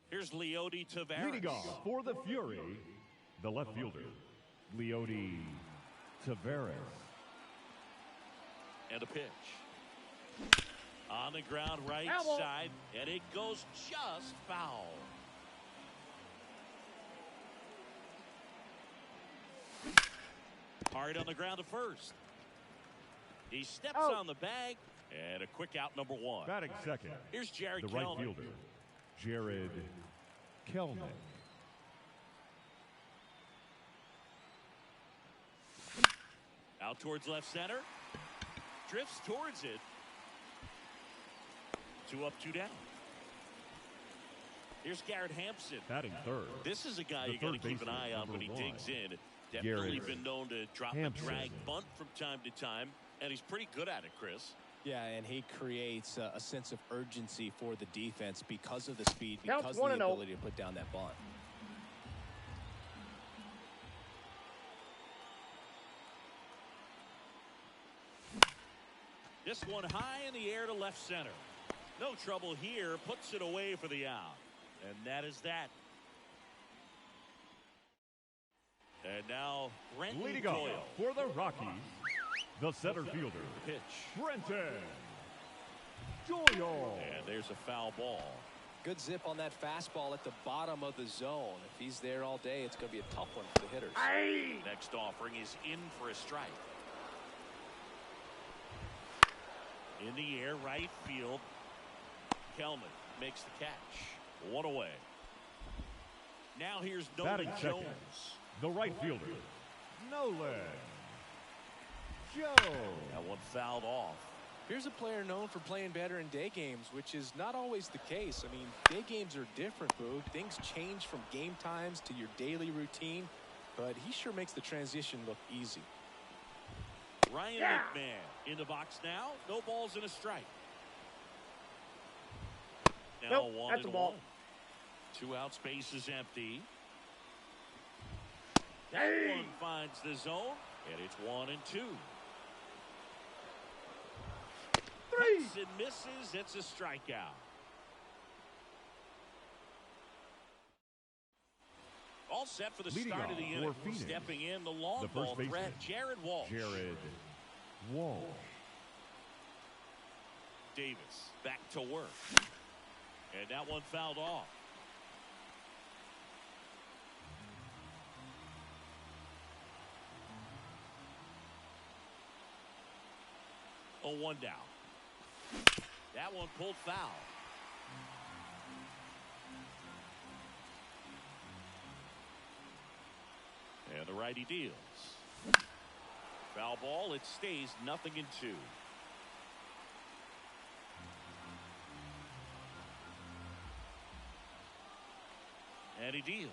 Here's Leody Taveras. Leading off for the Fury, the left fielder, Leody Taveras. And a pitch. On the ground right side, and it goes just foul. Hard on the ground to first. He steps on the bag, and a quick out, number one. Batting second, here's Jared the Kelnick. right fielder, Jared Kelnick. Out towards left center. Drifts towards it. 2 up, 2 down. Here's Garrett Hampson. Batting third. This is a guy you got to keep an eye on when he digs in. Definitely been known to drop a drag bunt from time to time, and he's pretty good at it, Chris. Yeah, and he creates a sense of urgency for the defense because of the speed, because of the ability to put down that bunt. This one high in the air to left center. No trouble here. Puts it away for the out. And that is that. And now Brenton leading Doyle. off for the Rockies, the center fielder, Pitch. Brenton Doyle. And there's a foul ball. Good zip on that fastball at the bottom of the zone. If he's there all day, it's going to be a tough one for the hitters. Next offering is in for a strike. In the air, right field. Kelman makes the catch. One away. Now here's Nolan Jones. The right fielder, Nolan Jones. That one fouled off. Here's a player known for playing better in day games, which is not always the case. I mean, day games are different, Boo. Things change from game times to your daily routine, but he sure makes the transition look easy. Ryan McMahon in the box now. No balls and a strike. Now that's a ball. 2 out, space is empty. That one finds the zone, and it's 1 and 2. 3. Hits and misses. It's a strikeout. All set for the start of the inning. Stepping in, the long ball threat, Jared Walsh. Jared Walsh. Davis back to work. And that one fouled off. Oh, 1 down. That one pulled foul. And the righty deals. Foul ball. It stays 0-2. And he deals.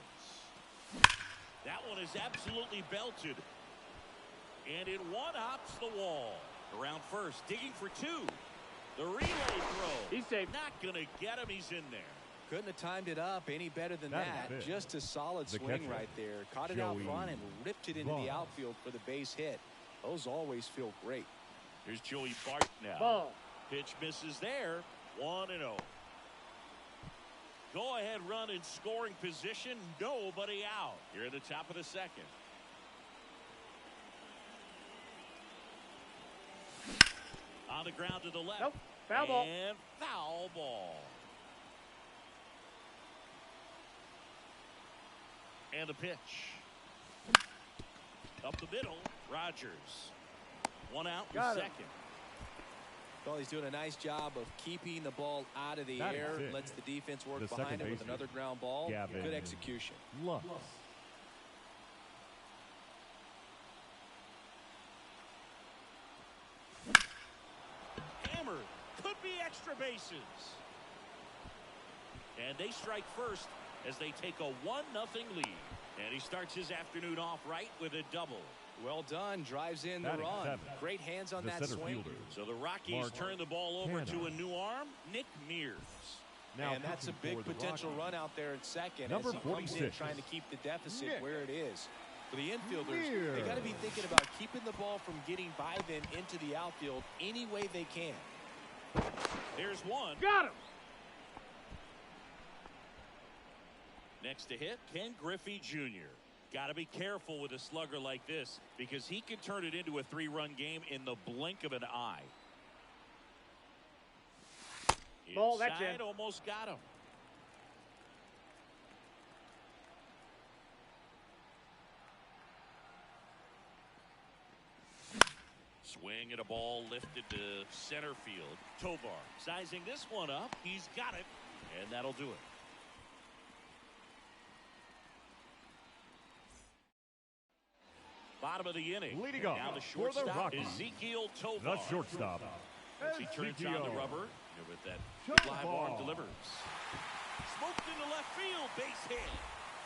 That one is absolutely belted. And it one-hops the wall. Around first, digging for 2. The relay throw. He's safe. Not going to get him. He's in there. Couldn't have timed it up any better than that. Just a solid swing right there. Caught it out front and ripped it into the outfield for the base hit. Those always feel great. Here's Joey Bart now. Ball. Pitch misses there. 1-0. Go ahead run in scoring position. Nobody out. You're in the top of the second. On the ground to the left. Nope. Foul ball. And foul ball. And the pitch. Up the middle. Rogers. 1 out in second. Well, he's doing a nice job of keeping the ball out of the air. Lets the defense work behind him with another ground ball. Good execution. extra bases. And they strike first as they take a 1-0 lead. And he starts his afternoon off right with a double. Well done. Drives in the run. Great hands on that swing. So the Rockies turn the ball over to a new arm, Nick Mears. And that's a big potential run out there at second as he comes in trying to keep the deficit where it is. For the infielders, they got to be thinking about keeping the ball from getting by them into the outfield any way they can. There's one. Got him. Next to hit, Ken Griffey Jr. Got to be careful with a slugger like this because he can turn it into a 3-run game in the blink of an eye. Ball, that's Inside, it. almost got him. Swing at a ball lifted to center field. Tovar sizing this one up. He's got it, and that'll do it. Bottom of the inning. Leading off now the for the shortstop, Rockies, Ezekiel Tovar. the shortstop, As he turns on the rubber with that live arm delivers. Smoked into left field, base hit.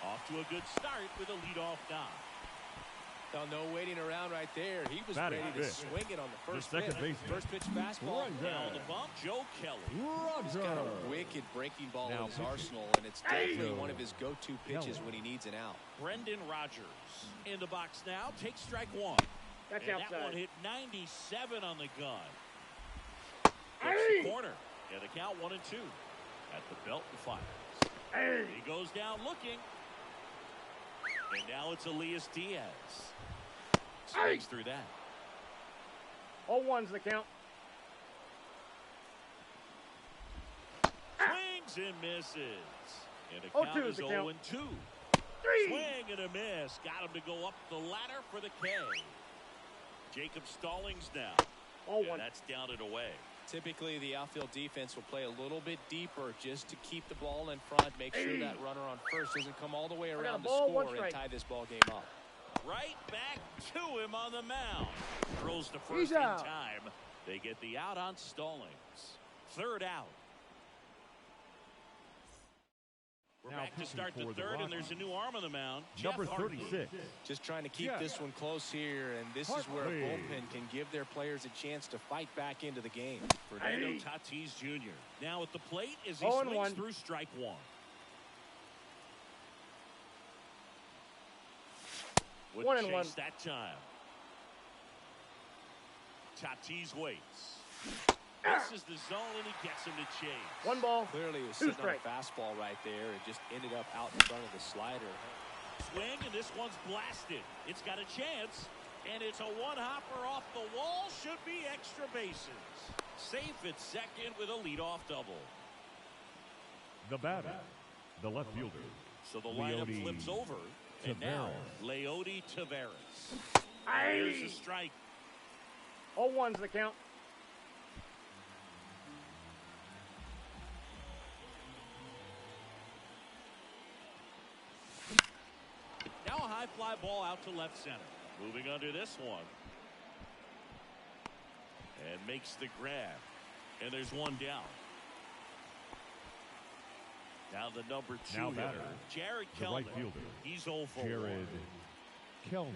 Off to a good start with a leadoff knock. Well, no waiting around right there. He was Batting ready to fifth. swing it on the first second pitch. baseman. First pitch fastball. Now on the bump, Joe Kelly. He's got a wicked breaking ball in his arsenal, and it's definitely one of his go-to pitches when he needs an out. Brendan Rodgers in the box now. Takes strike one. That's and outside. that one hit 97 on the gun. Hits the corner. And the count 1-2. At the belt and fires. He goes down looking. And now it's Elias Diaz. Swings through that. 0-1's the count. Swings and misses. And the count 0-2 is the count. 0-2. 3. Swing and a miss. Got him to go up the ladder for the K. Jacob Stallings now. 0-1. And that's down and away. Typically, the outfield defense will play a little bit deeper just to keep the ball in front, make sure that runner on first doesn't come all the way around to score and tie this ball game up. Right back to him on the mound. Throws to first He's in out. time. They get the out on Stallings. Third out. We're Now back to start the pitching for the third, and Rockies. there's a new arm on the mound. Number Jeff Hartley. 36. Just trying to keep Jeff this one close here, and this is where a Hartley. bullpen can give their players a chance to fight back into the game. Fernando Tatis Jr. Now at the plate as he 0-1. swings through strike one. Wouldn't 1-1. chase that time. Tatis waits. This is the zone, and he gets him to chase. 1 ball. Clearly, he was 2 sitting on a strikes. fastball right there and just ended up out in front of the slider. Swing, and this one's blasted. It's got a chance, and it's a one-hopper off the wall. Should be extra bases. Safe at second with a leadoff double. The batter, the left fielder, So the lineup Leody flips over, and now Leody Taveras. Here's a strike. 0-1's the count. Now a high fly ball out to left center. Moving under this one. And makes the grab. And there's one down. Now the number 2 Now hitter, batter, Jared the Kelman. right fielder, He's 0 for 1. Jared Kelman.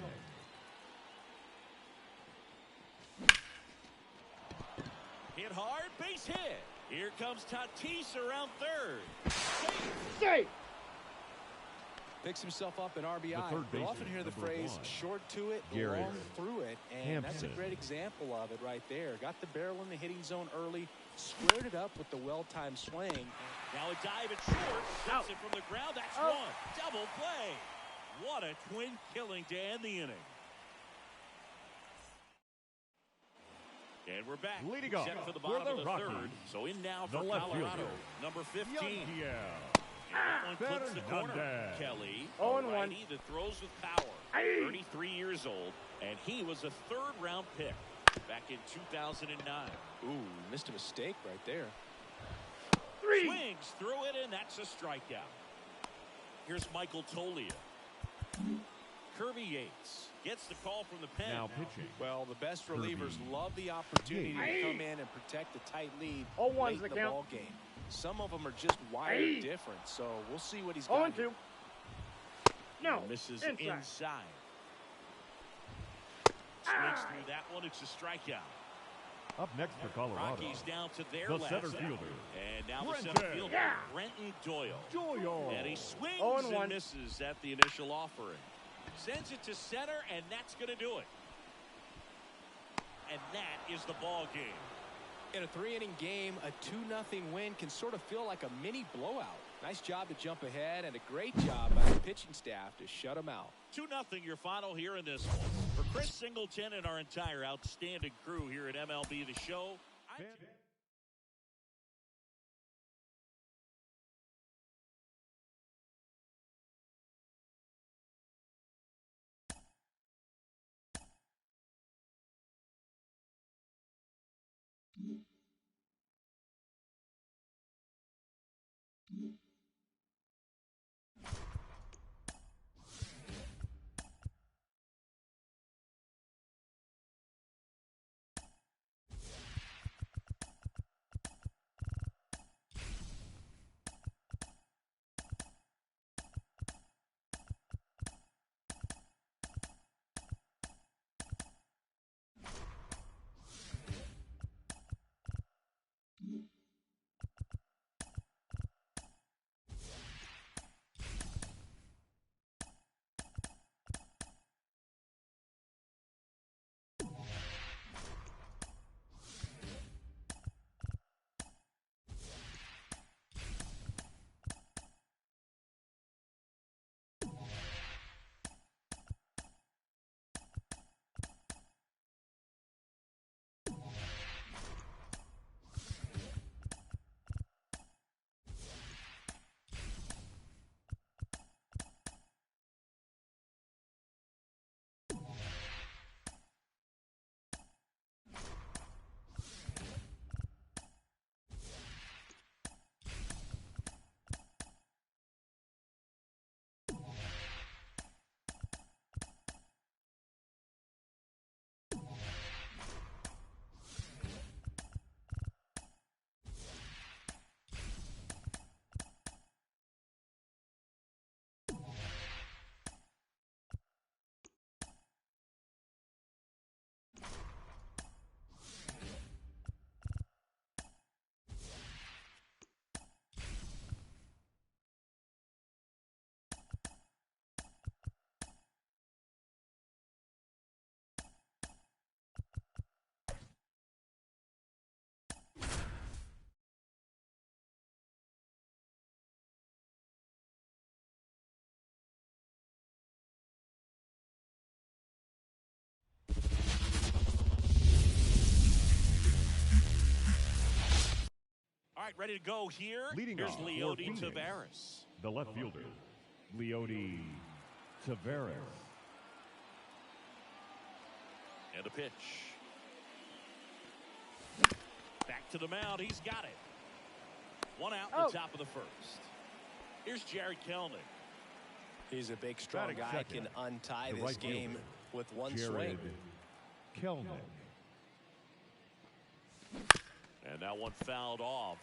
Hit hard, base hit. Here comes Tatis around third. Safe. Picks himself up an RBI. The third You'll baseman, often hear the number phrase 1, short to it, Garrett long through it, and that's a Hampson. great example of it right there. Got the barrel in the hitting zone early, squared it up with the well-timed swing. Now a dive at short. Hits it from the ground. That's one. Double play. What a twin killing to end the inning. And we're back. Leading off Set for the for bottom the of the Rockies, third. So in now the for left Colorado, fielder, number 15. Yankiel. And that one clips the corner. Fernandez. Kelly, 0-1. a righty that throws with power. 33 years old, and he was a third-round pick back in 2009. Ooh, missed a mistake right there. 3. Swings through it, and that's a strikeout. Here's Michael Tolia. Kirby Yates gets the call from the pen. Now pitching. Well, the best relievers love the opportunity to come in and protect the tight lead 0-1's late in the the count. ball game. Some of them are just wired different, so we'll see what he's got. 0-2. No, Misses inside. inside. Swings through that one. It's a strikeout. Up next for Colorado, Rockies down to their the last center out. fielder, And now the Brenton. center fielder, Yeah. Brenton Doyle. Doyle. And he swings 0-1. and misses at the initial offering. Sends it to center, and that's going to do it. And that is the ball game. In a 3-inning game, a 2-0 win can sort of feel like a mini blowout. Nice job to jump ahead, and a great job by the pitching staff to shut them out. 2-0 your final here in this one. For Chris Singleton and our entire outstanding crew here at MLB The Show, all right, ready to go here. Leading Here's off for Leody Phoenix, Taveras. the left fielder, Leody Taveras. And a pitch. Back to the mound. He's got it. One out in the top of the first. Here's Jared Kelnick. He's a big, strong Batting guy, second, can untie the this right game fielder, with one Jared swing. Kelnick. And that one fouled off.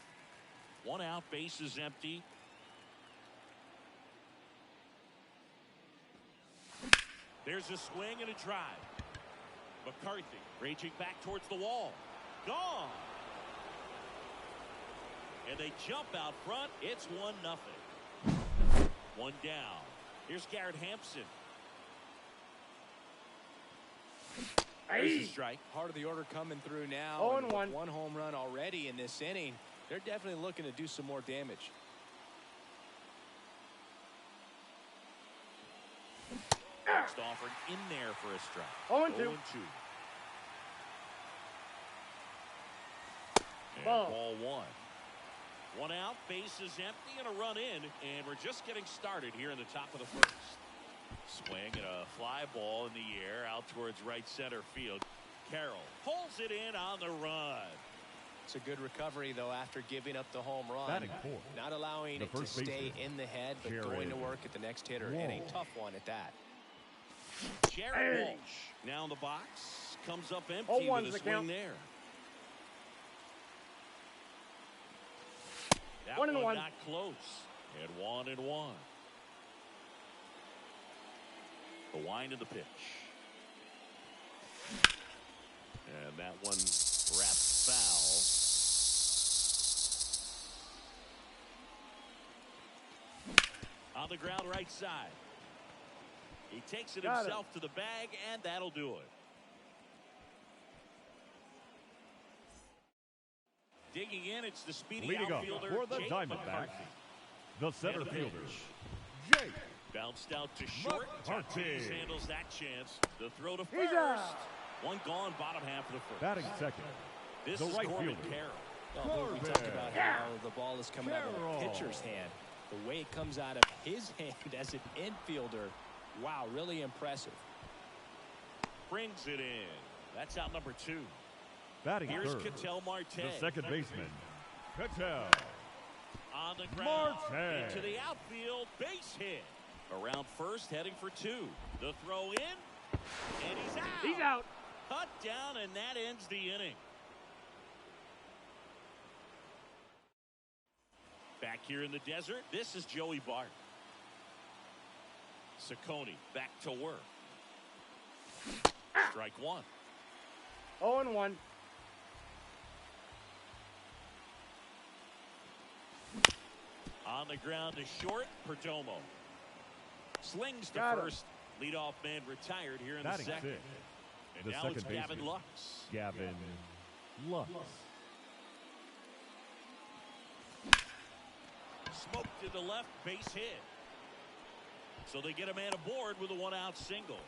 One out, bases empty. There's a swing and a drive. McCarthy raging back towards the wall. Gone. And they jump out front. It's 1-0. One down. Here's Garrett Hampson. There's a strike. Part of the order coming through now. 0-1. And with one home run already in this inning. They're definitely looking to do some more damage. Next offering in there for a strike. 0-2. 0-2. And Ball. ball one. One out, bases empty, and a run in, and we're just getting started here in the top of the first. Swing and a fly ball in the air out towards right center field. Carroll pulls it in on the run. It's a good recovery, though, after giving up the home run. Batting fourth, Not allowing the it to first stay baseman, in the head, but Jared going to work at the next hitter. And a tough one at that. Jared Hey. Walsh now in the box. Comes up empty 0-1's with a the swing count. there. That 1-1. not close. And 1-1. The wind of the pitch. And that one wraps foul. On the ground right side. He takes it Got himself to the bag, and that'll do it. Digging in, it's the speedy Leading up outfielder for the Jake Diamondbacks, McCarthy. the center And the fielder, pitch. Jake. Bounced out to short. McCarthy. Tatis handles that chance. The throw to He's first. out. One gone, bottom half of the first. Batting second, This the is right Corbin fielder. Carroll. Well, we talk about how the ball is coming out of Carroll. a pitcher's hand. The way it comes out of his hand as an infielder, wow, really impressive. Brings it in. That's out number 2. Batting Here's third, Ketel Marte. the second baseman, Ketel. On the ground. Marte. Into the outfield. Base hit. Around first, heading for 2. The throw in. And he's out. He's out. Cut down, and that ends the inning. Back here in the desert, this is Joey Bart. Ciccone back to work. Strike 1. 0-1. On the ground to short, Perdomo. Slings to Got him. first. Leadoff man retired here in Batting the second. sixth, And the now second it's Gavin baseman, Lux. Gavin Lux. Smoked to the left, base hit. So they get a man aboard with a 1-out single.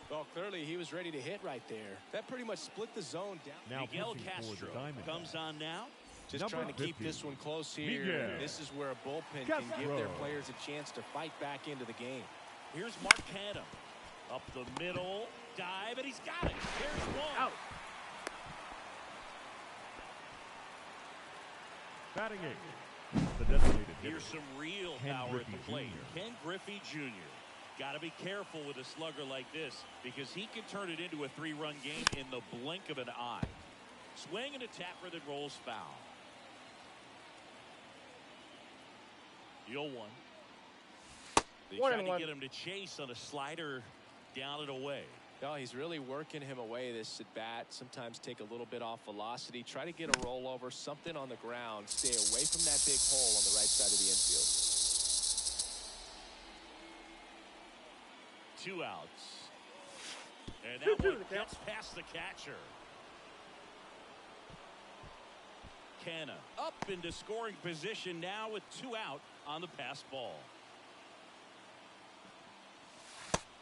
Well, clearly he was ready to hit right there. That pretty much split the zone down. Now Miguel pitching for Castro the Diamondbacks, comes on now. Just Number trying to keep 50, this one close here. Miguel This is where a bullpen can give their Castro. players a chance to fight back into the game. Here's Mark Canha. Up the middle, dive, and he's got it. Here's one. Out. batting eighth, the designated hitter, Here's some real Ken power Griffey at the plate. Jr. Ken Griffey Jr. Got to be careful with a slugger like this because he can turn it into a 3-run game in the blink of an eye. Swing and a tapper that rolls foul. The 0-1. They tried to 1-1. get him to chase on a slider down and away. No, he's really working him away this at bat. Sometimes take a little bit off velocity. Try to get a rollover, something on the ground. Stay away from that big hole on the right side of the infield. 2 outs. And 2-2 that one the count. gets past the catcher. Canha up into scoring position now with 2 out on the pass ball.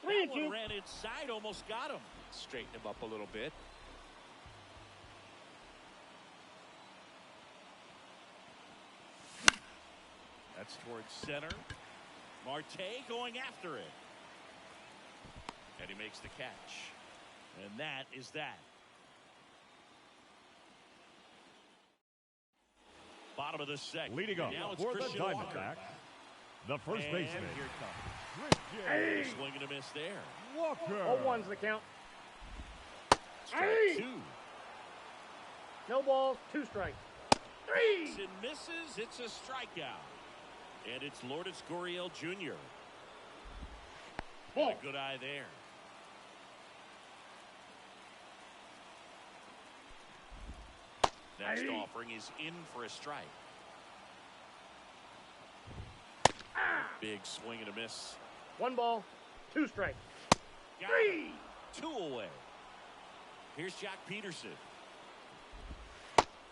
That one 3-2. ran inside, almost got him. Straighten him up a little bit. That's towards center. Marte going after it. And he makes the catch. And that is that. Bottom of the second. leading up Now it's for the Christian Walker. Diamondbacks, the first And baseman, here it comes. Christian A swing and a miss there. Walker. 0-1's the count. Strike Hey! 2. No balls, 2 strikes. Hits and misses. It's a strikeout. And it's Lourdes Gurriel Jr. Ball. Got a good eye there. Next Hey. offering is in for a strike. Big swing and a miss. 1 ball, 2 strikes. Got 3. it. 2 away. Here's Jock Peterson.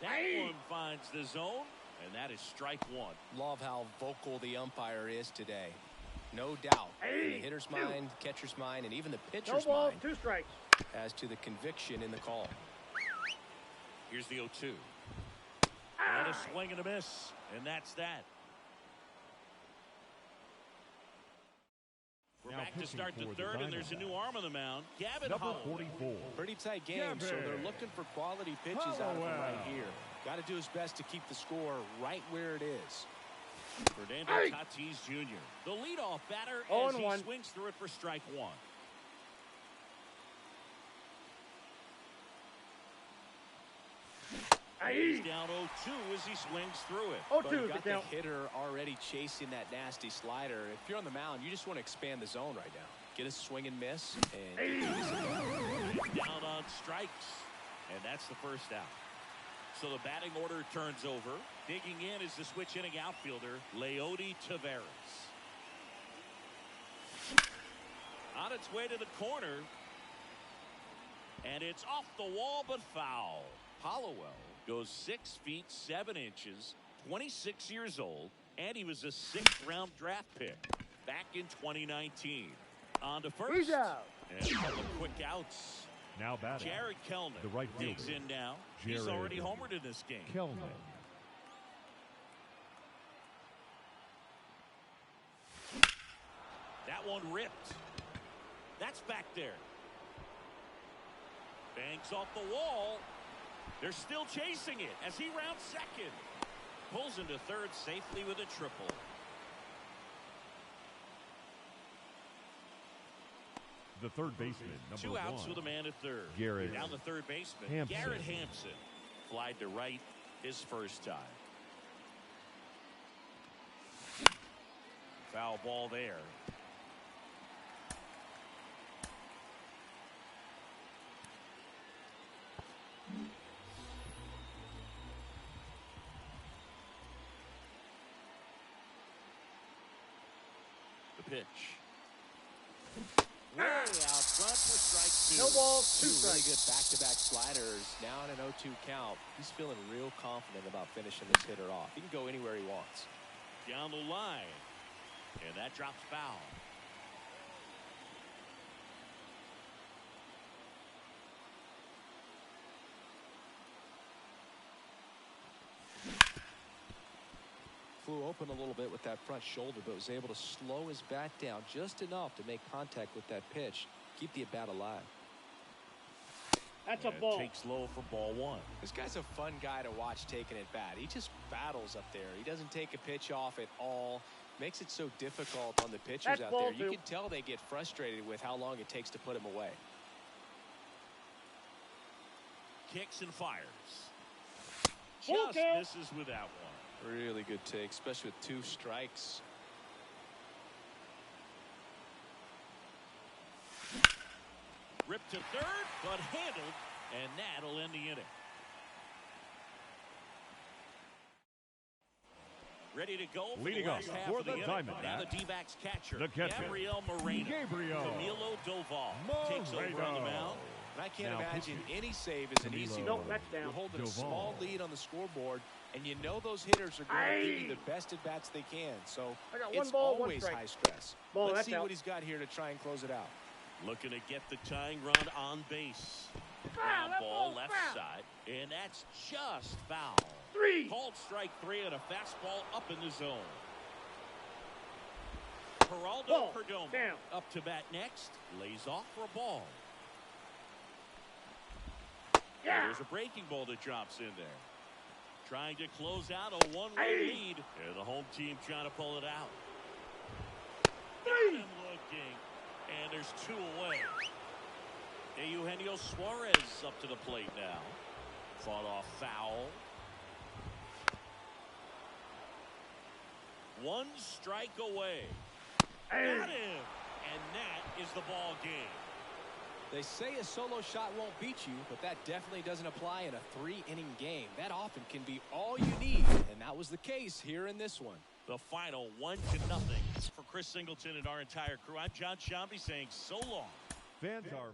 That Hey. one finds the zone, and that is strike 1. Love how vocal the umpire is today. No doubt. In the Hey, hitter's 2. mind, catcher's mind, and even the No pitcher's balls, mind 2 strikes. as to the conviction in the call. Here's the 0-2. And a swing and a miss, and that's that. We're Now back to pitching start the for the third, and there's a new Diamondbacks. arm on the mound. Gavin Number Holloway. 44, Pretty tight game, so they're Gavin looking for quality pitches out of him right Holloway. here. Got to do his best to keep the score right where it is. Fernando Tatis Jr., the leadoff batter, as he 0-1. swings through it for strike one. He's down 0-2 as he swings through it. 0-2 But you is the got the count. hitter already chasing that nasty slider. If you're on the mound, you just want to expand the zone right now. Get a swing and miss, and Down on strikes, and that's the first out. So the batting order turns over. Digging in is the switch hitting outfielder, Leody Taveras. On its way to the corner, and it's off the wall but foul. Hollowell goes 6 feet 7 inches, 26 years old, and he was a 6th-round draft pick back in 2019. On to first. He's out. And a couple of quick outs. Now batting, Jared Kellman the right digs fielder, in now. He's Jared already homered in this game. Kellman. That one ripped. That's back there. Banks off the wall. They're still chasing it as he rounds second. Pulls into third safely with a triple. The third baseman, number 2 outs 1. with a man at third. Garrett Down the third baseman, Hampson. Garrett Hampson. Flied to right his first time. Foul ball there. The pitch. Way out front for strike 2. No balls, 2 Two really strikes. good back-to-back sliders. Now in an 0-2 count. He's feeling real confident about finishing this hitter off. He can go anywhere he wants. Down the line. And that drops foul. Flew open a little bit with that front shoulder, but was able to slow his bat down just enough to make contact with that pitch. Keep the at-bat alive. That's a And ball. takes low for ball 1. This guy's a fun guy to watch taking at bat. He just battles up there. He doesn't take a pitch off at all. Makes it so difficult on the pitchers That's out ball there. You 2. can tell they get frustrated with how long it takes to put him away. Kicks and fires. Full Just count. misses with that one. Really good take, especially with 2 strikes. Ripped to third, but handled, and that'll end the inning. Ready to go for Leading the up last half for of the the inning. Diamondbacks, Now the D-backs catcher, the catcher, Gabriel Moreno. Camilo Doval takes over on the mound. And I can't Now imagine pitching. any save is an easy Camilo. one. Nope, that's down. You're holding a Doval. small lead on the scoreboard, and you know those hitters are going to give you the best at-bats they can. So I got 1 it's ball, 1 always strike. high stress. Ball, Let's that's see out. what he's got here to try and close it out. Looking to get the tying run on base. Ground that ball ball's left foul. side, and that's just foul. 3. Called strike 3 and a fastball up in the zone. Geraldo Ball. Perdomo Down. up to bat next. Lays off for a ball. Yeah. There's a breaking ball that drops in there. Trying to close out a 1-run lead. And the home team trying to pull it out. 3. And looking. And there's 2 away. Eugenio Suarez up to the plate now. Fought off foul. 1 strike away. Got him. And that is the ball game. They say a solo shot won't beat you, but that definitely doesn't apply in a 3-inning game. That often can be all you need, and that was the case here in this one. The final 1-0 for Chris Singleton and our entire crew. I'm John Shambi saying so long. Fans are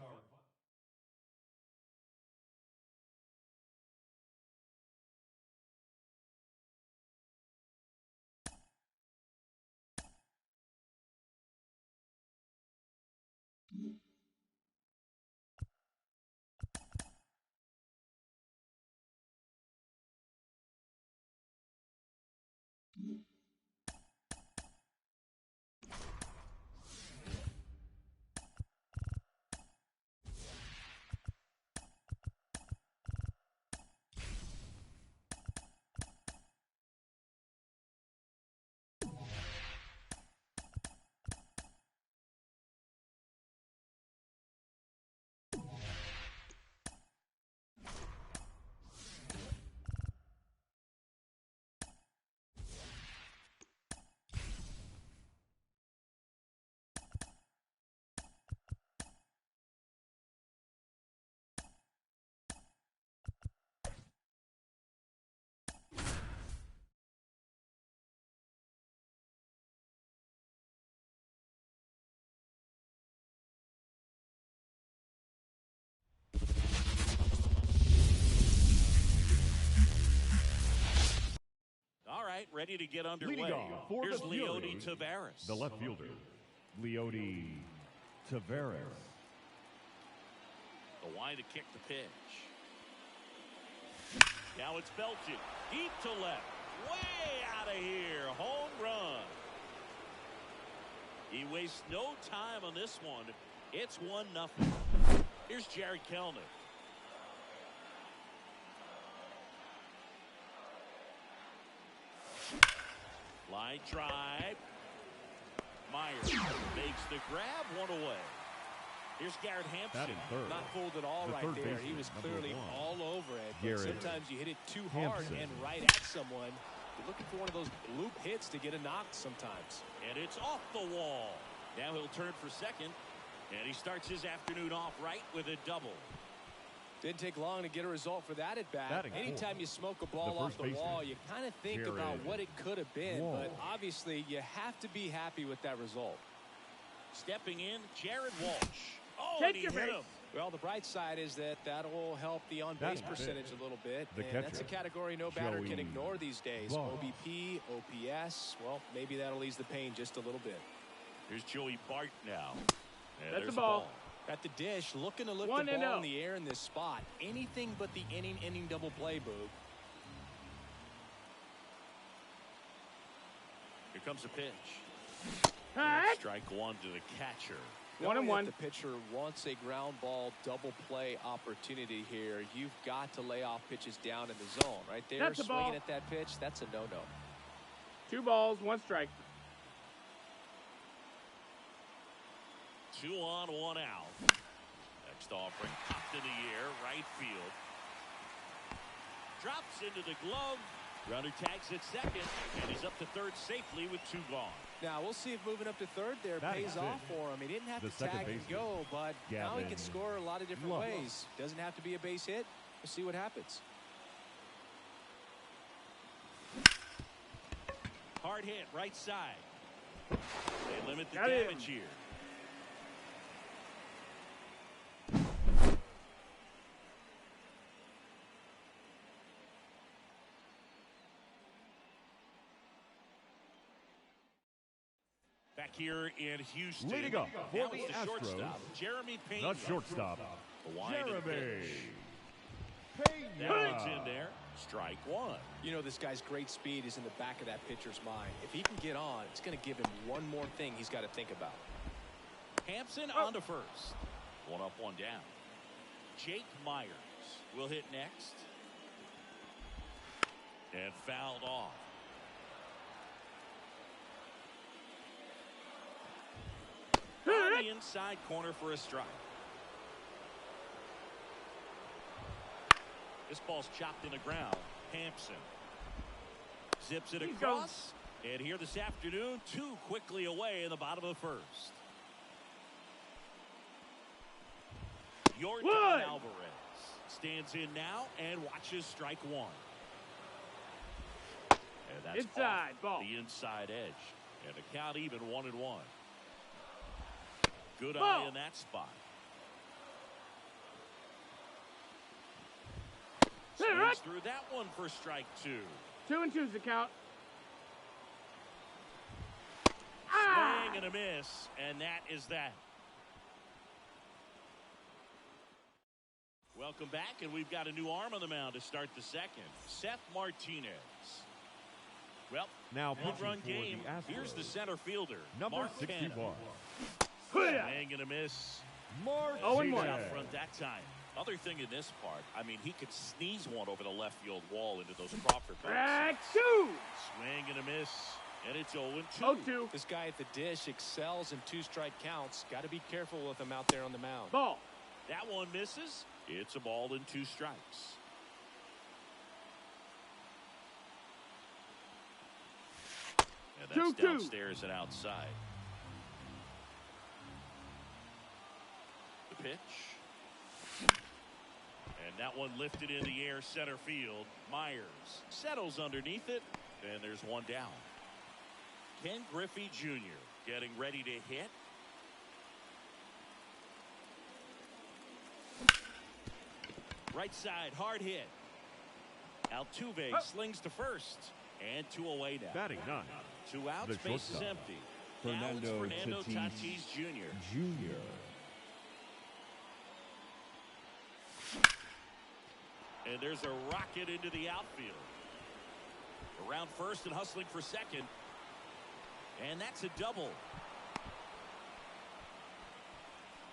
right, ready to get Leading underway. off for Here's the Leody Fury, Taveras. the left fielder, Leody Taveras. The wide to kick the pitch. Now it's belted. Deep to left. Way out of here. Home run. He wastes no time on this one. It's 1-0. Here's Jared Kelnick. Line drive. Myers makes the grab, one away. Here's Garrett Hampson. Batting third. Not fooled at all The right third there. baseman, He was number clearly 1. all over it. But Garrett sometimes you hit it too hard Hampson. and right at someone. You're looking for one of those loop hits to get a knock sometimes. And it's off the wall. Now he'll turn for second. And he starts his afternoon off right with a double. Didn't take long to get a result for that at bat. Batting Anytime fourth. you smoke a ball The off first the baseman, wall, you kind of think Jared about what it could have been. Wall. But obviously, you have to be happy with that result. Stepping in, Jared Walsh. Oh, Take and he your hit base. him. Well, the bright side is that will help the on-base Batting percentage fifth. a little bit. The And that's a catcher, category no batter can Joey ignore these days. Vaughn. OBP, OPS, well, maybe that'll ease the pain just a little bit. Here's Joey Bart now. And That's there's the ball. At the dish, looking to lift 1-0. the ball in the air in this spot. Anything but the inning double play, Boog. Here comes the pitch. Hut. Strike one to the catcher. 1-1. If the pitcher wants a ground ball double play opportunity here, you've got to lay off pitches down in the zone. Right there, That's a swinging ball. at that pitch, that's a no-no. 2 balls, 1 strike. 2 on, 1 out. Next offering popped in the air, right field. Drops into the glove. Runner tags at second, and he's up to third safely with 2 gone. Now, we'll see if moving up to third there Batting pays fifth. off for him. He didn't have The to second tag and baseman, go, but now he Gavin can score a lot of different Lux. ways. Doesn't have to be a base hit. We'll see what happens. Hard hit, right side. They limit the Got him. damage here. Back here in Houston. Leading up for Now the it's the Astros, shortstop, Jeremy Pena. the shortstop, The wide to the Jeremy pitch. That one's Pena. in there. Strike one. You know, this guy's great speed is in the back of that pitcher's mind. If he can get on, it's going to give him one more thing he's got to think about. Hampson on to first. 1 up, 1 down. Jake Myers will hit next. And fouled off. On the inside corner for a strike. This ball's chopped in the ground. Hampson zips it He's across. And here this afternoon, 2 quickly away in the bottom of the first. Yordan Wood. Alvarez stands in now and watches strike one. And that's Inside, off ball. the inside edge. And the count even 1-1. Good Ball. eye in that spot. Swings through that one for strike 2. 2 and 2's the count. Swing and a miss, and that is that. Welcome back, and we've got a new arm on the mound to start the second. Seth Martinez. Well, Now pitching one-run for game. the Astros, Here's the center fielder, number Mark 61, Canha. Hoo-yah. Swing and a miss. Mark 0-1. Out front that time. Other thing in this part, I mean, he could sneeze one over the left field wall into those Crawford base. Strike 2. Swing and a miss, and it's 0-2. 0-2. This guy at the dish excels in 2-strike counts. Got to be careful with him out there on the mound. Ball. That one misses. It's a ball and 2 strikes. And that's 2-2. downstairs and outside. The pitch. And that one lifted in the air center field. Myers settles underneath it. And there's one down. Ken Griffey Jr. getting ready to hit. Right side, hard hit. Altuve slings to first. And 2 away now. Batting 9. 2 outs, The base is shortstop, empty. Now it's Fernando Tatis Jr. And there's a rocket into the outfield. Around first and hustling for second. And that's a double.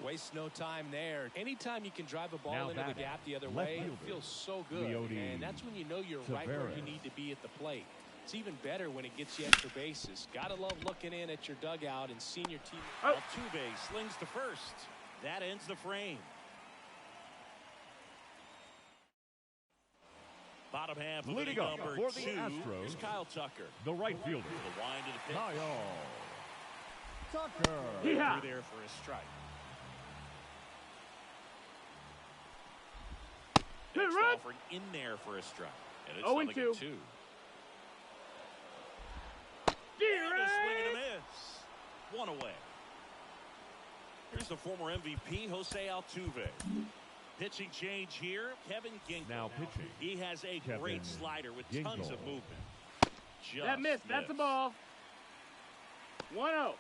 Wastes no time there. Anytime you can drive a ball Now into the gap the other way, it feels so good. And that's when you know you're right where you need to be at the plate. It's even better when it gets you extra bases. Gotta love looking in at your dugout and seeing your team. Altuve slings to first. That ends the frame. Bottom half of Leading up number for 2 the Astros, is Kyle Tucker. the right fielder, The wind to the pitch. Kyle Tucker. Yeah. Through there for a strike. Next run. offering in there for a strike. And it's 0-2. 2. Get And a swing and a right. miss. 1 away. Here's the former MVP, Jose Altuve. Pitching change here, Kevin Ginkel. Now pitching. He has a Kevin great slider with tons Ginkel. of movement. That missed. That's a ball. 1-0.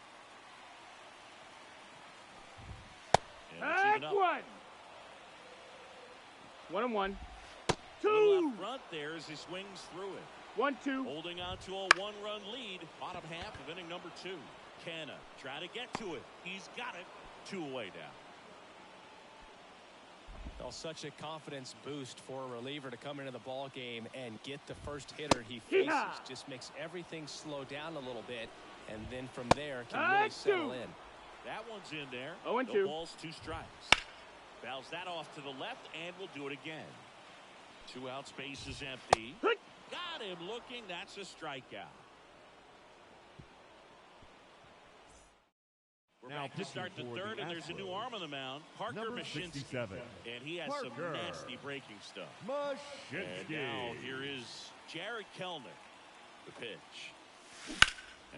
And it's even Back up. 1. 1-1. To the 2. left front there as he swings through it. 1-2. Holding on to a 1-run lead. Bottom half of inning number 2. Canna trying to get to it. He's got it. 2 away now. Well, such a confidence boost for a reliever to come into the ball game and get the first hitter he faces. Yeah. Just makes everything slow down a little bit, and then from there can really settle in. That one's in there. 0-2. No balls, 2 strikes. Fouls that off to the left, and we'll do it again. 2 outs, base is empty. Got him looking. That's a strikeout. We're Now back to start the pitching for third, the and there's a new Astros, arm on the mound. Parker number Mashinsky. 67. And he has some Parker nasty breaking stuff. Mashinsky. And now here is Jared Kellner. The pitch.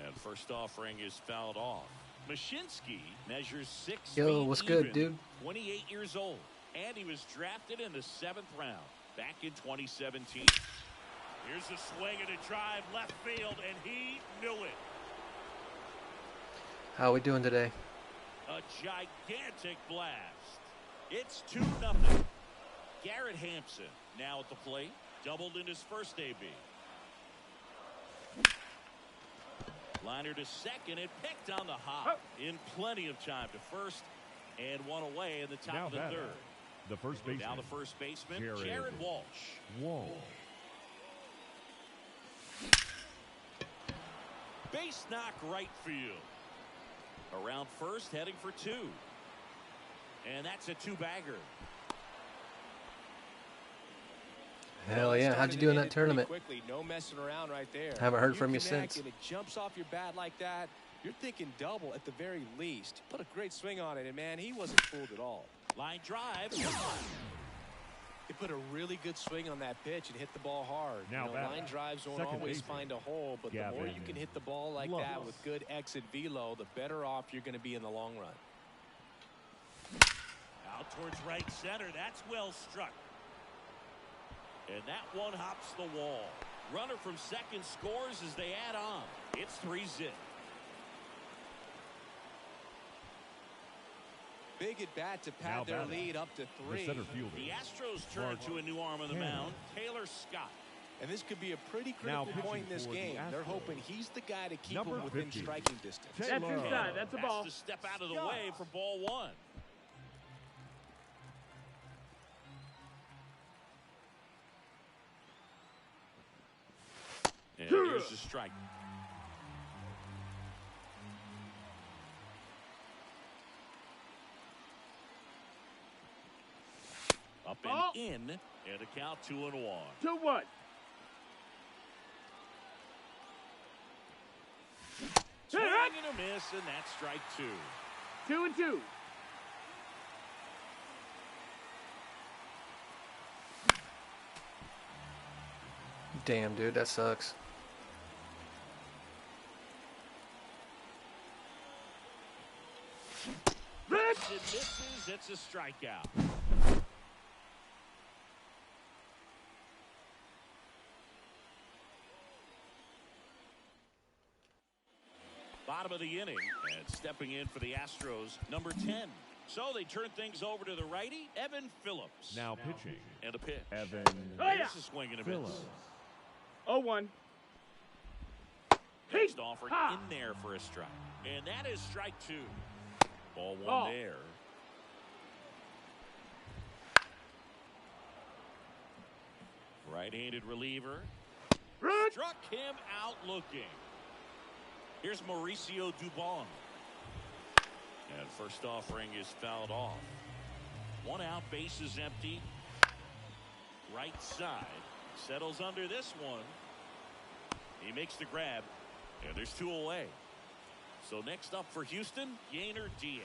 And first offering is fouled off. Mashinsky measures 6 Yo, what's good, even, dude? 28 years old. And he was drafted in the 7th round back in 2017. Here's a swing and a drive left field, and he knew it. How are we doing today? A gigantic blast. It's 2-0. Garrett Hampson now at the plate. Doubled in his first AB. Liner to second and picked on the hop in plenty of time to first, and 1 away in the top Now of the batter, 3rd. the first baseman. Now the first baseman, Jared Jared Walsh. Base knock right field. Around first, heading for 2. And that's a 2-bagger. Hell yeah. How'd you do in that tournament? Quickly, no messing around right there. Haven't heard You from you connect since. And it jumps off your bat like that. You're thinking double at the very least. Put a great swing on it, and man, he wasn't fooled at all. Line drive. He put a really good swing on that pitch and hit the ball hard. Now you know, batter, line drives won't second always baseman, find a hole, but the more Gavin you can hit the ball like Lux. that with good exit velo, the better off you're going to be in the long run. Out towards right center. That's well struck. And that one hops the wall. Runner from second scores as they add on. It's 3-zip. Big at bat to Now pad their batting, lead up to the 3. center fielder. The Astros turn to a new arm on the mound, Taylor Scott. And this could be a pretty Now critical point in pitching this for the game. They're Astros, hoping he's the guy to keep number them within 50, striking distance. That's Taylor. inside. That's a ball. Has to step out of the way for ball 1. And here's the strike. Up Ball. and in, and a count 2-1. 2-1. Swing and a miss, and that's strike 2. 2-2. Damn, dude, that sucks. It misses, it's a strikeout. bottom of the inning. And stepping in for the Astros, number 10. So they turn things over to the righty, Evan Phillips. Now pitching. And a pitch. Evan This is swinging a miss. Phillips. 0-1. Next offering in there for a strike. And that is strike 2. Ball one there. Right-handed reliever. Run. Struck him out looking. Here's Mauricio Dubon. And first offering is fouled off. 1 out, base is empty. Right side. Settles under this one. He makes the grab. And there's 2 away. So next up for Houston, Yainer Diaz.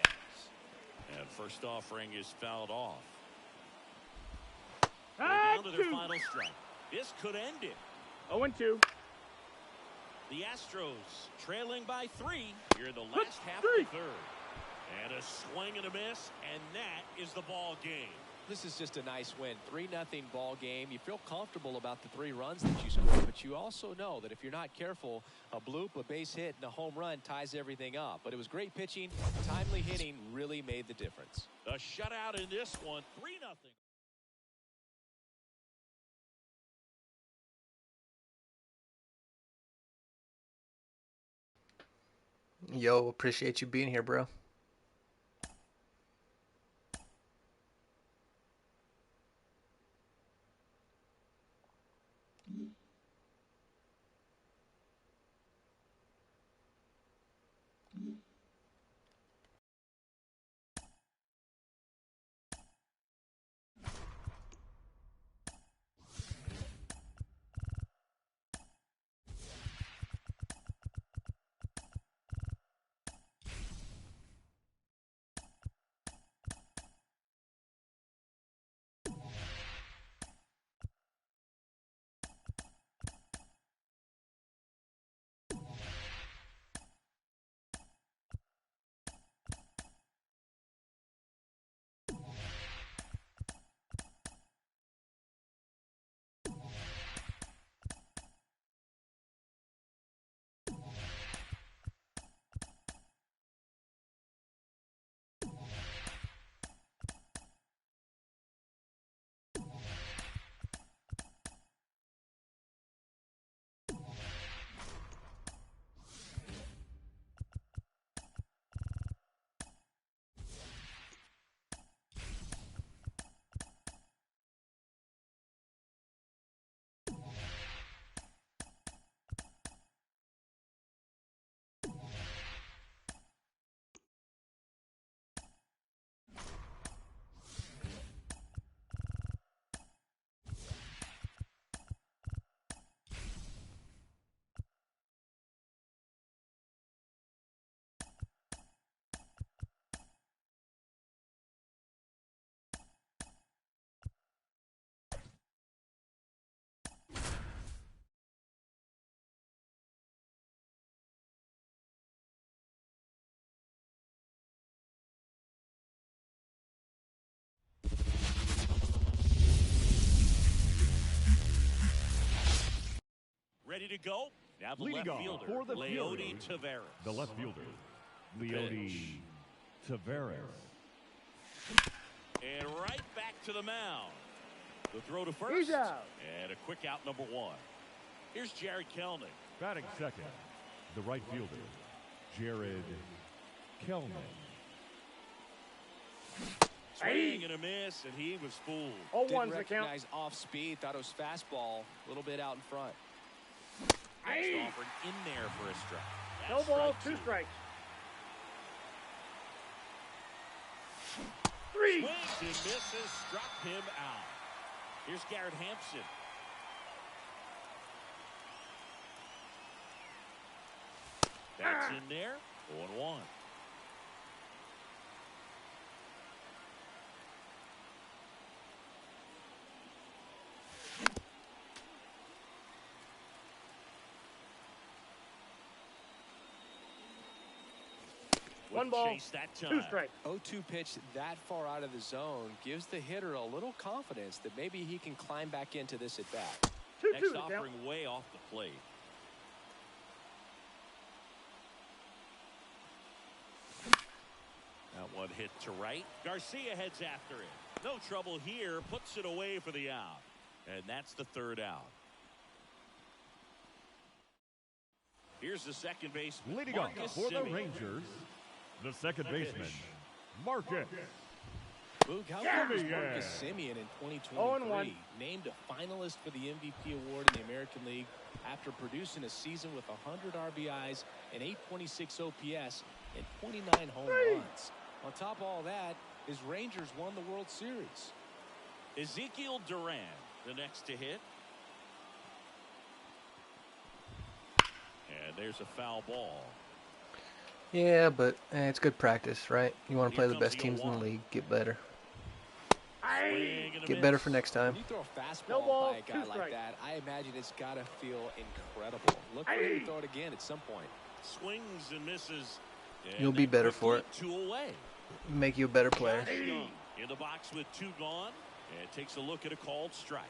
And first offering is fouled off. They're down to their final strike. This could end it. 0-2. The Astros trailing by 3 here in the last half of the third. And a swing and a miss, and that is the ball game. This is just a nice win. 3-0 ball game. You feel comfortable about the 3 runs that you scored, but you also know that if you're not careful, a bloop, a base hit, and a home run ties everything up. But it was great pitching. Timely hitting really made the difference. A shutout in this one, 3-0. Yo, appreciate you being here, bro. Ready to go? Now the Leading left off fielder, for the Leody Furies. Taveras. The left fielder, Leody Taveras. And right back to the mound. The throw to He's first. out. And a quick out number 1. Here's Jared Kelnick. Batting second, the right fielder, Jared Kelnick. Swing and a miss, and he was fooled. 0-1's Didn't the count. recognize off speed. Thought it was fastball. A little bit out in front. Next offering in there for a strike. No That's balls, strike 2 strikes. 3. Swings and misses, struck him out. Here's Garrett Hampson. That's in there. 0-1. One ball, Chase that 2 time. strikes. 0-2 pitch that far out of the zone gives the hitter a little confidence that maybe he can climb back into this at bat. 2-2 Next the count. offering way off the plate. One hit to right. Garcia heads after it. No trouble here. Puts it away for the out. And that's the third out. Here's the second baseman. Leading up for the Rangers, the second baseman, Marcus. Boog, how good was Marcus Semien in 2023? Named a finalist for the MVP award in the American League after producing a season with 100 RBIs and 826 OPS and 29 home runs. On top of all that, his Rangers won the World Series. Ezekiel Duran, the next to hit. And there's a foul ball. Yeah, but it's good practice, right? You want to play the best teams in the league, get better. Get better for next time. When you throw a fastball by a guy like that, I imagine it's got to feel incredible. Look for him to throw it again at some point. Swings and misses. And you'll be better for it. 2 away. Make you a better player. In the box with 2 gone. And takes a look at a called strike.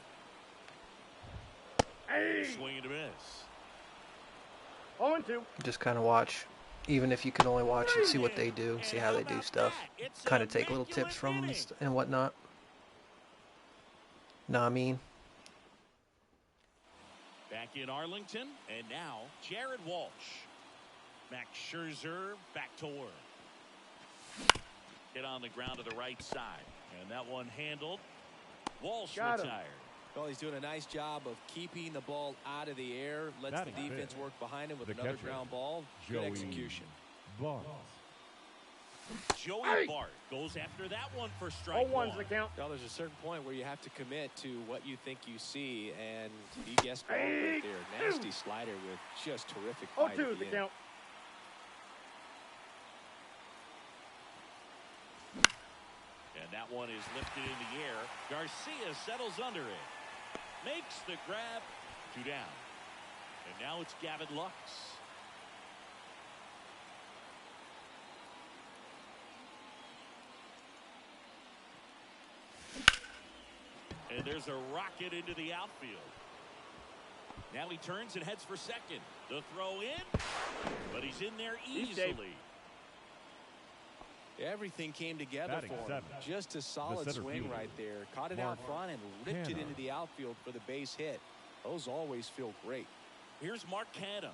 Swing and a miss. 0-2. Just kind of watch. Even if you can only watch and see what they do, see how they do stuff. Kind of take little tips from them and whatnot. Nah, I mean. Back in Arlington, and now Jared Walsh. Max Scherzer back to work. Hit on the ground to the right side, and that one handled. Walsh retired. Well, he's doing a nice job of keeping the ball out of the air. Lets the defense work behind him with another ground ball. Good execution. Joey Bart goes after that one for strike 0-1's the count. Well, there's a certain point where you have to commit to what you think you see, and he guessed ball right there. Nasty slider with just terrific bite. 0-2's the count. And that one is lifted in the air. Garcia settles under it. Makes the grab. 2 down. And now it's Gavin Lux. And there's a rocket into the outfield. Now he turns and heads for second. The throw in, but he's in there easily. Everything came together for him. Just a solid swing right there. Caught it out front and ripped it into the outfield for the base hit. Those always feel great. Here's Mark Canham.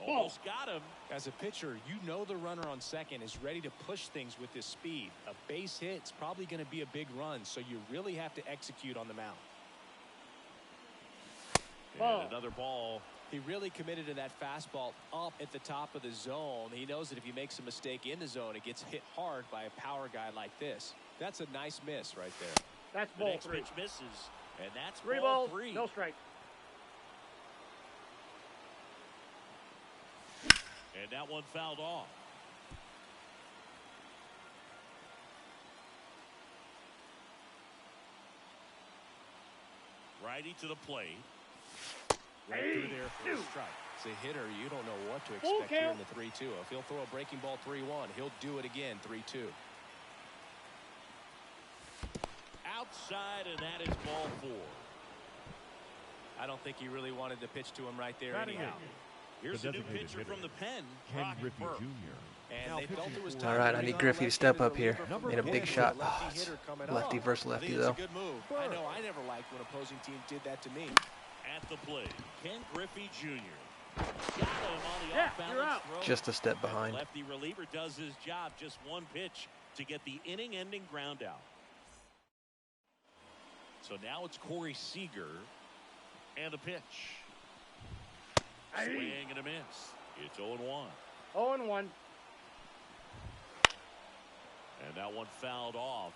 Almost got him. As a pitcher, you know the runner on second is ready to push things with his speed. A base hit's probably going to be a big run, so you really have to execute on the mound. And another ball. He really committed to that fastball up at the top of the zone. He knows that if he makes a mistake in the zone, it gets hit hard by a power guy like this. That's a nice miss right there. That's The ball next 3. pitch misses, and that's 3 ball balls, 3. no strike. And that one fouled off. Righty to the plate. Right through there for a strike. As a hitter, you don't know what to expect here in the 3-2. If he'll throw a breaking ball 3-1, he'll do it again 3-2. Outside, and that is ball 4. I don't think he really wanted to pitch to him right there anyhow. Here's a new pitcher from the pen, Brock Burke. And they felt it was All right, I need Griffey to step up here. Made a big shot. Oh, lefty versus lefty, though. Good move. I know I never liked when opposing teams did that to me. At the plate, Ken Griffey Jr. Got him on the off-balance throw. Just a step behind. Lefty reliever does his job. Just one pitch to get the inning-ending ground out. So now it's Corey Seager. And a pitch. Swing and a miss. It's 0-1. 0-1. And that one fouled off.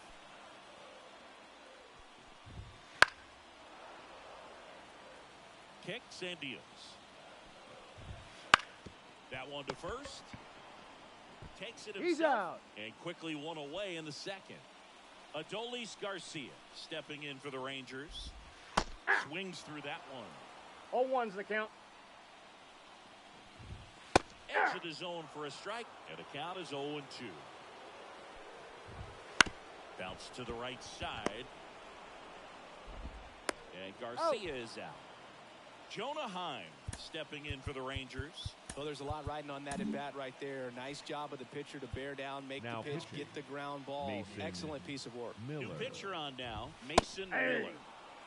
Kicks and deals. That one to first. Takes it himself. He's out. And quickly one away in the second. Adolis Garcia stepping in for the Rangers. Swings through that one. 0-1's the count. Edge of the zone for a strike. And the count is 0-2. Bounce to the right side. And Garcia is out. Jonah Heim stepping in for the Rangers. Well, there's a lot riding on that at bat right there. Nice job of the pitcher to bear down, make Now the pitch, pitching. get the ground ball. Mason Excellent piece of work. Miller. New pitcher on now, Mason Miller.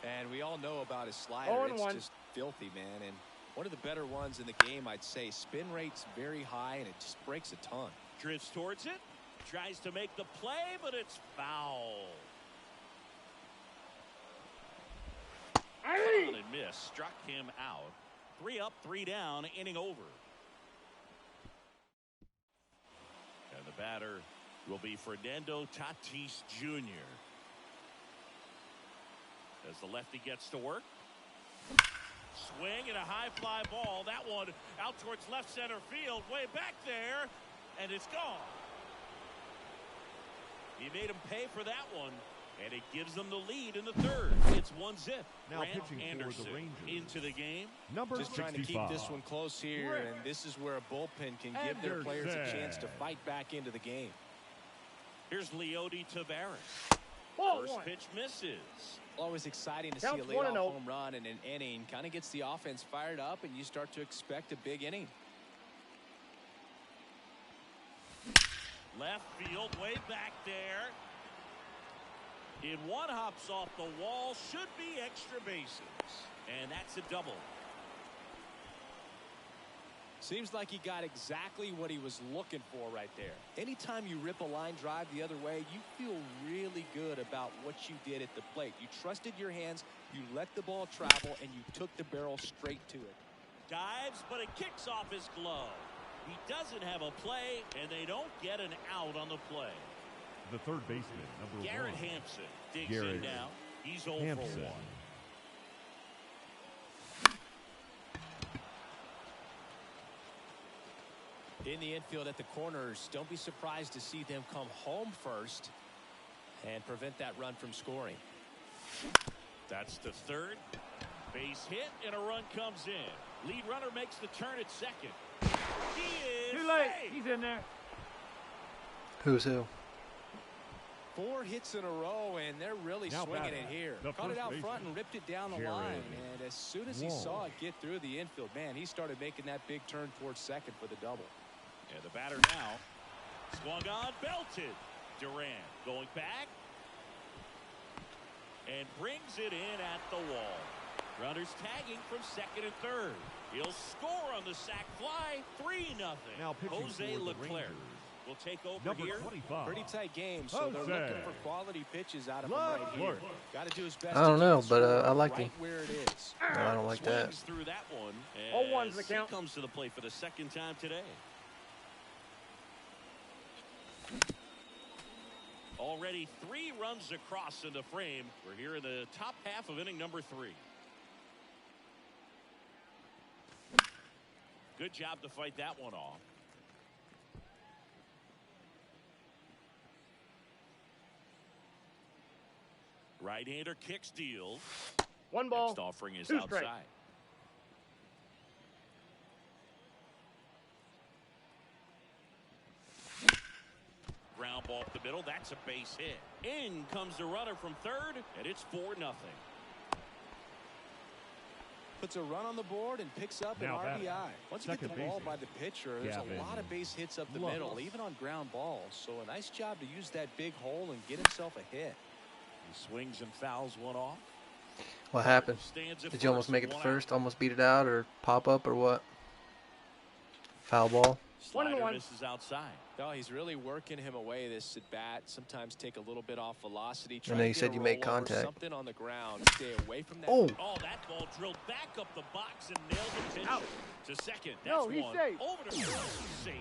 And we all know about his slider. 0-1. It's just filthy, man. And one of the better ones in the game, I'd say. Spin rate's very high, and it just breaks a ton. Drifts towards it. Tries to make the play, but it's foul. On and miss. Struck him out. 3 up, 3 down, inning over. And the batter will be Fernando Tatis Jr. As the lefty gets to work. Swing and a high fly ball. That one out towards left center field. Way back there. And it's gone. He made him pay for that one. And it gives them the lead in the third. It's 1-0. Now Grant pitching for Anderson the Rangers. into the game. Number Just 65. trying to keep this one close here, and this is where a bullpen can give their players a chance to fight back into the game. Here's Leody Taveras. Ball First one. pitch misses. Always exciting to see Counts a leadoff 1-0. home run in an inning. Kind of gets the offense fired up, and you start to expect a big inning. Left field, way back there. In one, hops off the wall. Should be extra bases. And that's a double. Seems like he got exactly what he was looking for right there. Anytime you rip a line drive the other way, you feel really good about what you did at the plate. You trusted your hands, you let the ball travel, and you took the barrel straight to it. Dives, but it kicks off his glove. He doesn't have a play, and they don't get an out on the play. The third baseman, number Garrett 1. Hampson digs Garrett in now. He's 0 Hampson. for 1. In the infield at the corners, don't be surprised to see them come home first and prevent that run from scoring. That's the third. Base hit, and a run comes in. Lead runner makes the turn at second. He is Too late. safe. He's in there. Who's who? 4 hits in a row, and they're really Now swinging batting, it here. the Caught it first out baseman, front and ripped it down the Jared line. And as soon as he Wall. saw it get through the infield, man, he started making that big turn towards second for the double. And the batter now. Swung on, belted. Durant going back. And brings it in at the wall. Runners tagging from second and third. He'll score on the sac fly. 3-0. Now pitching Jose for the Leclerc Rangers. will take over Number here. 25. Pretty tight game, so they're Jose looking for quality pitches out of him right here. Leclerc. Got to do his best. I don't to keep know, the but score I like right him. where it is. No, I don't like that. Swings through that one. 0-1's the as count. He comes to the plate for the second time today. Already 3 runs across in the frame. We're here in the top half of inning number 3. Good job to fight that one off. Right-hander kicks, deals. 1 ball. Next offering is 2 outside. strikes. Ground ball up the middle. That's a base hit. In comes the runner from third, and it's 4-0. Puts a run on the board and picks up an Now batting. RBI. Once you get the Second ball baseman, by the pitcher, there's Gavin a lot of base hits up the Love. middle, even on ground balls. So a nice job to use that big hole and get himself a hit. He swings and fouls one off. What happened? Stands at Did you almost first, make it to 1 out. first? Almost beat it out or pop up or what? Foul ball? Slider 1-1. misses outside. No, he's really working him away this at bat. Sometimes take a little bit off velocity. I know try you to said get a you make rollover, contact. Something on the ground. Stay away from that. Oh! Oh, that ball drilled back up the box and nailed the pitcher Out. to second. That's No, he's one. safe. Over to first, safe.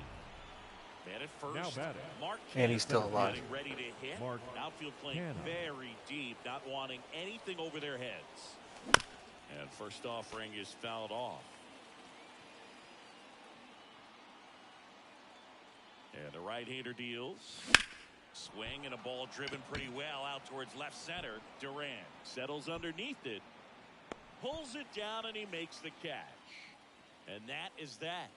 Man at first. Now batting. Mark And he's still Canha alive. getting ready to hit. Mark Outfield playing Canha. very deep, not wanting anything over their heads. And first offering is fouled off. And the right-hander deals. Swing and a ball driven pretty well out towards left center. Durant settles underneath it. Pulls it down and he makes the catch. And that is that.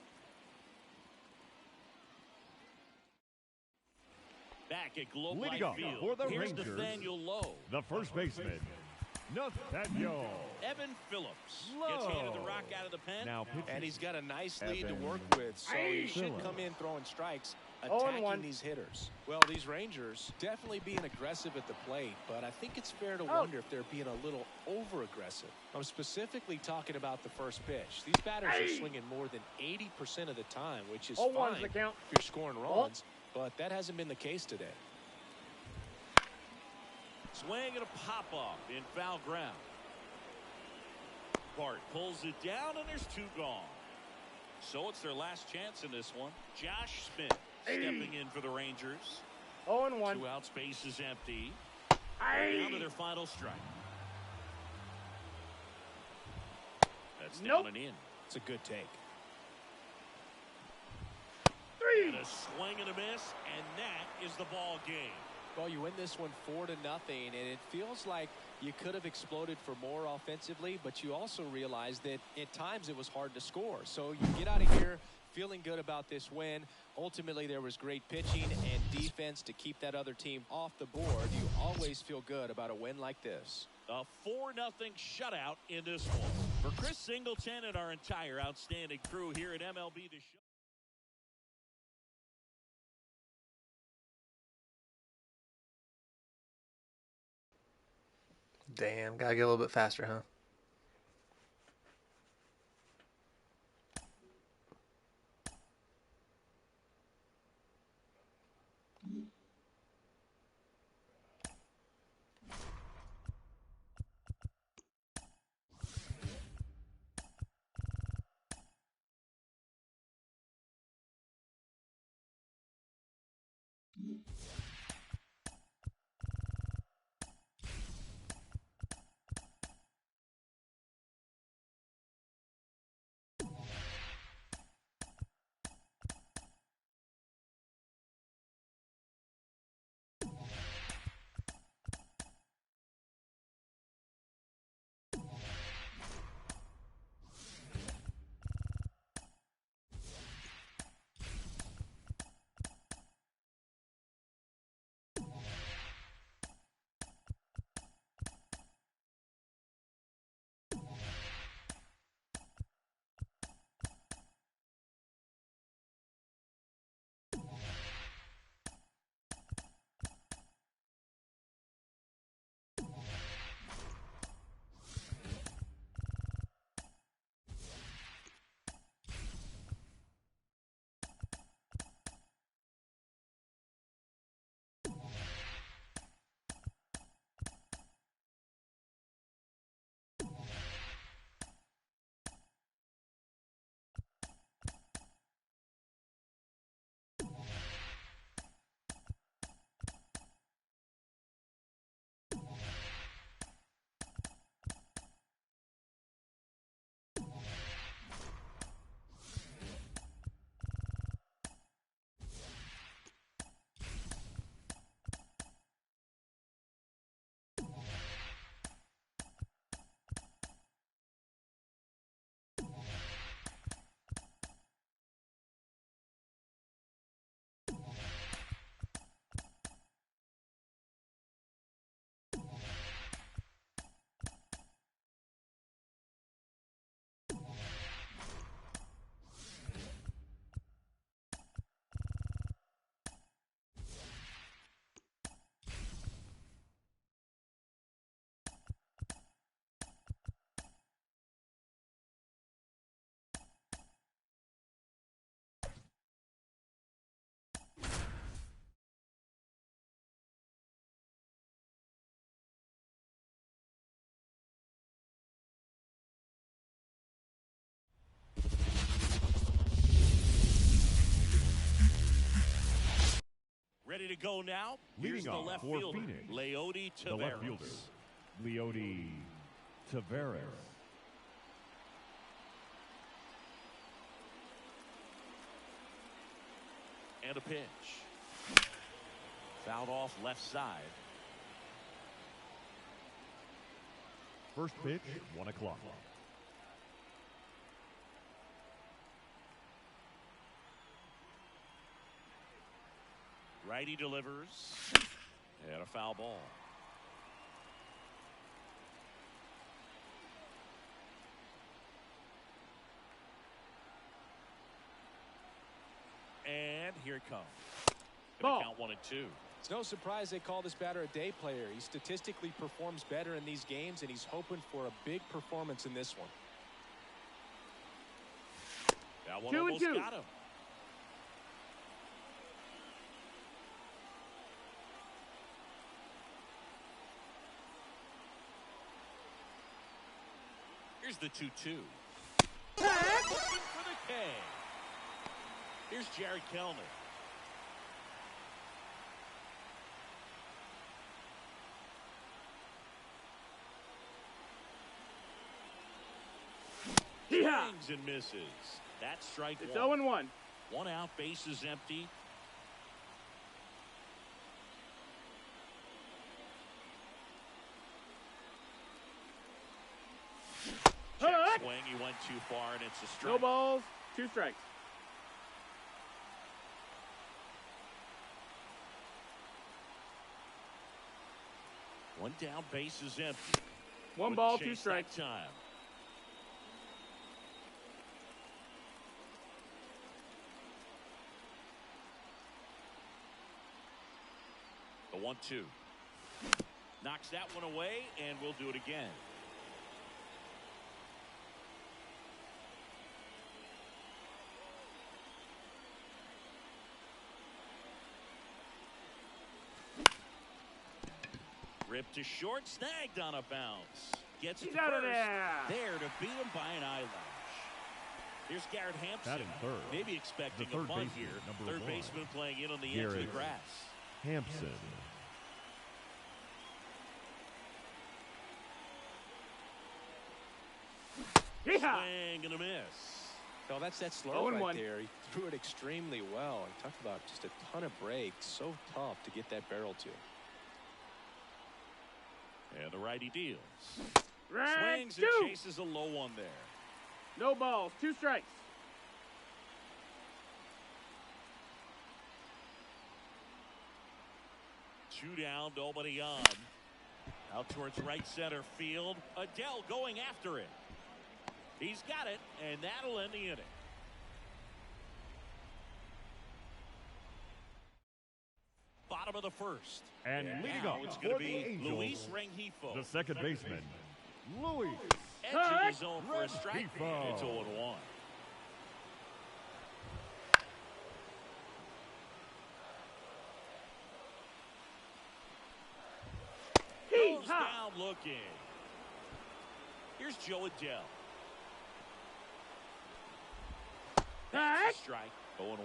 Back at Globe Leading Life off Field. for the Here's Rangers, Nathaniel Lowe. The first baseman, Nathaniel. Evan Phillips gets handed the rock out of the pen. Now And he's got a nice lead to Evan work with, so he should Phillips. come in throwing strikes, 0-1. attacking these hitters. Well, these Rangers definitely being aggressive at the plate, but I think it's fair to wonder if they're being a little over-aggressive. I'm specifically talking about the first pitch. These batters are swinging more than 80% of the time, which is 0-1's fine the count. if you're scoring runs, but that hasn't been the case today. Swing and a pop-off in foul ground. Bart pulls it down, and there's 2 gone. So it's their last chance in this one. Josh Smith stepping in for the Rangers. 0-1. 2 outs, base is empty. Down to their final strike. That's down and in. It's a good take. 3. And a swing and a miss, and that is the ball game. Well, you win this one 4-0, and it feels like you could have exploded for more offensively, but you also realize that at times it was hard to score. So you get out of here feeling good about this win. Ultimately, there was great pitching and defense to keep that other team off the board. You always feel good about a win like this. A 4-0 shutout in this one. For Chris Singleton and our entire outstanding crew here at MLB The Show. Damn, gotta get a little bit faster, huh? Ready to go now. Here's Leading the off left for fielder, Phoenix, Leody the left fielder, Taveras. Leody Taveras. And a pitch. Fouled off left side. First pitch, 1 o'clock. Righty delivers. And a foul ball. here it comes. Ball. Count 1-2. It's no surprise they call this batter a day player. He statistically performs better in these games, and he's hoping for a big performance in this one. That one 2-2. almost got him. Here's the 2-2. Looking for the K. Here's Jared Kellner. Yeah. Swings and misses. That's strike It's one. 0-1. 1 out, base is empty. Check swing, he went too far, and it's a strike. No balls, 2 strikes. One down, base is empty. 1 Wouldn't ball, chase 2 that strikes. time. The 1-2. Knocks that one away, and we'll do it again. Ripped to short, snagged on a bounce. Gets it He's to out of first. there. There to beat him by an eyelash. Here's Garrett Hampson. Batting third. Maybe expecting The a third bunt baseman, here. number Third 1. baseman playing in on the edge of the Garrett grass. Hampson. Yeah. Swing and a miss. No, that's that slow 0-1. right there. He threw it extremely well. He talked about just a ton of breaks. So tough to get that barrel to. And the righty deals. Right. Swings 2. and chases a low one there. No balls, 2 strikes. Two down, nobody on. Out towards right center field. Adele going after it. He's got it, and that'll end the inning. Bottom of the first. And leading Now up it's going for to the be Angels, Luis Rengifo. the second baseman, Luis. Edge of the zone for a strike. Rengifo. It's 0-1. Goes down looking. Here's Joe Adele. That's a strike. 0-1.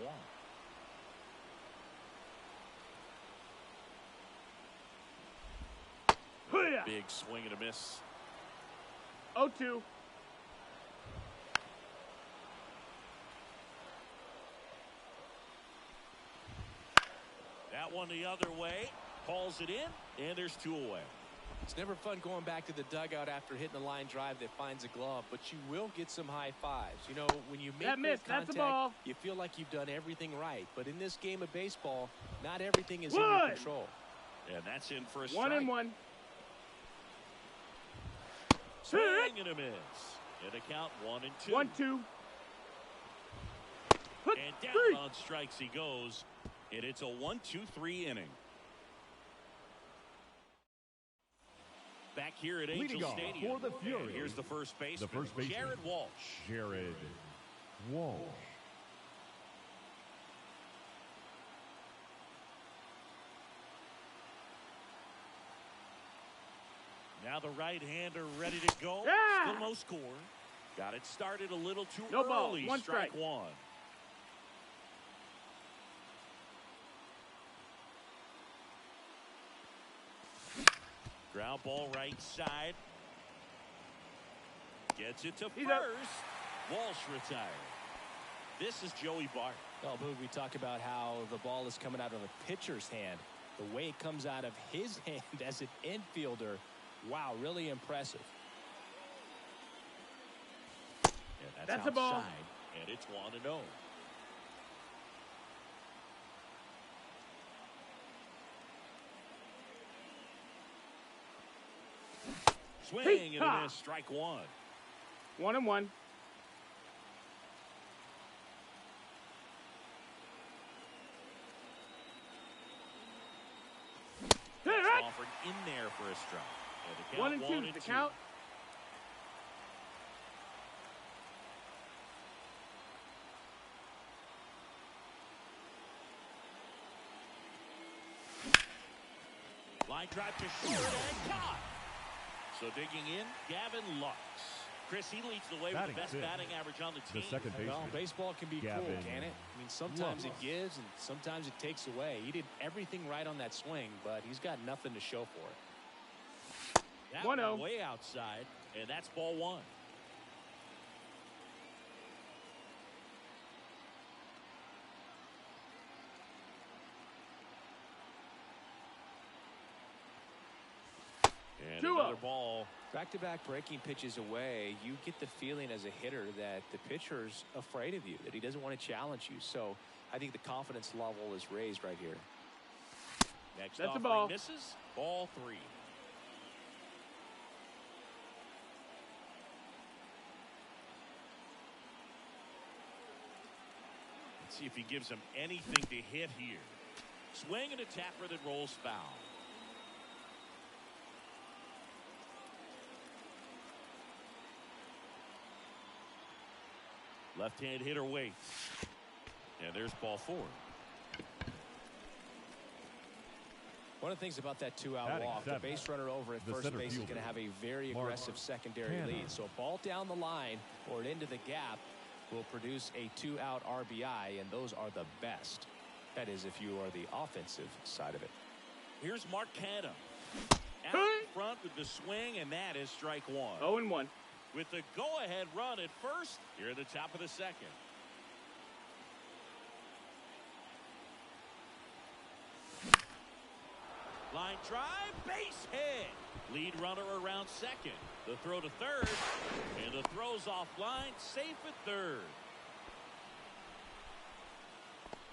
Big swing and a miss. 0-2. That one the other way. Hauls it in, and there's 2 away. It's never fun going back to the dugout after hitting a line drive that finds a glove, but you will get some high fives. You know, when you make That great missed. That's a contact, ball. you feel like you've done everything right. But in this game of baseball, not everything is in your 1. control. And that's in for a 1-1. strike. Swing and a miss. And a count 1-2. 1-2. And down on strikes he goes. And it's a 1-2-3 inning. Back here at Leading Angel off Stadium. for the Fury. And here's the first baseman, Jared Walsh. Jared Walsh. Now the right-hander ready to go. Yeah. Still no score. Got it started a little too No ball. early. 1 Strike strike. 1. Ground ball right side. Gets it to He's first. up. Walsh retired. This is Joey Bart. Well, Boog, we talk about how the ball is coming out of a pitcher's hand. The way it comes out of his hand as an infielder, wow, really impressive. And That's a outside, ball. and it's 1-0. Swing and a miss. Strike 1. 1-1. in there for a strike. And the count 1 and 2. The count. Line drive to short and caught. So digging in, Gavin Lux. Chris, he leads the way with the best batting average on the team. The second baseman. Well, baseball can be Gavin cool, can it? I mean, sometimes it gives and sometimes it takes away. He did everything right on that swing, but he's got nothing to show for it. That one way outside, and that's ball one. And another ball. Back-to-back breaking pitches away, you get the feeling as a hitter that the pitcher's afraid of you, that he doesn't want to challenge you. So I think the confidence level is raised right here. Next That's a offering ball. misses. Ball 3. Let's see if he gives him anything to hit here. Swing and a tapper that rolls foul. Left-hand hitter waits. And there's ball 4. One of the things about that two-out walk, the base runner over at first base is going to have a very aggressive secondary lead. So a ball down the line or into the gap will produce a two-out RBI, and those are the best. That is, if you are the offensive side of it. Here's Mark Canham. Out in front with the swing, and that is strike 1. 0 and 1. With the go-ahead run at first, here at the top of the second. Line drive, base hit. Lead runner around second. The throw to third, and the throw's offline, safe at third.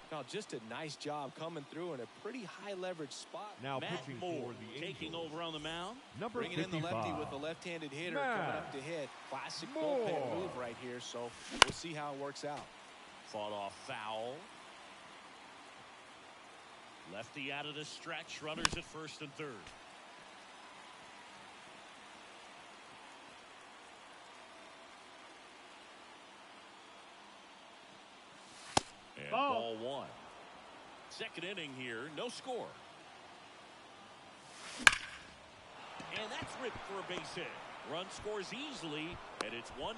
Now, just a nice job coming through in a pretty high-leverage spot. Now Matt pitching Moore for the taking Angels. over on the mound. Number Bringing in the 55. lefty with the left-handed hitter Matt coming up to hit. Classic Moore. bullpen move right here, so we'll see how it works out. Fought off foul. Lefty out of the stretch. Runners at first and third. And ball 1. Second inning here. No score. And that's ripped for a base hit. Run scores easily, and it's 1-0.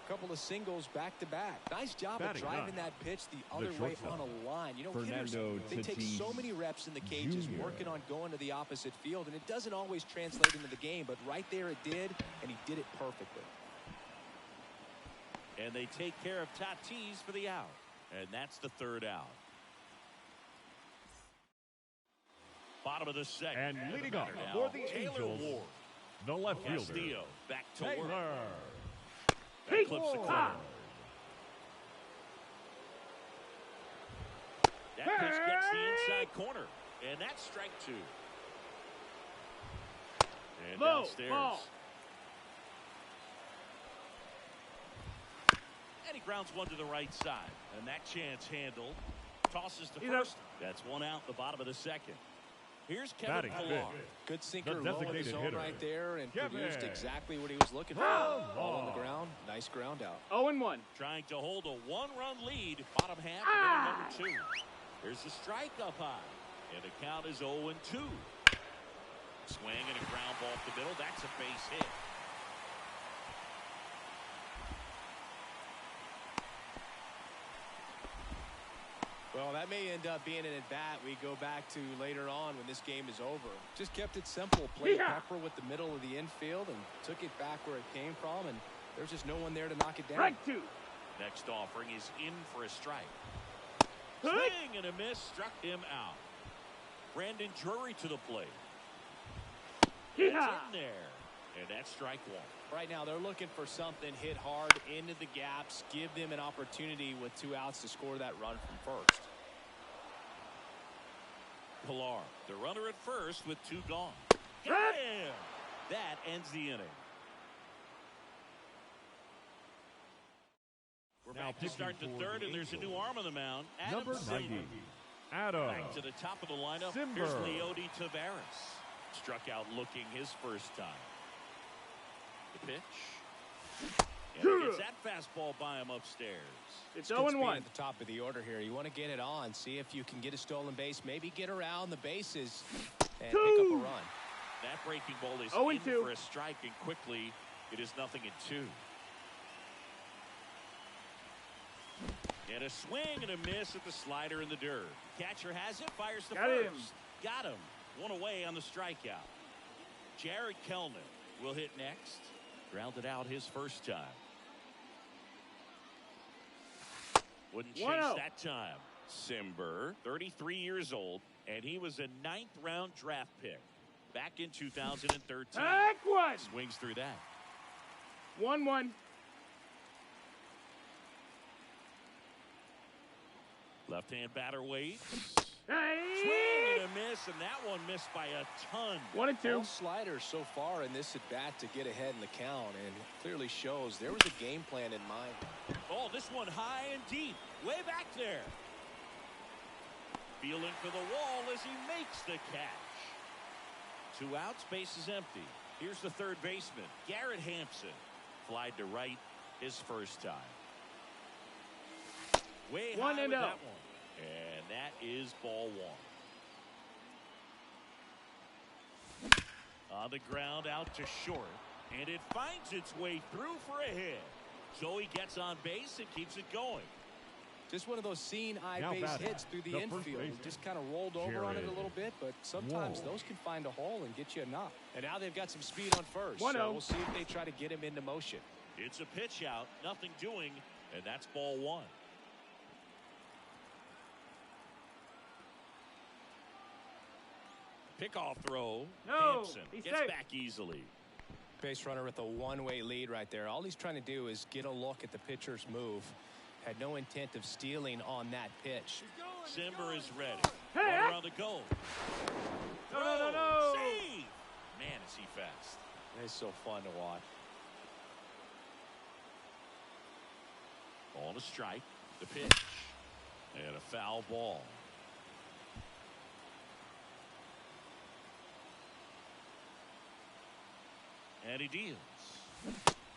Couple of singles back-to-back. Nice job of driving that pitch the other way on a line. You know, hitters, they take so many reps in the cages working on going to the opposite field, and it doesn't always translate into the game, but right there it did, and he did it perfectly. And they take care of Tatis for the out. And that's the third out. Bottom of the second. And leading off Now, for the Taylor Angels, Ward. the left fielder, Castillo back to work. Taylor. That clips the corner. That pitch gets the inside corner. And that's strike 2. And Low downstairs. ball. And he grounds one to the right side. And that chance handled. Tosses to He's first. up. That's one out the bottom of the second. Here's Kevin Batting Pillar. Good sinker The low in the designated zone hitter, right there and Kevin produced exactly what he was looking for. Ball on the ground. Nice ground out. 0 and 1. Trying to hold a one-run lead. Bottom half of inning number 2. There's the strike up high. And the count is 0-2. Swing and a ground ball up the middle. That's a base hit. Well, that may end up being an at-bat we go back to later on when this game is over. Just kept it simple. Played pepper with the middle of the infield and took it back where it came from, and there's just no one there to knock it down. Strike 2. Next offering is in for a strike. Swing and a miss. Struck him out. Brandon Drury to the plate. It's in there. And that's strike 1. Right now, they're looking for something hit hard into the gaps, give them an opportunity with 2 outs to score that run from first. Pilar, the runner at first with 2 gone. Got him! That ends the inning. We're Now back to start the pitching for third, the and there's a new Angels, arm on the mound. Adam number Zimmer. 90, Adam. Back to the top of the lineup. Simber. Here's Leody Taveras. Struck out looking his first time. The pitch. And he gets that fastball by him upstairs. It's Good 0-1. speed at the top of the order here. You want to get it on, see if you can get a stolen base, maybe get around the bases and pick up a run. That breaking ball is 0-2. in for a strike, and quickly it is 0-2. And a swing and a miss at the slider in the dirt. Catcher has it, fires to Got first. him. Got him. One away on the strikeout. Jared Kelnick will hit next. Grounded out his first time. Wouldn't chase 1-0. that time. Simber, 33 years old, and he was a 9th-round draft pick back in 2013. Back one. Swings through that. 1-1. Left-hand batter waits. Hey. Swing and a miss, and that one missed by a ton. 1-2. All sliders so far in this at-bat to get ahead in the count, and clearly shows there was a game plan in mind. Oh, this one high and deep. Way back there. Feeling for the wall as he makes the catch. 2 outs, base is empty. Here's the third baseman, Garrett Hampson. Flied to right his first time. Way high 1-0. with that one. And that is ball 1. On the ground out to short. And it finds its way through for a hit. So he gets on base and keeps it going. Just one of those seen-eye Now base batting, hits through the the first infield. baseman, Just kind of rolled over on it a Jared little bit, but sometimes Whoa. those can find a hole and get you a knock. And now they've got some speed on first, 1-0. so we'll see if they try to get him into motion. It's a pitch out, nothing doing, and that's ball 1. Pickoff throw. No, Hampson he's gets safe. back easily. Base runner with a one-way lead right there. All he's trying to do is get a look at the pitcher's move. Had no intent of stealing on that pitch. Simber is ready. Hey, Runner hey. on the goal. No. Save. Man, is he fast. It's so fun to watch. Ball to strike. The pitch. And a foul ball. And he deals.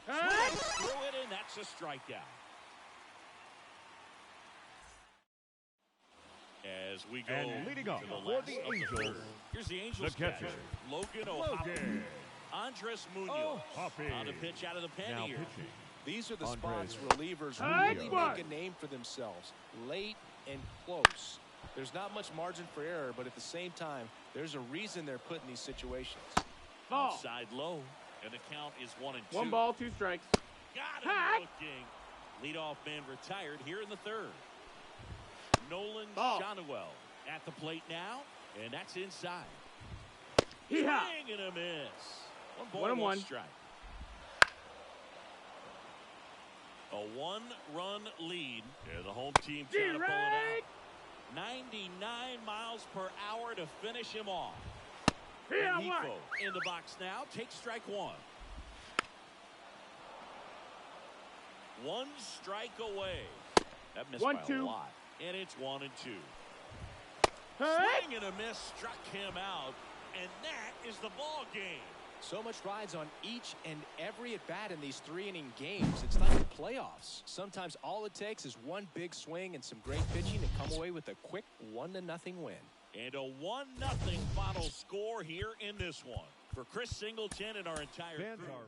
Hey. Through it, and that's a strikeout. As we go And leading off to the for last the of the Angels, third. Here's the Angels the catcher, Logan O'Hoppe. Logan Andres Munoz O'Hoppe. on a pitch out of the pen Now here. pitching. These are the Andres spots relievers Hey, really what? make a name for themselves. Late and close. There's not much margin for error, but at the same time, there's a reason they're put in these situations. Ball. Outside low, and the count is 1-2. 1 ball, 2 strikes. Got him Hey. looking. Leadoff man retired here in the third. Nolan Ball. Shanuel at the plate now, and that's inside. Yeah. Swing and a miss. 1 ball, 1-1. 1 strike. A 1-run lead. Yeah, the home team trying to pull it out. 99 miles per hour to finish him off. Yeah, And what? Hifo in the box now. Takes strike 1. 1 strike away. That missed by a 1-2. lot. And it's 1-2. Hey. Swing and a miss struck him out. And that is the ball game. So much rides on each and every at-bat in these 3-inning games. It's like the playoffs. Sometimes all it takes is one big swing and some great pitching to come away with a quick 1-0 win. And a 1-0 final score here in this one. For Chris Singleton and our entire Fans crew. are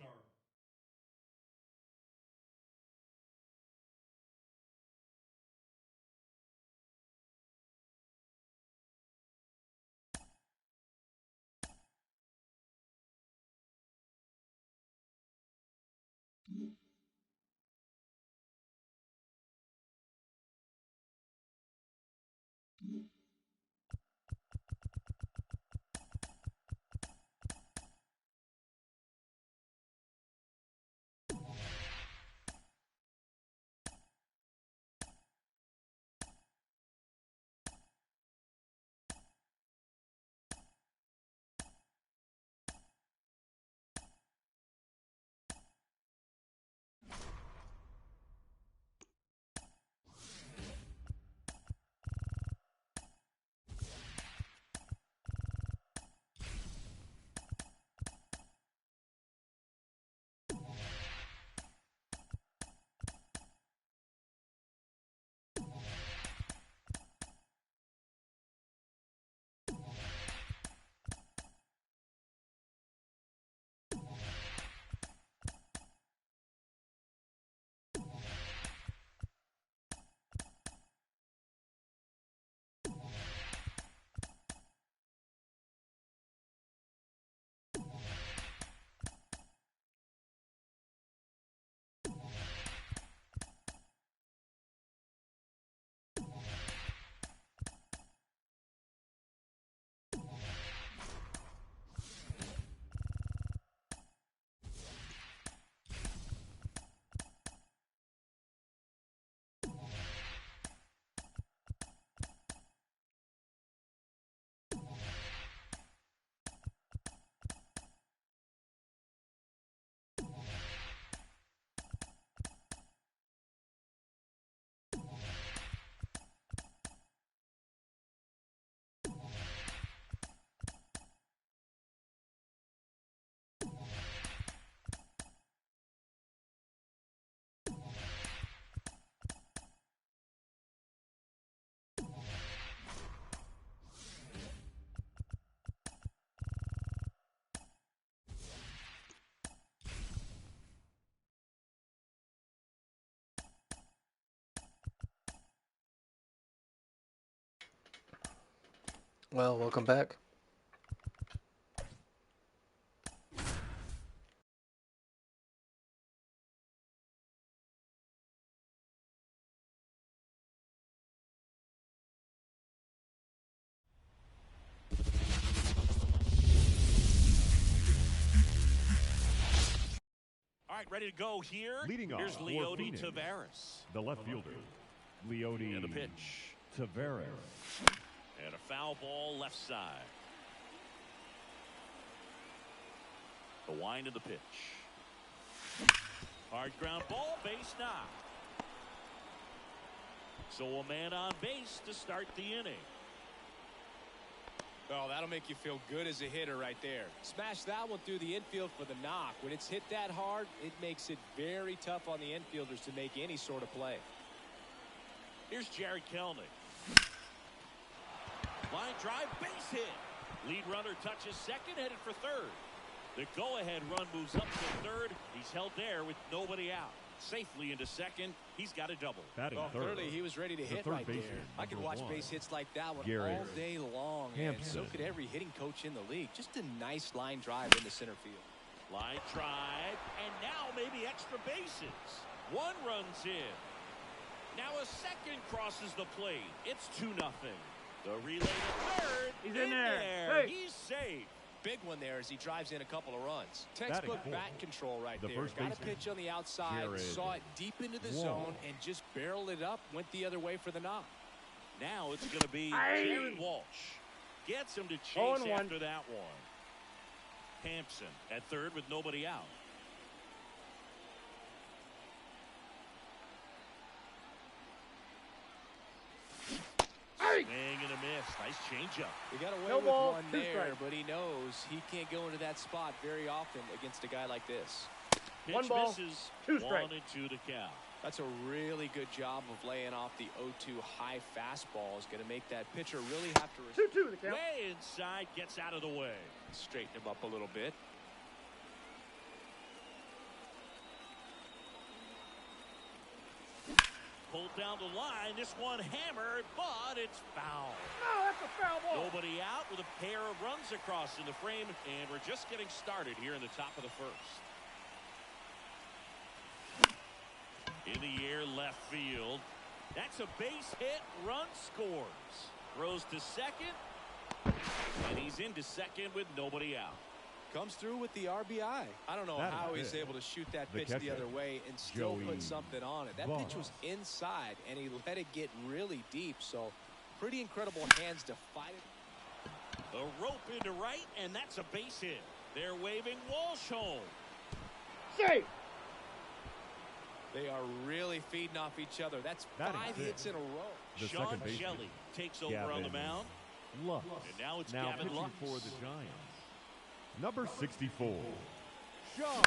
Well, welcome back. All right, ready to go here. Leading off Here's for Leody Phoenix, Taveras. the left fielder, Leody And the pitch. Taveras. And a foul ball left side. The wind of the pitch. Hard ground ball, base knock. So a man on base to start the inning. Oh, that'll make you feel good as a hitter right there. Smash that one through the infield for the knock. When it's hit that hard, it makes it very tough on the infielders to make any sort of play. Here's Jared Kelnick. Line drive, base hit. Lead runner touches second, headed for third. The go-ahead run moves up to third. He's held there with nobody out. Safely into second. He's got a double. Well, clearly he was ready to hit right there. I could watch base hits like that one all day long, and so could every hitting coach in the league. Just a nice line drive into center field. Line drive, and now maybe extra bases. One runs in. Now a second crosses the plate. It's 2-0. The relay to third. He's in there. Hey. He's safe. Big one there as he drives in a couple of runs. Textbook bat control right there. Got a pitch on the outside, saw it deep into the zone, and just barreled it up, went the other way for the knock. Now it's going to be Jared Walsh. Gets him to chase after that one. Hampson at third with nobody out. Swing and a miss. Nice changeup. He got away with one there, but he knows he can't go into that spot very often against a guy like this. Pitch One ball, misses. 2 strikes. 1-2 to count. That's a really good job of laying off the 0-2 high fastball. Is going to make that pitcher really have to 2-2 the count. Way inside, gets out of the way. Straighten him up a little bit. Pulled down the line. This one hammered, but it's foul. No, that's a foul ball. Nobody out with a pair of runs across in the frame, and we're just getting started here in the top of the first. In the air, left field. That's a base hit. Run scores. Throws to second, and he's into second with nobody out. Comes through with the RBI. I don't know how he's able to shoot that pitch the other way and still put something on it. That pitch was inside, and he let it get really deep. So pretty incredible hands to fight it. The rope into right, and that's a base hit. They're waving Walsh home. Safe. They are really feeding off each other. That's 5 hits in a row. Sean Shelley takes over on the mound. Lux. And now it's now Gavin pitching Lux. for the Giants. Number 64, Shaw.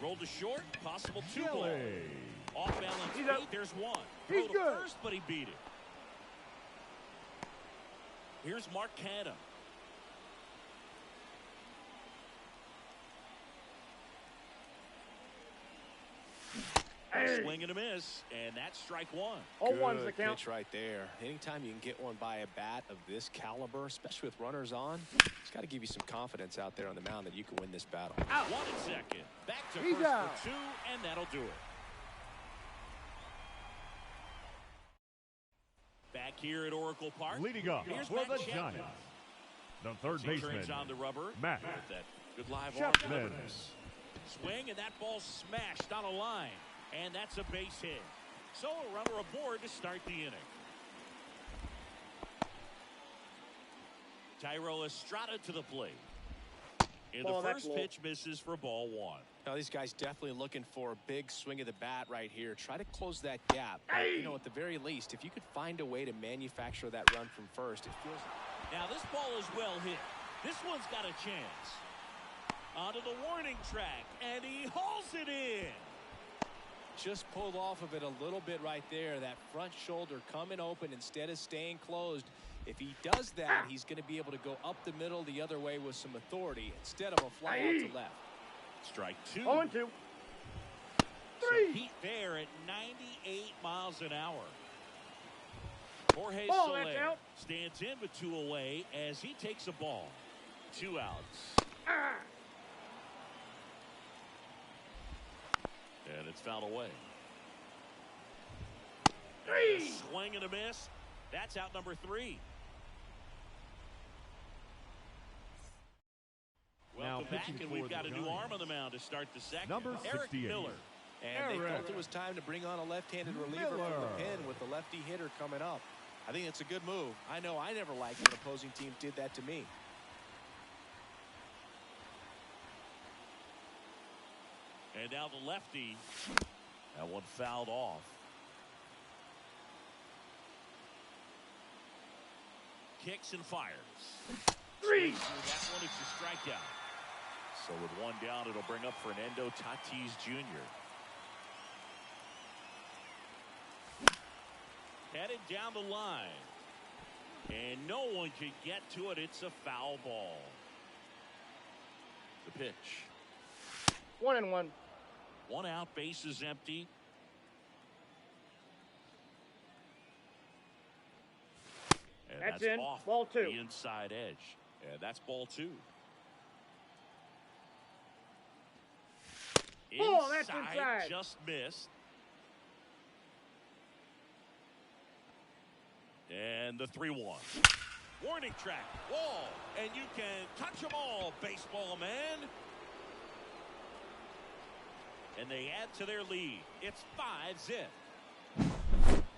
Rolled to short, possible 2 ball. Kelly. Off balance He's feet, up. there's one. He's Throw to good. first, but he beat it. Here's Mark Canha. Hey. Swing and a miss, and that's strike one. 0-1's the Good count. pitch right there. Anytime you can get one by a bat of this caliber, especially with runners on, it's got to give you some confidence out there on the mound that you can win this battle. Out. 1 and second. Back to He's first out. for 2, and that'll do it. Back here at Oracle Park. Leading up Here's for Matt the Chapman. Giants, the third He baseman, turns on the rubber. Matt With that good live Chapman. arm delivers. Swing, and that ball smashed on a line. And that's a base hit. So a runner aboard to start the inning. Tyro Estrada to the plate. And Ball, the that's first low. pitch misses for ball 1. Now these guys definitely looking for a big swing of the bat right here. Try to close that gap. But, you know, at the very least, if you could find a way to manufacture that run from first, it feels. Now this ball is well hit. This one's got a chance. Onto the warning track, and he hauls it in. Just pulled off of it a little bit right there. That front shoulder coming open instead of staying closed. If he does that, he's going to be able to go up the middle the other way with some authority instead of a fly out to left. Strike 2. 0-2. Some 3. heat there at 98 miles an hour. Jorge Ball, Soler that's out. stands in with 2 away as he takes a ball. 2 outs. And it's fouled away. And a swing and a miss. That's out number 3. Welcome back, and we've got a new arm on the mound to start the second. Number Eric 68. Miller. And they felt it was time to bring on a left-handed reliever from the pen with the lefty hitter coming up. I think it's a good move. I know I never liked when opposing teams did that to me. And now the lefty. That one fouled off. Kicks and fires. 3. That one is a strikeout. So with 1 down, it'll bring up Fernando Tatis Jr. Headed down the line. And no one can get to it. It's a foul ball. The pitch. 1-1. 1 out, base is empty. And That's in. off Ball 2. the inside edge. And that's ball 2. Oh, that's inside. Just missed. And the 3-1. Warning track. Wall. And you can touch them all, baseball man. And they add to their lead. It's 5-zip.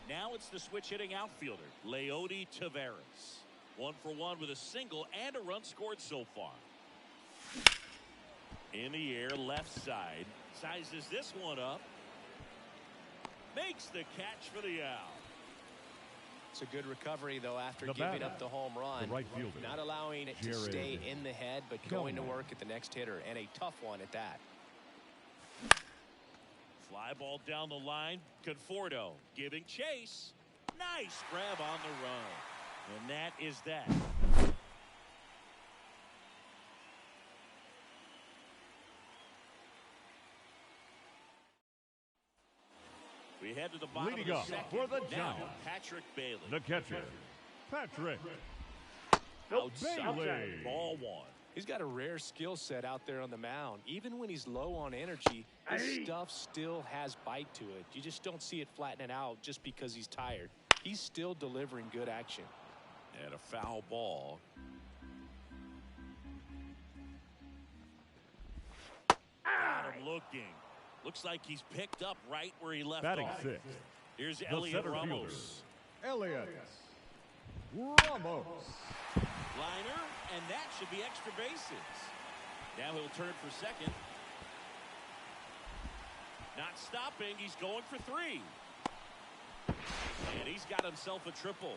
Now it's the switch hitting outfielder, Leody Taveras. 1 for 1 with a single and a run scored so far. In the air, left side. Sizes this one up. Makes the catch for the out. It's a good recovery, though, after The giving batter, up the home run. the right fielder, Not allowing it to Jared stay in the head, but going to Kelman. work at the next hitter, and a tough one at that. Fly ball down the line. Conforto giving chase. Nice grab on the run. And that is that. We head to the bottom Leading of up the second. for the Now, Giants, Patrick Bailey. the catcher, Patrick Outside. Bailey. Ball 1. He's got a rare skill set out there on the mound. Even when he's low on energy, his stuff still has bite to it. You just don't see it flattening out just because he's tired. He's still delivering good action. And a foul ball. Got him looking. Looks like he's picked up right where he left Batting off. 6, Here's the Elliot center Ramos. fielder, Elliot Ramos. Liner, and that should be extra bases. Now he'll turn for second. Not stopping. He's going for 3. And he's got himself a triple.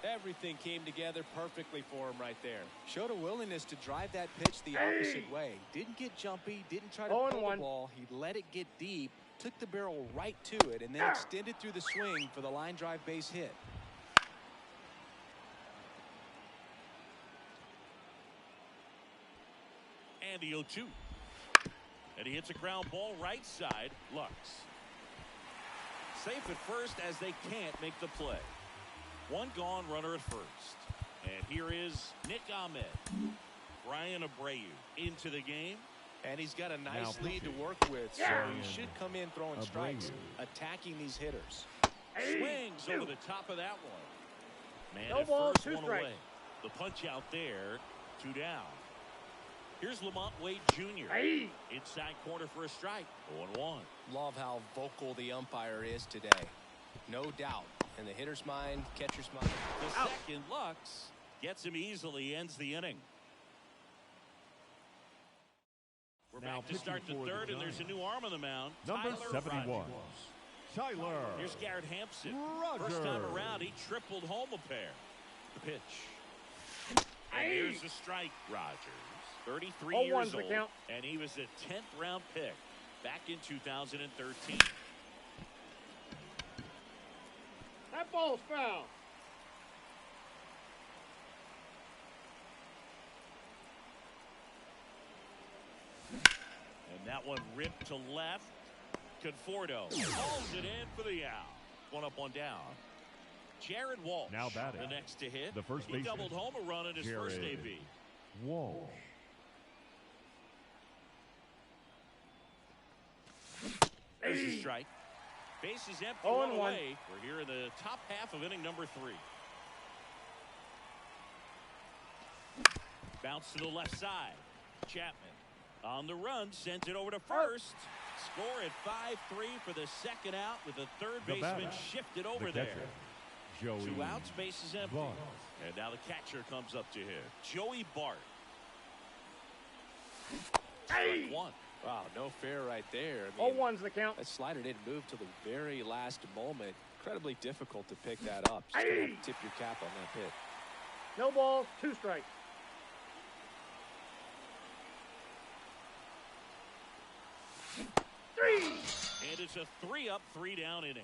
Everything came together perfectly for him right there. Showed a willingness to drive that pitch the opposite way. Didn't get jumpy, didn't try to pull the ball. He let it get deep, took the barrel right to it, and then extended through the swing for the line drive base hit. And the 0-2. And he hits a ground ball right side. Lux. Safe at first as they can't make the play. 1 gone, runner at first. And here is Nick Ahmed. Brian Abreu into the game. And he's got a nice Now lead to work with, so he should come in throwing strikes, attacking these hitters. Swings over the top of that one. Man, No at ball, first, 2 1 strikes. away. The punch out there, 2 down. Here's Lamont Wade Jr. Inside corner for a strike. 0-1. Love how vocal the umpire is today. No doubt. In the hitter's mind, catcher's mind. The second, Lux gets him easily, ends the inning. We're Now back to start the pitching for the third, and there's a new arm on the mound. Number Tyler 71, Rogers. Tyler Here's Garrett Hampson. Rogers. First time around, he tripled home a pair. The pitch. And here's the strike. Rogers, 33 years old, and he was a 10th round pick back in 2013. That ball's foul. And that one ripped to left. Conforto hauls it in for the out. 1 up, 1 down. Jared Walsh, Now batting, the next to hit. the first He baseman, doubled home a run in his first Jared AB. Walsh. There's a strike. Base is empty, 0-1. one away. We're here in the top half of inning number 3. Bounce to the left side. Chapman on the run, sends it over to first. Score at 5-3 for the second out with the third baseman shifted over there. Joey 2 outs, base is empty. Bart. And now the catcher comes up to hit. Joey Bart. Strike 1. Wow, no fair right there. I mean, 0-1's the count. that slider didn't move till the very last moment. Incredibly difficult to pick that up. Just gonna have to tip your cap on that hit. No balls, 2 strikes. And it's a 3-up, 3-down inning.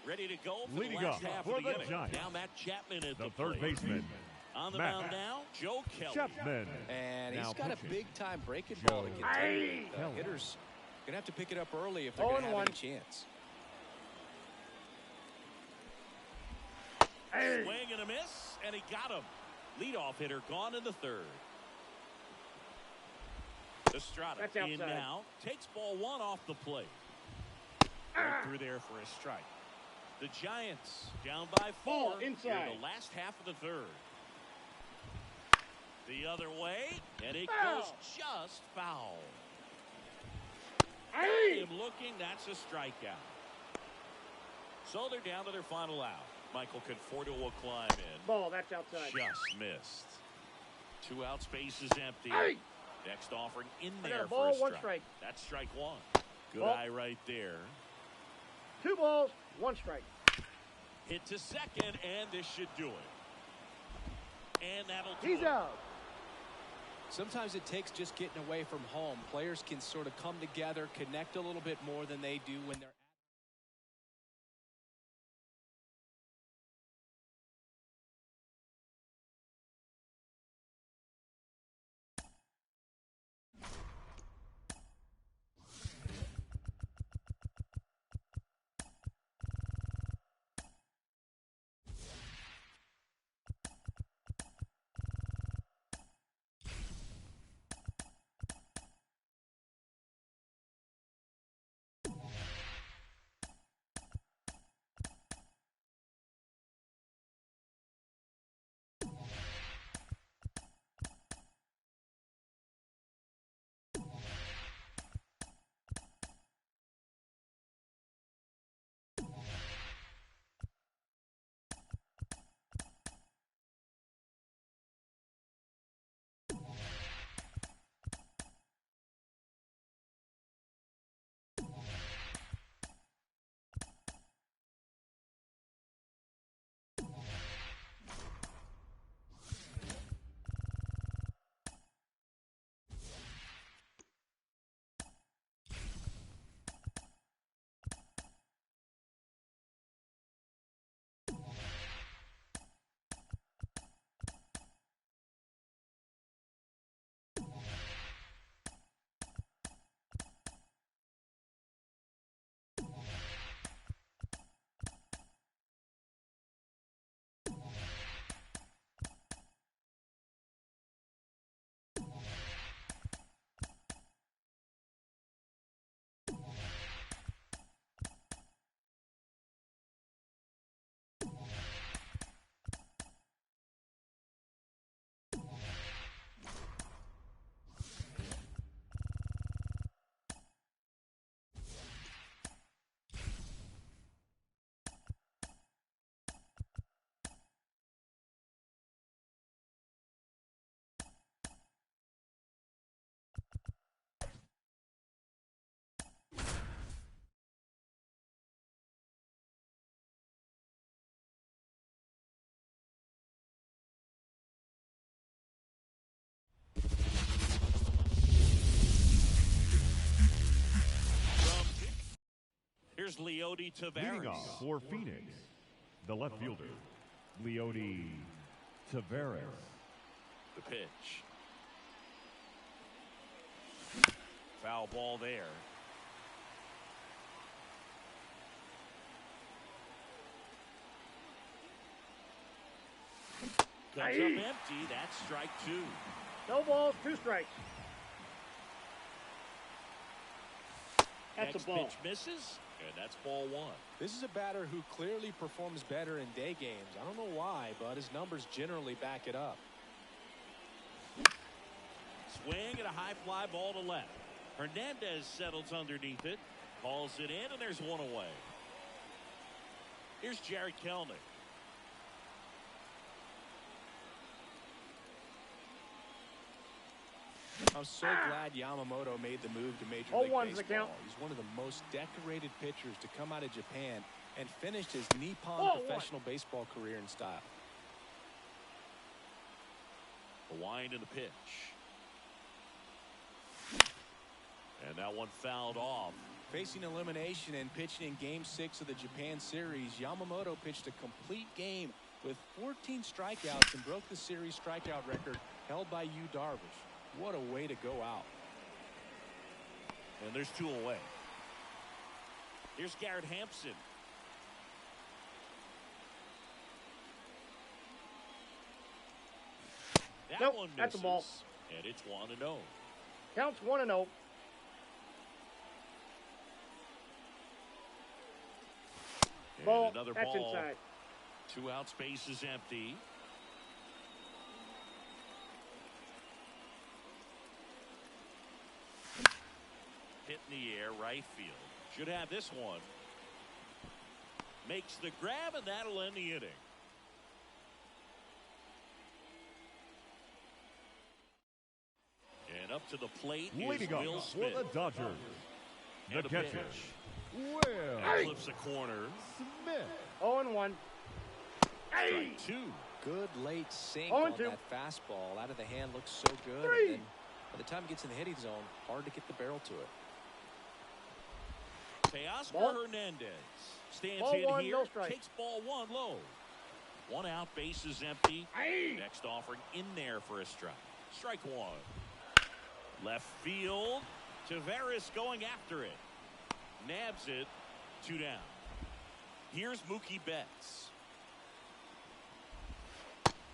Ready to go for Leading the last up half for of the the inning. Giants, Now Matt Chapman at the the third plate. baseman, On the Matt mound now, Joe Kelly. Chapman. And Now he's got pitching, a big-time breaking ball to Joe continue. The Kelly. hitters going to have to pick it up early if they're going to have 0-1. any chance. Swing and a miss, and he got him. Leadoff hitter gone in the third. Estrada That's in outside. now. Takes ball 1 off the plate. Right through there for a strike. The Giants down by 4. Ball Here inside. the last half of the third. The other way, and it Foul. goes just foul. Hey! Him looking, that's a strikeout. So they're down to their final out. Michael Conforto will climb in. Ball, that's outside. Just missed. 2 outs, base is empty. Hey! Next offering in I got there a ball, for a 1 strike. strike. That's strike 1. Good Ball. eye right there. 2 balls, 1 strike. Hit to second, and this should do it. And that'll do He's it. out. Sometimes it takes just getting away from home. Players can sort of come together, connect a little bit more than they do when they're Here's Leody Leading Taveras. off for Phoenix, the left fielder, Leody Taveras. The pitch. Foul ball there. comes up empty. That's strike 2. No balls, 2 strikes. That's Next a ball. pitch misses, and that's ball 1. This is a batter who clearly performs better in day games. I don't know why, but his numbers generally back it up. Swing and a high fly ball to left. Hernandez settles underneath it, calls it in, and there's one away. Here's Jared Kelnick. I'm so glad Yamamoto made the move to Major League 0-1's the Baseball. count. He's one of the most decorated pitchers to come out of Japan and finished his Nippon 0-1. professional baseball career in style. The wind and the pitch. And that one fouled off. Facing elimination and pitching in Game 6 of the Japan series, Yamamoto pitched a complete game with 14 strikeouts and broke the series strikeout record held by Yu Darvish. What a way to go out. And there's 2 away. Here's Garrett Hampson. That Nope, one misses. that's a ball. And it's 1-0. Counts 1-0. And Ball. another That's ball. inside. 2 out, space is empty. Hit in the air, right field. Should have this one. Makes the grab, and that'll end the inning. And up to the plate Leading is up Will for Smith. the Dodgers, And the a catcher, pitch. Will Flips the corner. Smith. 0-1. Strike 2. Good late sink 0-2. on that fastball. Out of the hand looks so good. 3. And then by the time it gets in the hitting zone, hard to get the barrel to it. Teoscar Ball. Hernandez stands Ball in 1, here, no strike. takes ball 1 low. 1 out, base is empty. Next offering in there for a strike. Strike 1. Left field. Taveras going after it. Nabs it. 2 down. Here's Mookie Betts.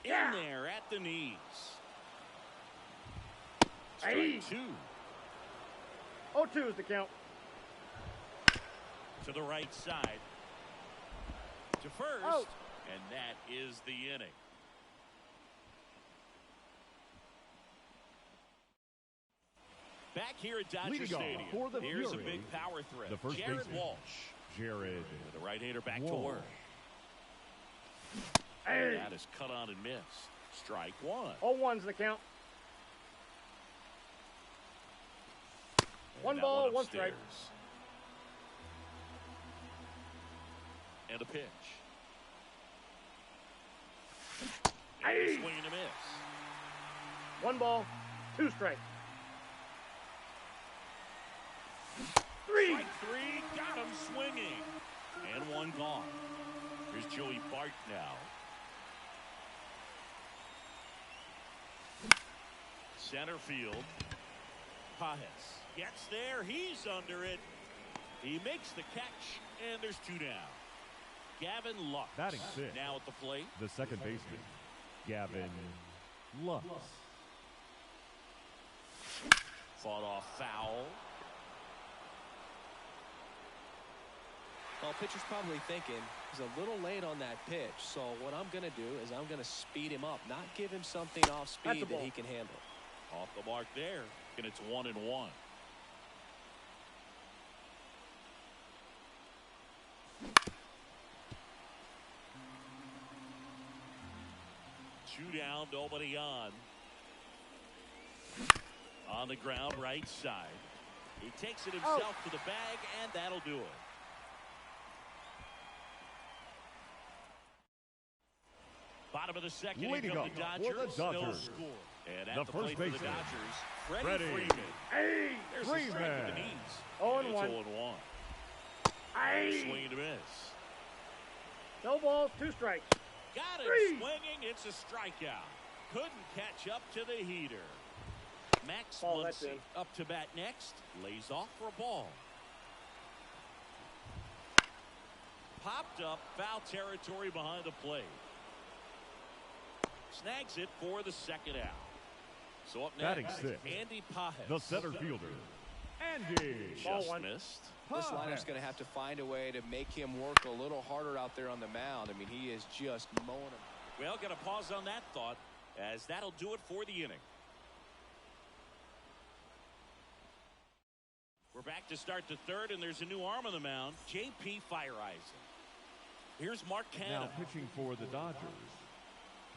In there at the knees. Strike 2. 0-2 is the count. To the right side. To first. Out. And that is the inning. Back here at Dodger Leading off Stadium. for the Here's Fury, a big power threat. the first Jared baseman, Walsh. Jared With the right-hander back to Walsh. work. And that is cut on and missed. Strike 1. 0-1's the count. And One that ball, one upstairs. strike. And a pitch. And a swing and a miss. 1 ball, 2 strikes. 3. Strike 3, got him swinging. And 1 gone. Here's Joey Bart now. Center field. Pajes gets there. He's under it. He makes the catch, and there's 2 down. Gavin Lux Batting 6. now at the plate. The second baseman, Gavin Lux. Fought off foul. Well, pitcher's probably thinking he's a little late on that pitch. So what I'm going to do is I'm going to speed him up, not give him something off That's a speed that ball. he can handle. Off the mark there, and it's 1-1. Two down, nobody on. On the ground, right side. He takes it himself to the bag, and that'll do it. Bottom of the second, Leading here come up the for Dodgers. the No Dodgers, score. And at the the first plate for the baseman, Dodgers, Freddie Freddie Freeman. There's a strike Freeman. at the knees. 0-1. And it's 0-1. Swing and a miss. No balls, 2 strikes. Got it 3. swinging. It's a strikeout. Couldn't catch up to the heater. Max Ball, that's Muncy in. up to bat next. Lays off for a ball. Popped up. Foul territory behind the plate. Snags it for the second out. So up Batting next, sixth, Andy Pajes. the center fielder, Andy. Ball Just one. missed. This lineup's going to have to find a way to make him work a little harder out there on the mound. I mean, he is just mowing him. Well, got to pause on that thought, as that'll do it for the inning. We're back to start the third, and there's a new arm on the mound, J.P. Fireisen. Here's Mark Canha. Now pitching for the Dodgers,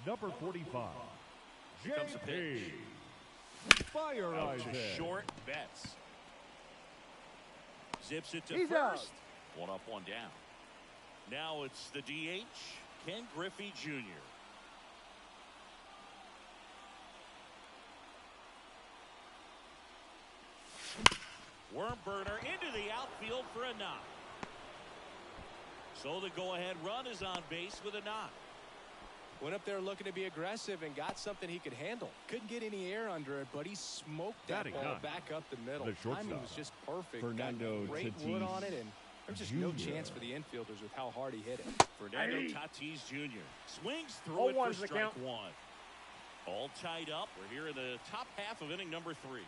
number 45, Here comes the pitch. Fireisen. To short, Betts. Zips it to He's first. out. One up, one down. Now it's the DH, Ken Griffey Jr. Worm burner into the outfield for a knock. So the go-ahead run is on base with a knock. Went up there looking to be aggressive and got something he could handle. Couldn't get any air under it, but he smoked that Batting ball nine. back up the middle. The shortstop, Timing was just perfect. Fernando Got great Tatis wood on it, and there's just no Jr. chance for the infielders with how hard he hit it. Fernando Hey. Tatis Jr. swings through Oh, it for one's the strike count. one. All tied up. We're here in the top half of inning number 3.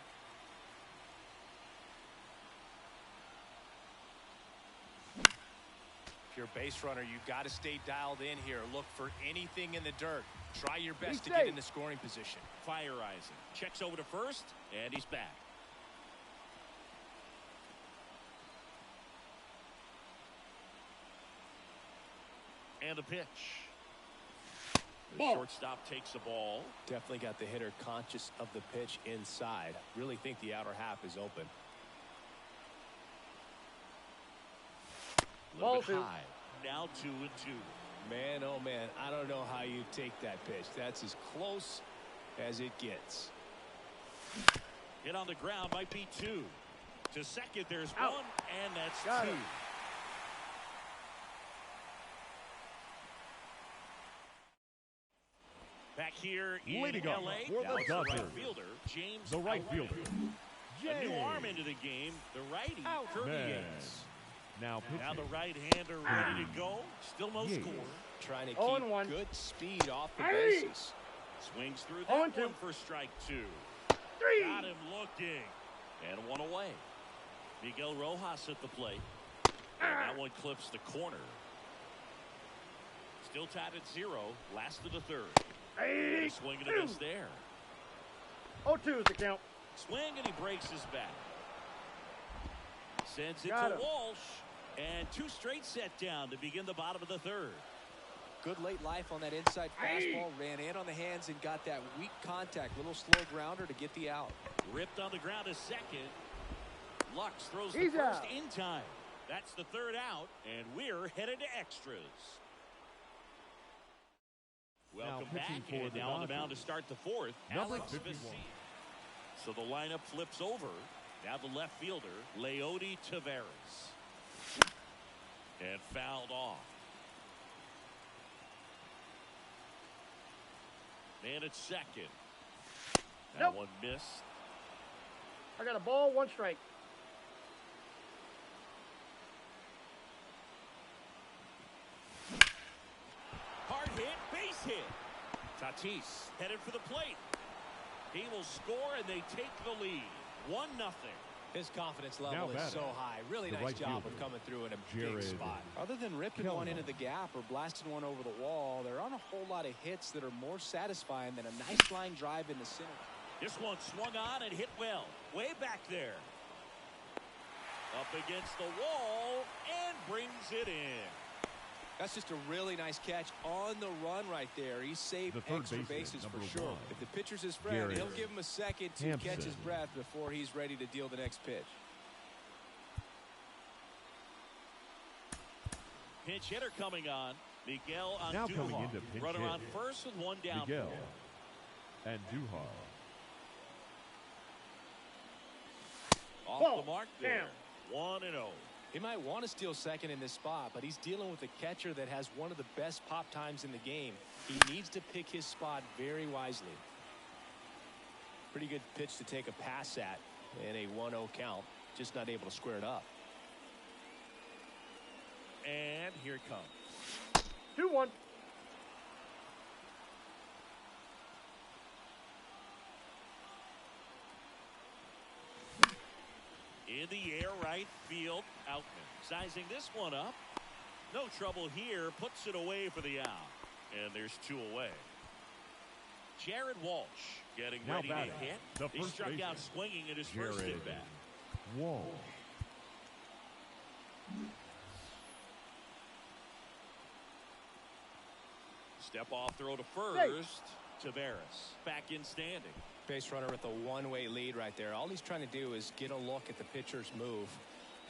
If you're a base runner, you've got to stay dialed in here. Look for anything in the dirt. Try your best He's to get safe. in the scoring position. Fireisen checks over to first, and he's back. And the pitch. The Ball. shortstop takes the ball. Definitely got the hitter conscious of the pitch inside. Really think the outer half is open. A little Ball bit two. high. Now 2-2. Man, oh man, I don't know how you take that pitch. That's as close as it gets. Hit on the ground might be 2. To second, there's Out. 1, and that's Got 2. it. Back here in Leading off LA, for the now it's the right Dodgers, fielder, James the right Outfield. fielder, A new James. arm into the game, the righty, Out. Kirby Man. Yates. Now Now the pitching, right-hander ready to go. Still no Yates. score. Trying to Oh, and keep one. good speed off the Hey! bases. Swings through Oh, that and two. one for strike 2. 3. Got him looking. And 1 away. Miguel Rojas at the plate. And that one clips the corner. Still tied at 0. Last of the third. And a swing and a miss there. 0-2 is the count. Swing and he breaks his back. Sends it Got to him. Walsh. And 2 straight set down to begin the bottom of the third. Good late life on that inside fastball. Ran in on the hands and got that weak contact. Little slow grounder to get the out. Ripped on the ground a second. Lux throws He's the first out. in time. That's the third out, and we're headed to extras. Welcome back, pitching for and the now on the Dodgers, mound to start the fourth, number Alex 51. Vecino. So the lineup flips over. Now the left fielder, Leody Taveras. And fouled off. Man at second. That Nope. one missed. I got a ball, 1 strike. Hard hit, base hit. Tatis headed for the plate. He will score, and they take the lead. 1-0. His confidence Now level is batting, so high. Really the nice right job fielder, of coming through in a Jared big spot. Other than ripping one Kelman. into the gap or blasting one over the wall, there aren't a whole lot of hits that are more satisfying than a nice line drive in the center. This one swung on and hit well. Way back there. Up against the wall and brings it in. That's just a really nice catch on the run right there. He saved The third extra baseman, bases for number sure. 1, If the pitcher's his friend, Jared he'll give him a second to catch his Hampson. breath before he's ready to deal the next pitch. Pinch hitter coming on. Miguel on Now Duhar. coming into pinch Runner on hit, first with 1 down. Miguel and Duhar. Off Ball. the mark there. Down. 1-0. He might want to steal second in this spot, but he's dealing with a catcher that has one of the best pop times in the game. He needs to pick his spot very wisely. Pretty good pitch to take a pass at in a 1-0 count. Just not able to square it up. And here it comes. 2-1. In the air, right field, Outman. Sizing this one up. No trouble here. Puts it away for the out. And there's 2 away. Jared Walsh getting Now ready to batting, hit. the He first struck out baseman, swinging at his first Jared at-bat. Walsh. Step off throw to first. Tavares back in standing. Base runner with a one-way lead right there. All he's trying to do is get a look at the pitcher's move.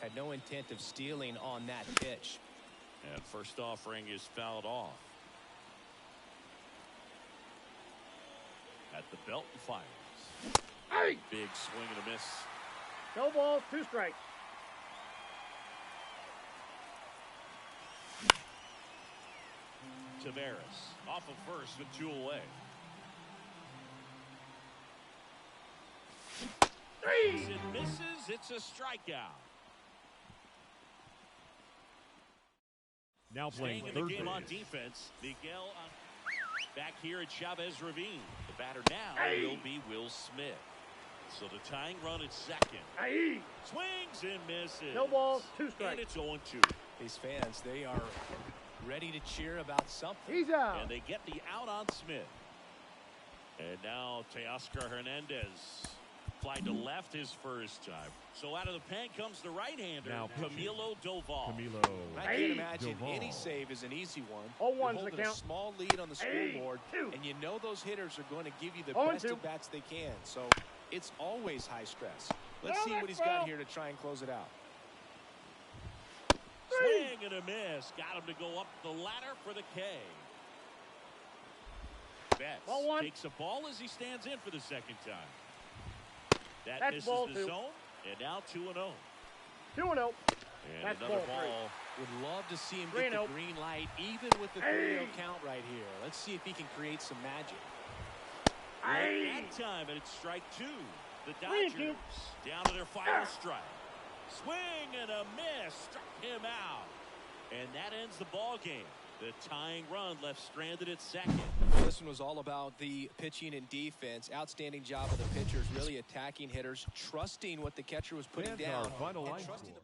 Had no intent of stealing on that pitch. And first offering is fouled off. At the belt and fires. Hey! Big swing and a miss. No balls, 2 strikes. Tavares off of first with 2 away. 3! It misses. It's a strikeout. Now playing Staying in the third game on base. defense. Miguel on back here at Chavez Ravine. The batter now Hey! will be Will Smith. So the tying run at second. Aye. Swings and misses. No balls, 2 And strikes. it's 0-2. These fans, they are ready to cheer about something. He's out. And they get the out on Smith. And now Teoscar Hernandez flied to left his first time. So out of the pen comes the right-hander, Now pitching. Camilo Doval. Camilo. I Hey! can't imagine Doval. any save is an easy one. 0-1's You're the holding a count. small lead on the Hey, scoreboard, 2. and you know those hitters are going to give you the 0-2. best at bats they can. So it's always high stress. Let's Well, see what he's that's got foul. here to try and close it out. Swing and a miss. Got him to go up the ladder for the K. Betts Ball 1. takes a ball as he stands in for the second time. That That's misses ball the 2. zone, and now 2-0. 2-0. And That's another ball 3. ball. Would love to see him 3-0. get the green light, even with the Hey! 3-0 count right here. Let's see if he can create some magic. Aye. That time, and it's strike 2. The 3-2. Dodgers down to their final strike. Swing and a miss. Struck him out. And that ends the ball game. The tying run left stranded at second. This one was all about the pitching and defense. Outstanding job of the pitchers, really attacking hitters, trusting what the catcher was putting And down. our final and line trusting score.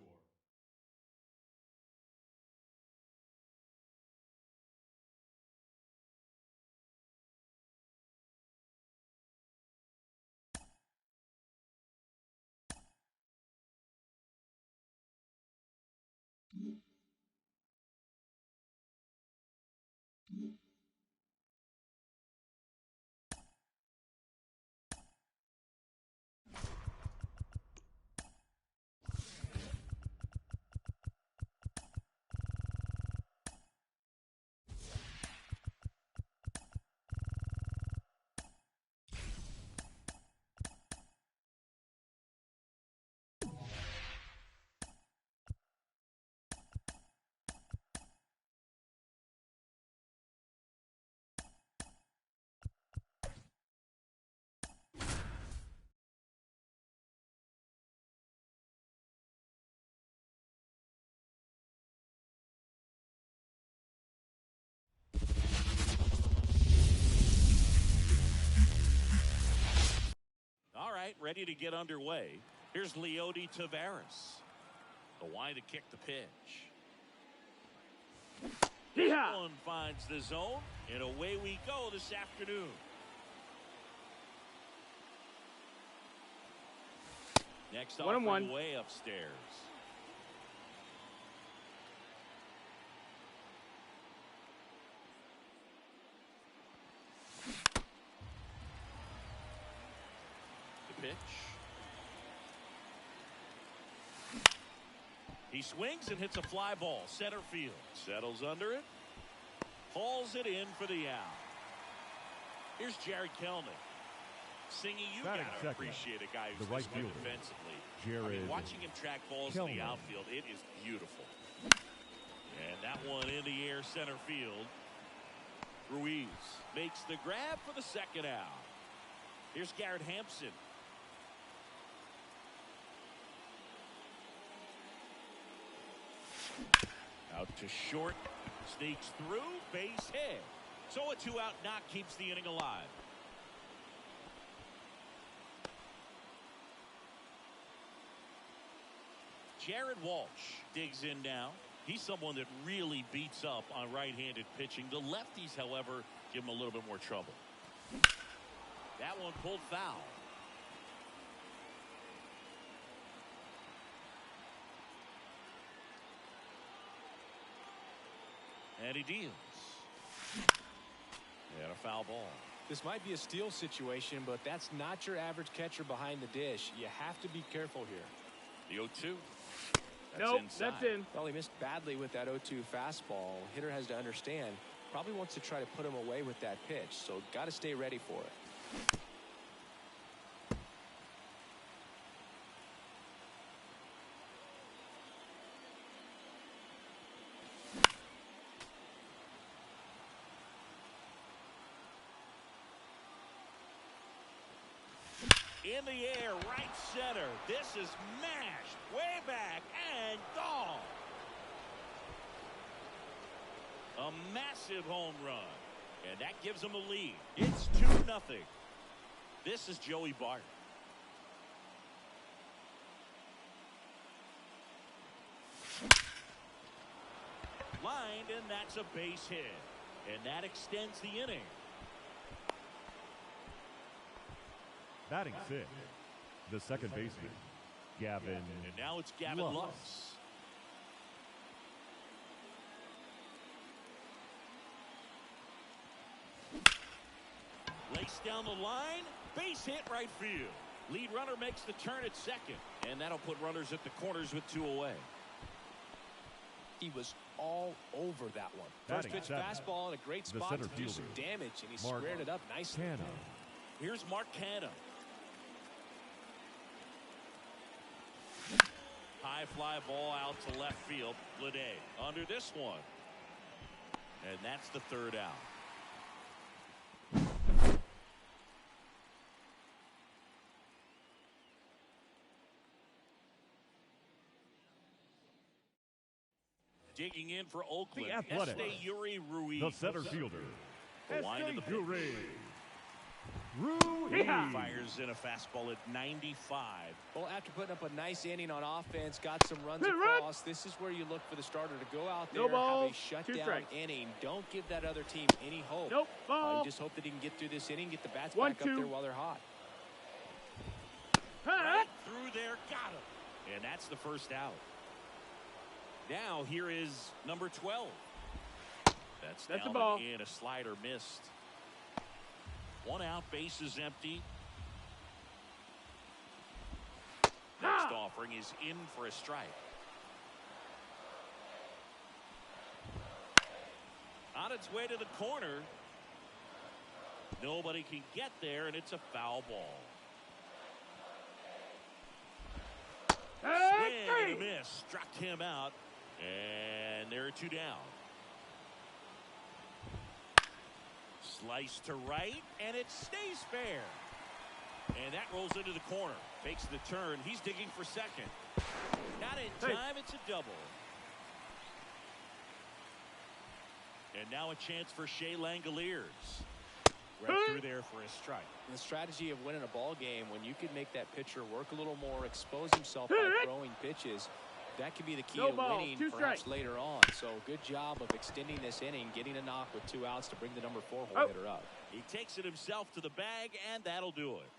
All right, ready to get underway. Here's Leody Tavares. The wind to kick the pitch. Yeehaw. One finds the zone, and away we go this afternoon. Next off 1-1. way upstairs. The pitch. He swings and hits a fly ball. Center field. Settles under it. Hauls it in for the out. Here's Jared Kelnick. Singing, you Batting gotta second, appreciate a guy who's the right this good fielder, defensively. Jared Watching him track balls in Kelnick. the outfield, it is beautiful. And that one in the air center field. Ruiz makes the grab for the second out. Here's Garrett Hampson. Out to short, sneaks through, base hit. So a 2-out knock keeps the inning alive. Jared Walsh digs in now. He's someone that really beats up on right-handed pitching. The lefties, however, give him a little bit more trouble. That one pulled foul. And he deals. And a foul ball. This might be a steal situation, but that's not your average catcher behind the dish. You have to be careful here. The 0-2. Nope, inside. that's in. Well, he missed badly with that 0-2 fastball. Hitter has to understand, probably wants to try to put him away with that pitch, so got to stay ready for it. In the air, right center. This is mashed way back and gone. A massive home run. And that gives them a lead. It's 2-0. This is Joey Bart. Lined, and that's a base hit. And that extends the inning. Batting fifth, the second baseman, Gavin. And now it's Gavin Lux. Lace down the line, base hit right field. Lead runner makes the turn at second, and that'll put runners at the corners with 2 away. He was all over that one. First pitch fastball in a great spot to do some damage, and he squared it up nicely. Here's Mark Canha. High fly ball out to left field. Lede under this one. And that's the 3rd out. Digging in for Oakland. The Athletic. Yuri Ruiz. The center fielder. Line of the Yuri. Fires in a fastball at 95. Well, after putting up a nice inning on offense, got some runs across, this is where you look for the starter to go out there, have a shutdown inning. Don't give that other team any hope. Nope. You just hope that he can get through this inning, get the bats back up there while they're hot. Right through there, got him. And that's the 1st out. Now here is number 12. That's a down ball. And a slider missed. 1 out, base is empty. Next offering is in for a strike. On its way to the corner. Nobody can get there, and it's a foul ball. Swing and a miss. Struck him out. And there are 2 down. Slice to right, and it stays fair. And that rolls into the corner. Fakes the turn. He's digging for second. Not in time. It's a double. And now a chance for Shea Langoliers. Right through there for a strike. The strategy of winning a ball game, when you can make that pitcher work a little more, expose himself by throwing pitches, that could be the key to winning perhaps later on. So good job of extending this inning, getting a knock with 2 outs to bring the number 4 hole hitter up. He takes it himself to the bag, and that'll do it.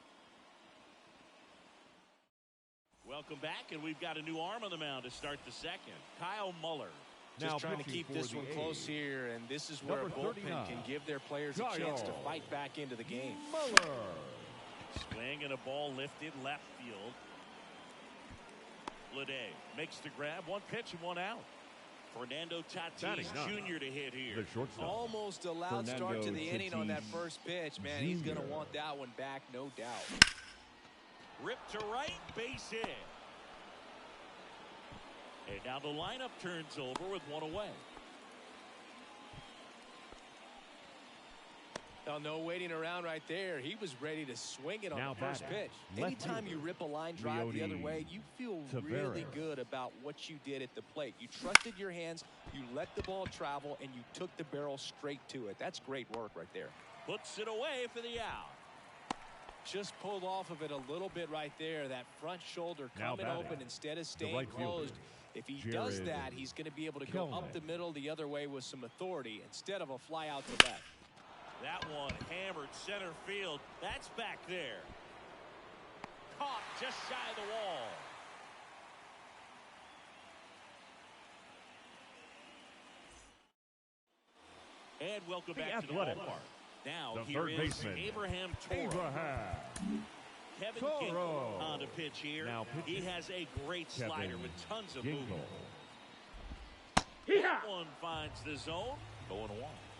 Welcome back, and we've got a new arm on the mound to start the second. Kyle Muller. Just trying to keep this one close here, and this is where a bullpen can give their players a chance to fight back into the game. Muller. Swing and a ball lifted left field. Lede makes the grab. 1 pitch and 1 out. Fernando Tatis Jr. to hit here. Almost a loud start to the inning on that first pitch. Man, he's going to want that one back, no doubt. Ripped to right, base hit. And now the lineup turns over with 1 away. Now, no waiting around right there. He was ready to swing it on the first pitch. Anytime you rip a line drive the other way, you feel really good about what you did at the plate. You trusted your hands, you let the ball travel, and you took the barrel straight to it. That's great work right there. Puts it away for the out. Just pulled off of it a little bit right there. That front shoulder coming open instead of staying closed. If he does that, he's going to be able to go up the middle the other way with some authority instead of a fly out to left. That one hammered center field. That's back there. Caught just shy of the wall. And welcome back to the ballpark. Now here is Abraham Toro. Kevin Ginkel on the pitch here. He has a great slider with tons of movement. That one finds the zone. 0-1.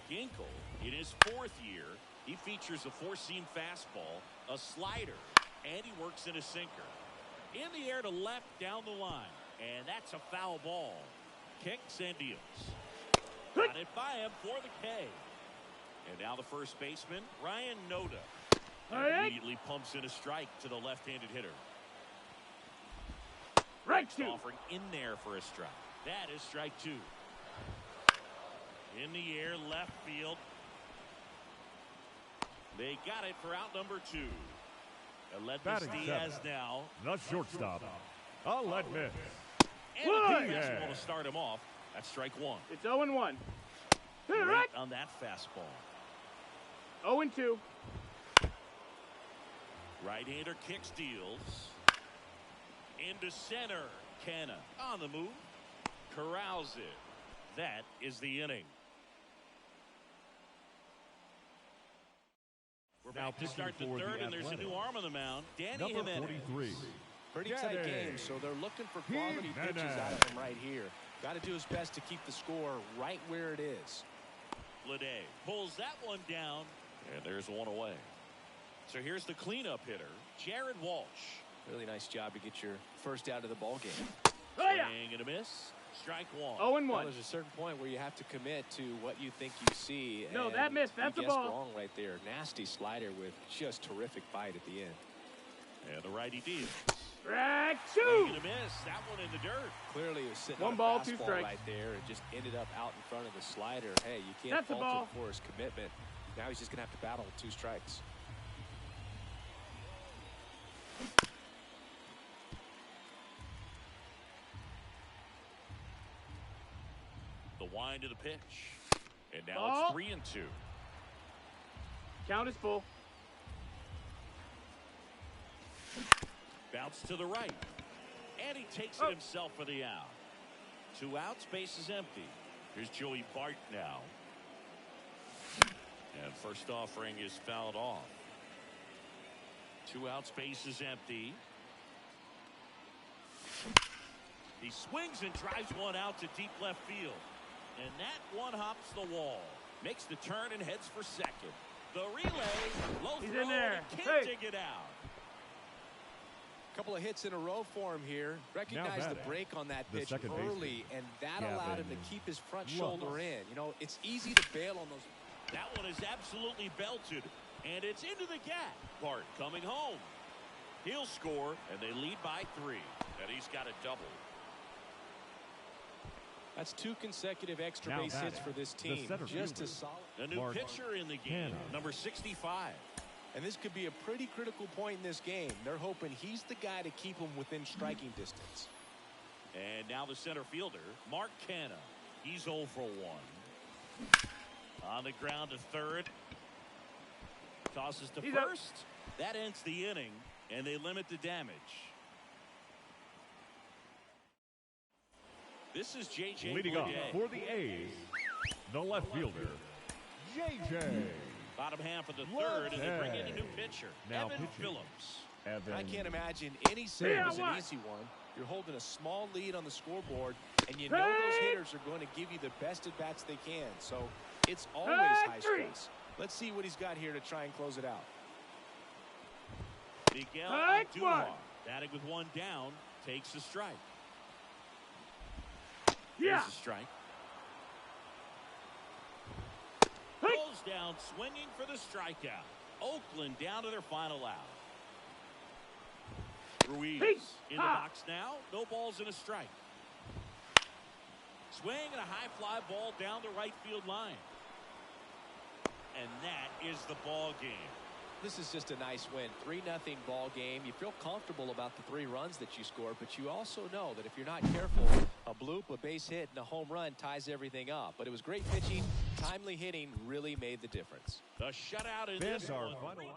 Ginkel, in his 4th year, he features a 4-seam fastball, a slider, and he works in a sinker. In the air to left down the line. And that's a foul ball. Kicks and deals. Got it by him for the K. And now the first baseman, Ryan Noda. Immediately pumps in a strike to the left-handed hitter. Offering in there for a strike. That is strike 2. In the air, left field. They got it for out number 2. Aledmys Diaz now. The shortstop, Aledmys. And the defense want to start him off. That's strike 1. It's 0-1. Right on that fastball. 0-2. Right-hander kicks, deals. Into center. Canna on the move. Corrals it. That is the inning. We're back to start the 3rd, and there's a new arm on the mound. Danny Jimenez. 43. Pretty tight game, so they're looking for quality pitches out of him right here. Got to do his best to keep the score right where it is. Lede pulls that one down, and there's one away. So here's the cleanup hitter, Jared Walsh. Really nice job to get your first out of the ball game. Swing and a miss. Strike 1. 0-1. Well, there's a certain point where you have to commit to what you think you see. No, that missed. That's a ball. Wrong right there. Nasty slider with just terrific bite at the end. And the righty deals. Strike 2. Swing and a miss. That one in the dirt. Clearly, it was sitting One on ball, a 2 fastball strikes. right there. It just ended up out in front of the slider. Hey, you can't That's a fault ball. him for his commitment. Now he's just going to have to battle with 2 strikes. The wind of the pitch. And now Ball. it's 3-2. Count is full. Bounce to the right. And he takes it himself for the out. 2 outs, base is empty. Here's Joey Bart now. And first offering is fouled off. 2 outs, base is empty. He swings and drives one out to deep left field. And that one hops the wall. Makes the turn and heads for second. The relay, low He's throw, in there. and can't Hey. dig it out. Couple of hits in a row for him here. Recognized the break on that pitch early, and that allowed him to keep his front shoulder in. You know, it's easy to bail on those. That one is absolutely belted, and it's into the gap. Bart coming home. He'll score, and they lead by 3. And he's got a double. That's 2 consecutive extra base hits for this team. Just a solid. A new pitcher in the game, number 65. And this could be a pretty critical point in this game. They're hoping he's the guy to keep them within striking distance. And now the center fielder, Mark Canna. He's 0 for 1. On the ground to third. Tosses to first. That ends the inning, and they limit the damage. This is J.J. Leading off Bleday. for the A's, the left fielder, J.J. Bottom half of the third, and they bring in a new pitcher, Now Evan pitching. Phillips. I can't imagine any save is an easy one. You're holding a small lead on the scoreboard, and you know those hitters are going to give you the best at-bats they can. So it's always high stakes. Let's see what he's got here to try and close it out. Miguel Andujar, batting with 1 down, takes a strike. Here's a strike. Goes down swinging for the strikeout. Oakland down to their final out. Ruiz in the box now. No balls and a strike. Swing and a high fly ball down the right field line. And that is the ball game. This is just a nice win. 3-0 ball game. You feel comfortable about the 3 runs that you scored, but you also know that if you're not careful, a bloop, a base hit, and a home run ties everything up. But it was great pitching. Timely hitting really made the difference. The shutout in Fans this are one. final.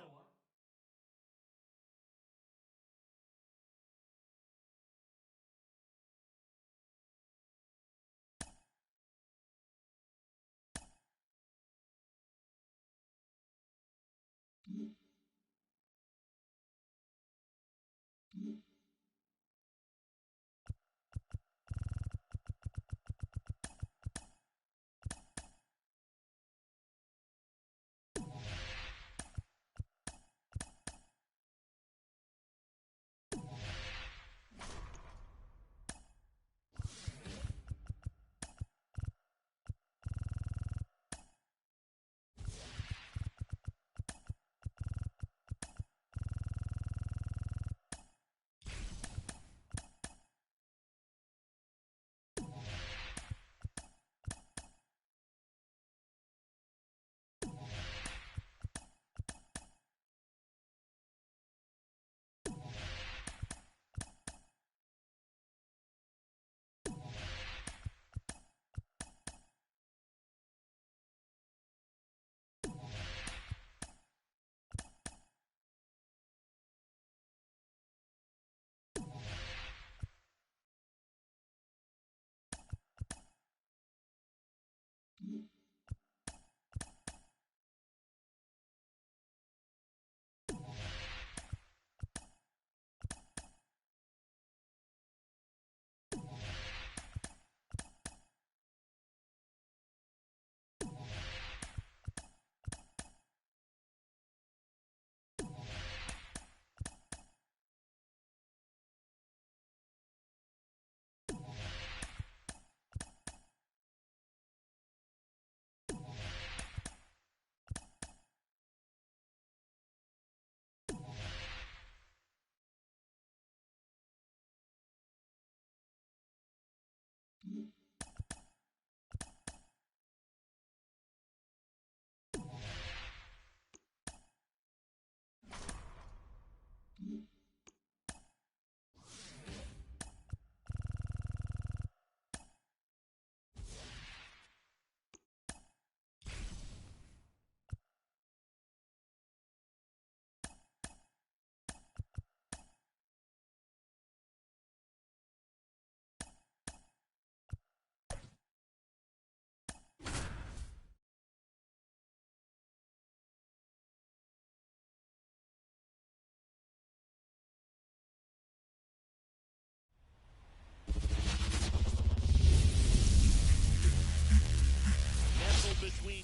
Between.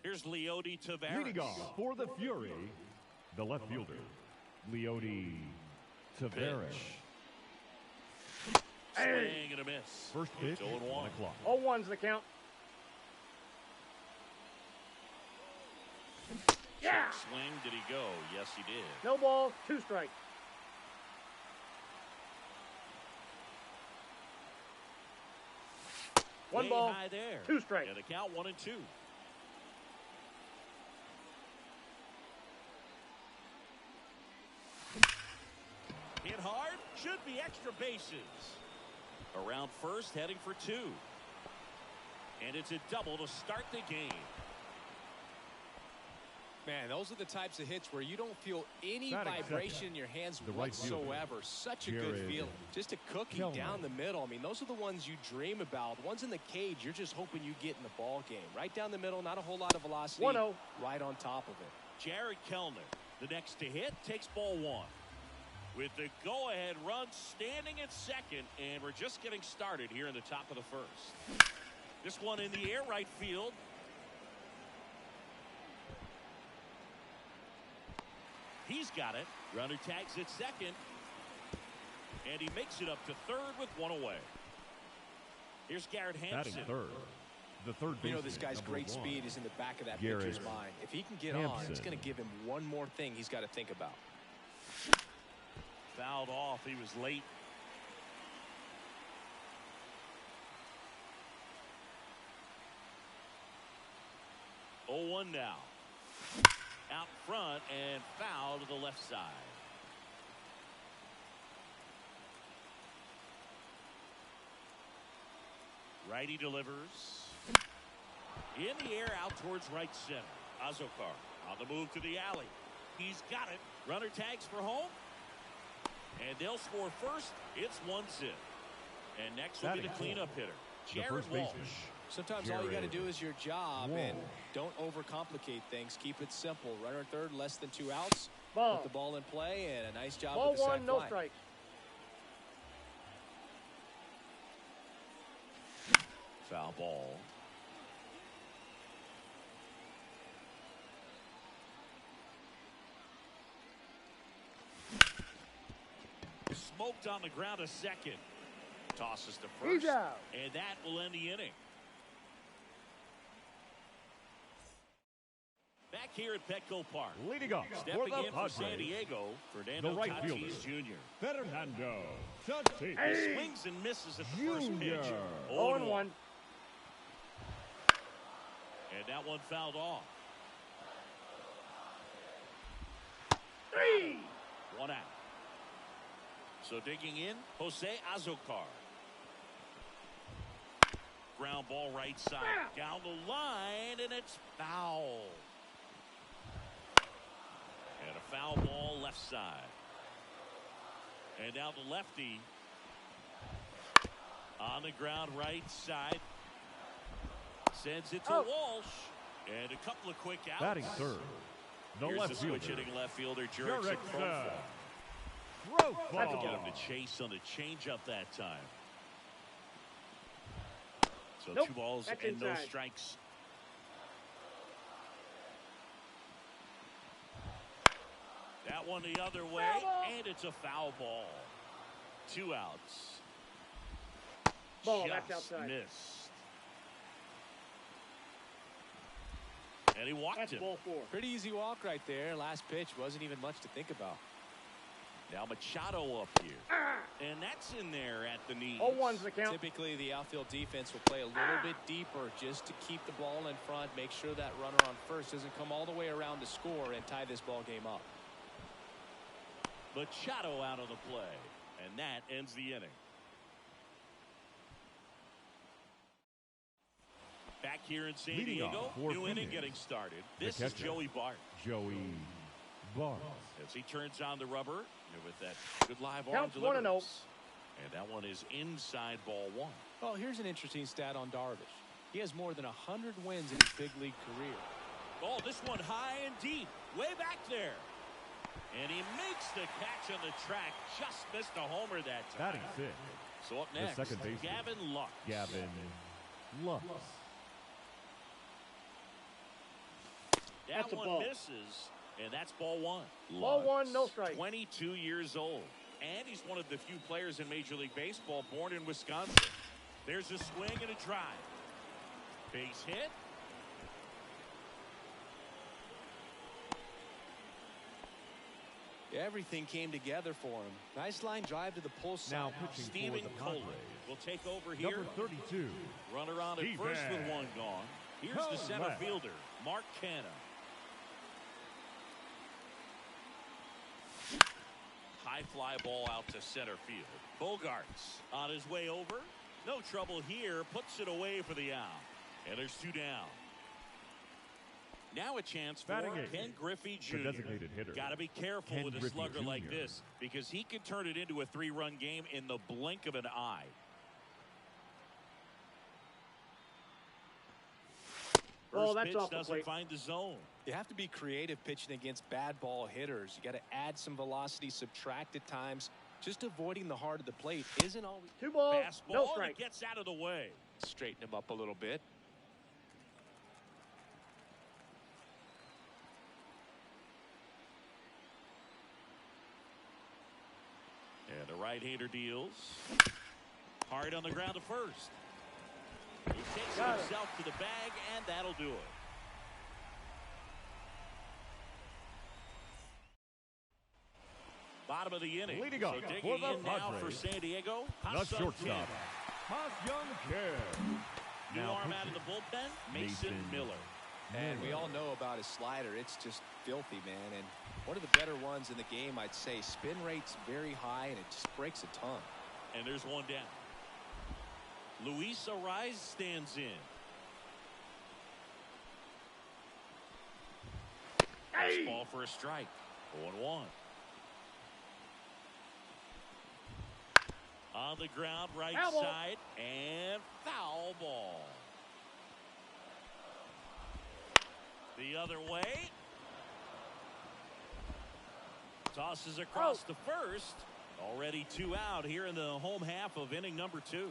Here's Leody Taveras. Leading off for the Fury, the left fielder, Leody Taveras. Swing and a miss. First pitch, 1 o'clock. 0-1's the count. Yeah. Swing, did he go? Yes, he did. No balls, 2 strikes. One Way ball, high there. 2 strikes. And the count 1-2. Hit hard, should be extra bases. Around first, heading for 2. And it's a double to start the game. Man, those are the types of hits where you don't feel any Batting vibration second. in your hands The right fielder, whatsoever. Such a good Jared feeling. Just a cookie Kellner. down the middle. I mean, those are the ones you dream about. Ones in the cage, you're just hoping you get in the ball game. Right down the middle, not a whole lot of velocity. 1-0. Right on top of it. Jared Kellner, the next to hit, takes ball 1. With the go-ahead run standing at second, and we're just getting started here in the top of the first. This one in the air, right field. He's got it. Runner tags at second. And he makes it up to third with 1 away. Here's Garrett Hampson. Batting third. The third baseman, You know, this guy's number great 1. speed is in the back of that Garrett pitcher's mind. If he can get on, it's Hampson. going to give him one more thing he's got to think about. Fouled off. He was late. Oh, 1 now. out front and foul to the left side. Righty delivers. In the air out towards right center. Azokar on the move to the alley. He's got it. Runner tags for home. And they'll score first. It's 1-0. And next will be the cleanup hitter, Jared Walsh. Sometimes all you got to do is your job and don't overcomplicate things. Keep it simple. Runner third, less than 2 outs. Ball. Put the ball in play, and a nice job Ball with the sac 1, no fly. strike. Foul ball. Smoked on the ground a second. Tosses to first. He's out. And that will end the inning. Back here at Petco Park. Leading off for Stepping the in for San Padres, Diego, Fernando the right Tatis fielder, Jr. Fernando Tatis He swings and misses at the first pitch. Jr. 0-1. And that one fouled off. 3. 1 out. So digging in, Jose Azokar. Ground ball right side. Down the line, and it's foul. And a foul ball left side. And now the lefty on the ground right side. Sends it to Walsh. And a couple of quick outs. Batting third, the Here's left the switch fielder, hitting left fielder, Jurickson. Profar. Get him to chase on the changeup that time. So Nope, 2 balls that's and no inside. strikes. That one the other way, Foul ball. and it's a foul ball. 2 outs. Ball, Just that's outside. missed. And he walked That's him. ball 4. Pretty easy walk right there. Last pitch wasn't even much to think about. Now Machado up here. And that's in there at the knees. 0-1's the count. Typically, the outfield defense will play a little bit deeper just to keep the ball in front, make sure that runner on first doesn't come all the way around to score and tie this ball game up. Machado out of the play. And that ends the inning. Back here in San Leading Diego, off for new inning Phoenix, getting started. the This is catcher, Joey Bart. Joey Bart. As he turns on the rubber with that good live arm Counts 1-0. deliverance. And that one is inside ball 1. Well, here's an interesting stat on Darvish. He has more than 100 wins in his big league career. Oh, this one high and deep, way back there. And he makes the catch on the track. Just missed a homer that time. Batting fifth, So up the next, second baseman, Gavin Lux. Gavin Lux. That That's a one ball. misses, and that's ball 1. Ball Lux, 1, no strike. 22 years old. And he's one of the few players in Major League Baseball born in Wisconsin. There's a swing and a drive. Base hit. Everything came together for him. Nice line drive to the pull side. Now pitching Stephen for the Kohler Padres, will take over here. number 32, Runner on at Stephen first with 1 gone. Here's the center Kohler. fielder, Mark Canha. High fly ball out to center field. Bogarts on his way over. No trouble here. Puts it away for the out. And there's 2 down. Now a chance for Batting eighth, Ken Griffey Jr. the designated hitter, Got to be careful Ken with a Griffey slugger like Jr. this, because he can turn it into a 3-run game in the blink of an eye. Oh, First that's pitch off the doesn't plate. find the zone. You have to be creative pitching against bad ball hitters. You got to add some velocity, subtract at times. Just avoiding the heart of the plate isn't always. 2 balls, Fastball, no and strike. it gets out of the way. Straighten him up a little bit. And the right-hander deals. Hard on the ground to first. He takes it Got it. himself to the bag, and that'll do it. Bottom of the inning. Leading so off digging for the in now for Padres, San Diego. the Ha-Sung shortstop, Kim. Ha-Sung Kim. New Now arm out of pitching, the bullpen, Mason Mason Miller. And we all know about his slider. It's just filthy, man. And one of the better ones in the game, I'd say. Spin rate's very high, and it just breaks a ton. And there's one down. Luis Ariz stands in. Hey. Ball for a strike. 0-1. On the ground, right side, and foul ball. The other way. Tosses across the first. Already 2 out here in the home half of inning number 2.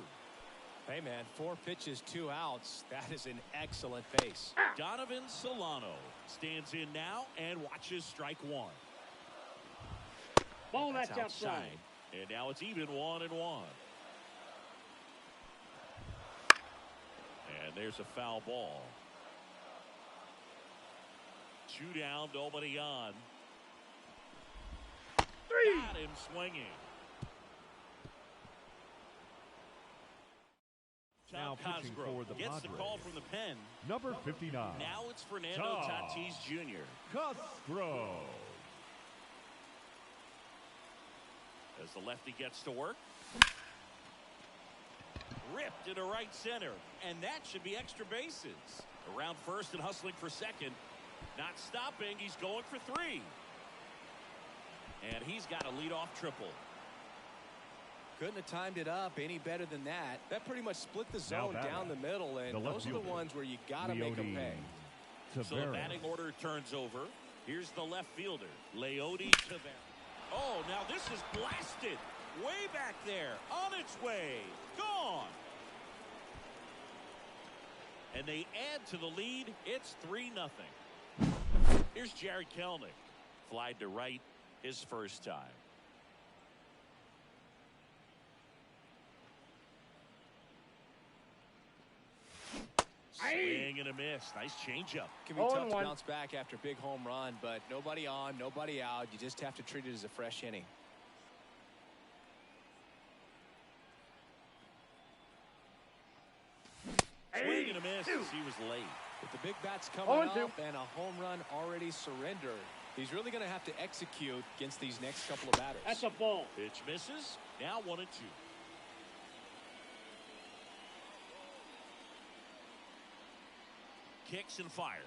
Hey, man, 4 pitches, 2 outs. That is an excellent pace. Donovan Solano stands in now and watches strike 1. Ball, that's outside. And now it's even 1-1. And there's a foul ball. 2 down, nobody on. 3. Got him swinging. Now pitching for the gets Padres. the call from the pen. Number 59. Now it's Fernando Tatis Jr. Castro. As the lefty gets to work. Ripped into right center. And that should be extra bases. Around first and hustling for second. Not stopping. He's going for 3. And he's got a leadoff triple. Couldn't have timed it up any better than that. That pretty much split the zone down the middle, and those are the ones where you got to make them pay. So the batting order turns over. Here's the left fielder, Leody Taveras. Oh, now this is blasted. Way back there, on its way, gone. And they add to the lead. It's 3-0. Here's Jared Kelenic. Flied to right his first time. Swing and a miss. Nice changeup. Can be tough to bounce back after a big home run, but nobody on, nobody out. You just have to treat it as a fresh inning. Swing and a miss as he was late. With the big bats coming up and a home run already surrendered, he's really going to have to execute against these next couple of batters. That's a ball. Pitch misses. Now 1-2. Kicks and fires.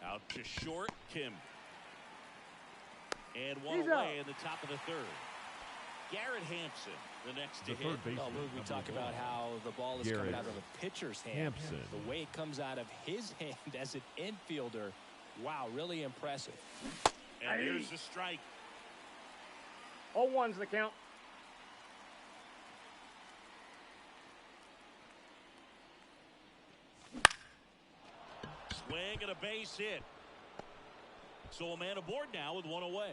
Out to short, Kim. And one away in the top of the 3rd. Garrett Hampson, the next to hit. Well, Luke, we talk about how the ball is coming out of a pitcher's hand. The way it comes out of his hand as an infielder, wow, really impressive. And here's the strike. 0-1's the count. Swing and a base hit. So a man aboard now with 1 away.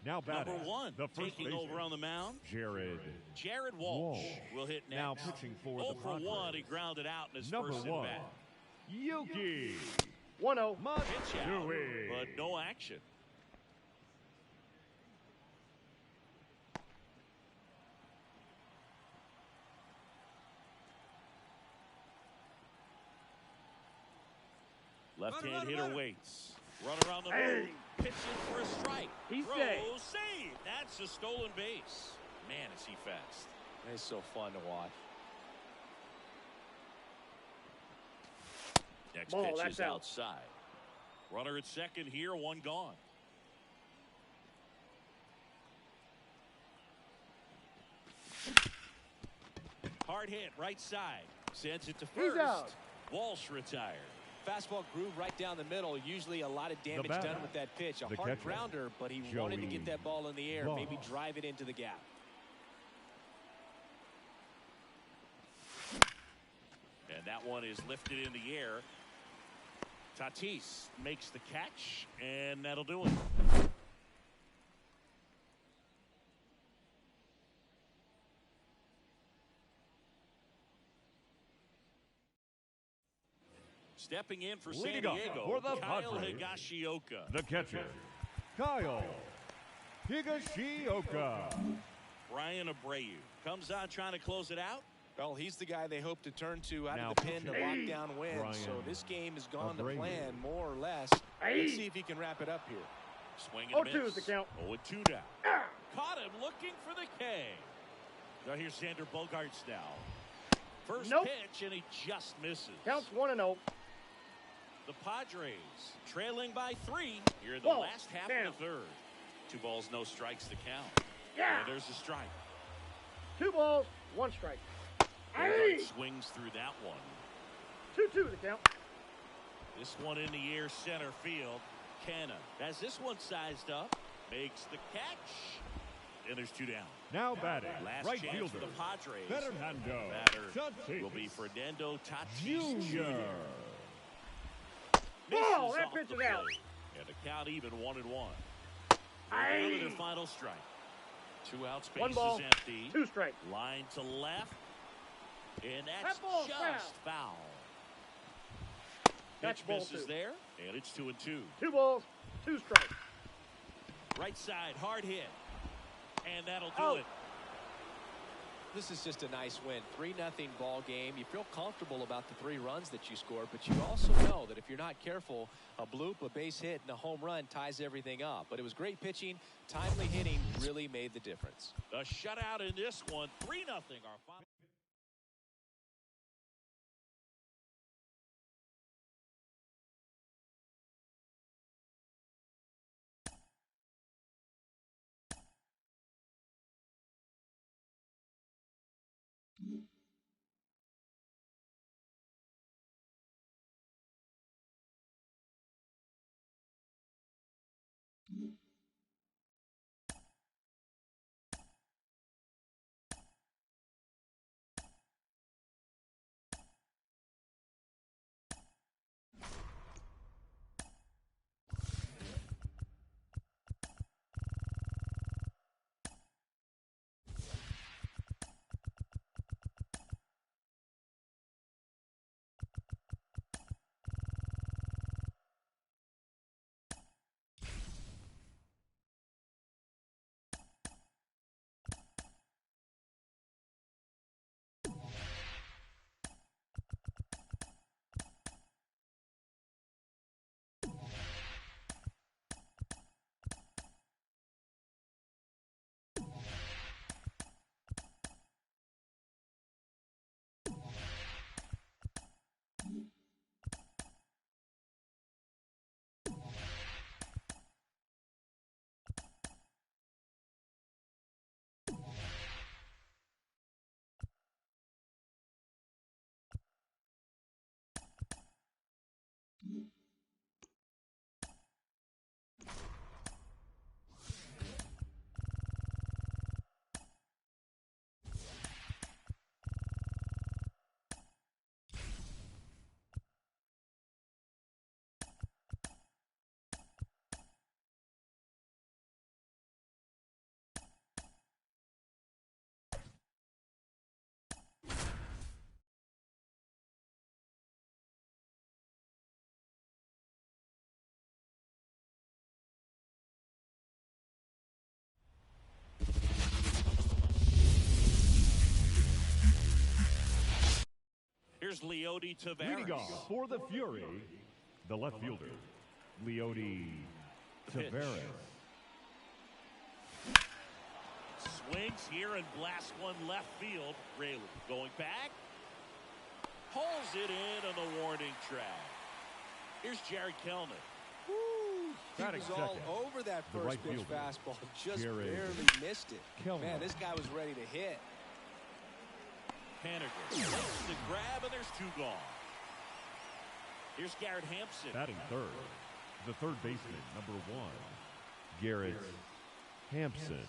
Now batting, number 1, the first taking baseman, over on the mound. Jared Walsh will hit next. Now pitching for the Padres. 0-for-1, he grounded out in his number first 1, at-bat. Yuki 1-0. Pitch out, but no action. Left-hand hitter waits. Run around the moon. Pitching for a strike. He's safe. Save. That's a stolen base. Man, is he fast. It's so fun to watch. Next pitch is outside. Runner at second here, 1 gone. Hard hit, right side. Sends it to first. Walsh retired. Fastball groove right down the middle. Usually a lot of damage done with that pitch. A hard grounder, but he wanted to get that ball in the air, maybe drive it into the gap. And that one is lifted in the air. Tatis makes the catch, and that'll do it. Stepping in for San Diego, for the Kyle Padres, Higashioka. the catcher, Kyle Higashioka. Brian Abreu comes on trying to close it out. Well, he's the guy they hope to turn to out Now of the pen to pitching. lock down wins. Brian So this game has gone to Abreu. plan, more or less. Let's see if he can wrap it up here. Swing and a 0-2 miss. is the count. 0-2 now. Caught him looking for the K. Now here's Sander Bogarts now. First Nope. pitch, and he just misses. Counts 1-0. The Padres trailing by 3 here in the Ball, last half down. of the third. 2 balls, no strikes to count. Yeah. And there's a strike. 2 balls, 1 strike. Bogarts swings through that one. 2-2 the count. This one in the air, center field. Canna has this one sized up, makes the catch, and there's 2 down. Now batting, Last right chance fielder, for the Padres. Fernando Batter will be Fernando Tatis Jr. Jr. Ball, Misses that off pitch the is out. plate. And the count even 1-1. They're down to their final strike. 2 outs, 1 base ball, is empty. 2 strikes. Line to left. And that's That ball's just foul. That's Pitch ball misses 2. there, and it's 2-2. 2 balls, 2 strikes. Right side, hard hit. And that'll do Out. it. This is just a nice win. 3-0 ball game. You feel comfortable about the 3 runs that you scored, but you also know that if you're not careful, a bloop, a base hit, and a home run ties everything up. But it was great pitching. Timely hitting really made the difference. A shutout in this one. 3-0 our final. Here's Leody Leading Taveras. off for the Fury, the left fielder, Leody Taveras. Swings here and blasts one left field. Rayleigh going back. Pulls it in on the warning track. Here's Jared Kellner. He Batting was all second, over that the first right pitch fielder, fastball. Just Jared barely missed it. Kellner. Man, this guy was ready to hit. Haniger makes the grab, and there's 2 gone. Here's Garrett Hampson. Batting third, the third baseman, number 1, Garrett Hampson.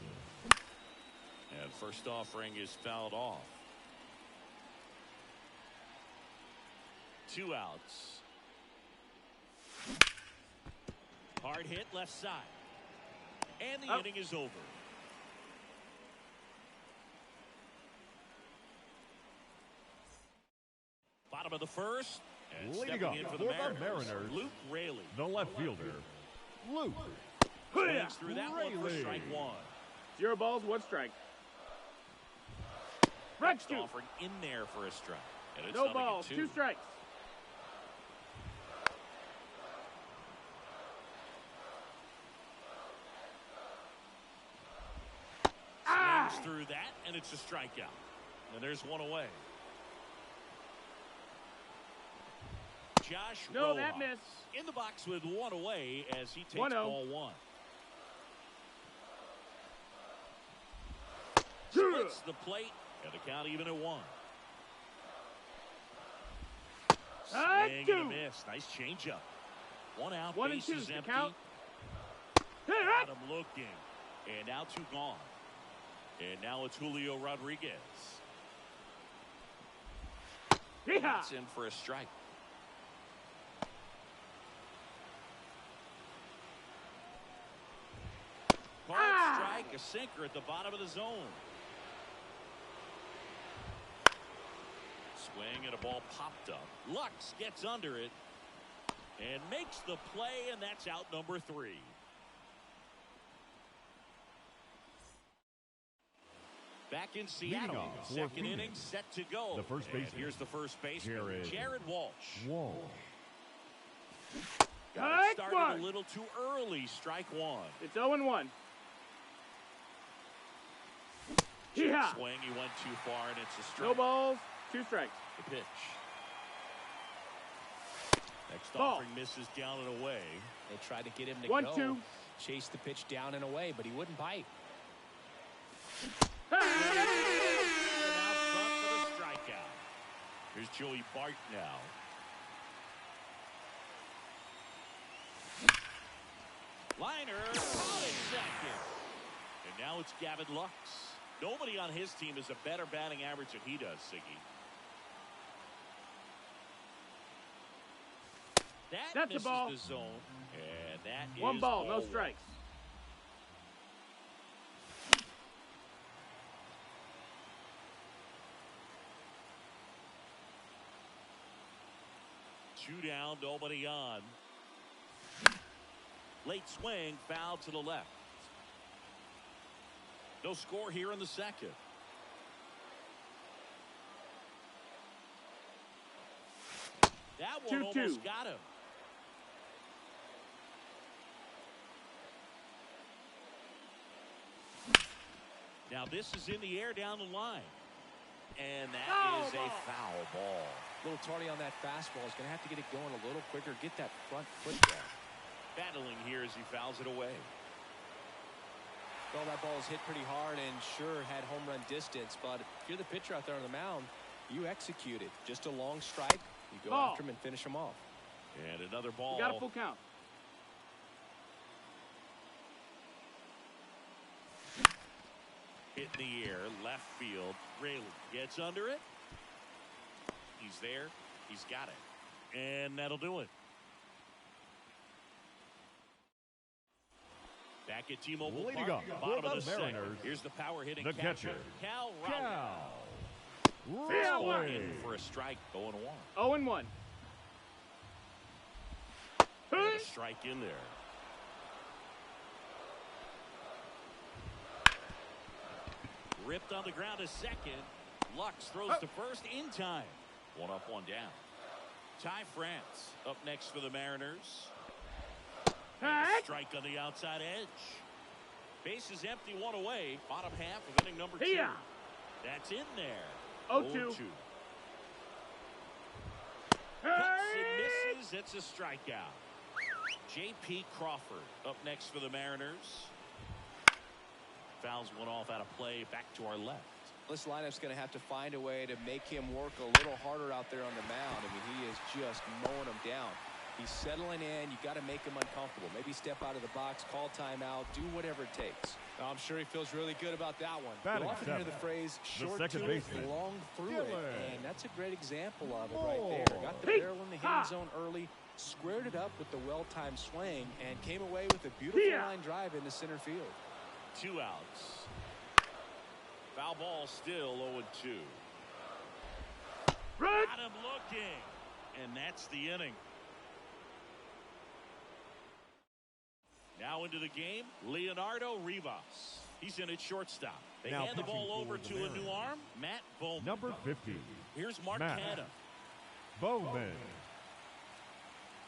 And first offering is fouled off. 2 outs. Hard hit left side. And the inning is over. Bottom of the first. And Leading stepping off in for for the the Mariners, Mariners, Luke Rayleigh. The left fielder, Luke Swings through that one for Rayleigh. strike 1. 0 balls, 1 strike. Strike Next 2. offering in there for a strike. And it's No nothing at balls, 2. 2 strikes. Swings through that, and it's a strikeout. And there's one away. Josh No, Rojas that miss. in the box with one away as he takes 1-0. ball 1. Splits the plate, and the count even at 1. Swing and a miss. Nice changeup. 1 out, 1 and base 2 is the empty. count. Got him looking. And now 2 gone. And now it's Julio Rodriguez. That's in for a strike. Hard strike, a sinker at the bottom of the zone. Swing and a ball popped up. Lux gets under it and makes the play, and that's out number 3. Back in Seattle, second inning set to go. The first baseman. Here's the first baseman, Jared Walsh. Got it started a little too early. Strike 1. It's 0-1. Yeah. Swing, he went too far, and it's a strike. No balls, 2 strikes. The pitch. Next Ball. offering misses down and away. They tried to get him to 1-2. chase the pitch down and away, but he wouldn't bite. And out front for the strikeout. Here's Joey Bart now. Liner out at second. And now it's Gavin Lux. Nobody on his team has a better batting average than he does, Siggy. That's misses a ball. the zone. And that 1 is ball, no 1. strikes. Two down, nobody on. Late swing, foul to the left. No score here in the second. That one 2-2. almost got him. Now this is in the air down the line. And that is a foul ball. A little tardy on that fastball. He's going to have to get it going a little quicker. Get that front foot down. Battling here as he fouls it away. Well, that ball is hit pretty hard and sure had home run distance, but if you're the pitcher out there on the mound, you execute it. Just a long strike. You go after him and finish him off. And another ball. You got a full count. Hit in the air, left field. Rayleigh gets under it. He's there. He's got it. And that'll do it. Back at T-Mobile Leading Park, up bottom for of the the second. Mariners, Here's the power hitting the catcher, Cal Raleigh. Raleigh. In for a strike, 0-1. 0-1. And a strike in there. Ripped on the ground to second. Lux throws to first in time. 1 up, 1 down. Ty France up next for the Mariners. And a strike on the outside edge. Base is empty, 1 away. Bottom half of inning number 2. That's in there. 0-2. Hits and misses. It's a strikeout. J.P. Crawford up next for the Mariners. Fouls one off out of play. Back to our left. This lineup's going to have to find a way to make him work a little harder out there on the mound. I mean, he is just mowing them down. He's settling in. You got to make him uncomfortable. Maybe step out of the box, call timeout, do whatever it takes. I'm sure he feels really good about that one. You often hear the phrase short to it, long through it, and that's a great example of it right there. Got the barrel in the hitting zone early, squared it up with the well-timed swing, and came away with a beautiful line drive into center field. 2 outs. Foul ball still 0-2. Got him looking, and that's the inning. Now into the game, Leonardo Rivas. He's in at shortstop. They Now hand the ball pitching over for to the a new Mariners. arm, Matt Bowman. Number 50, Here's Mark Matt Canha. Bowman.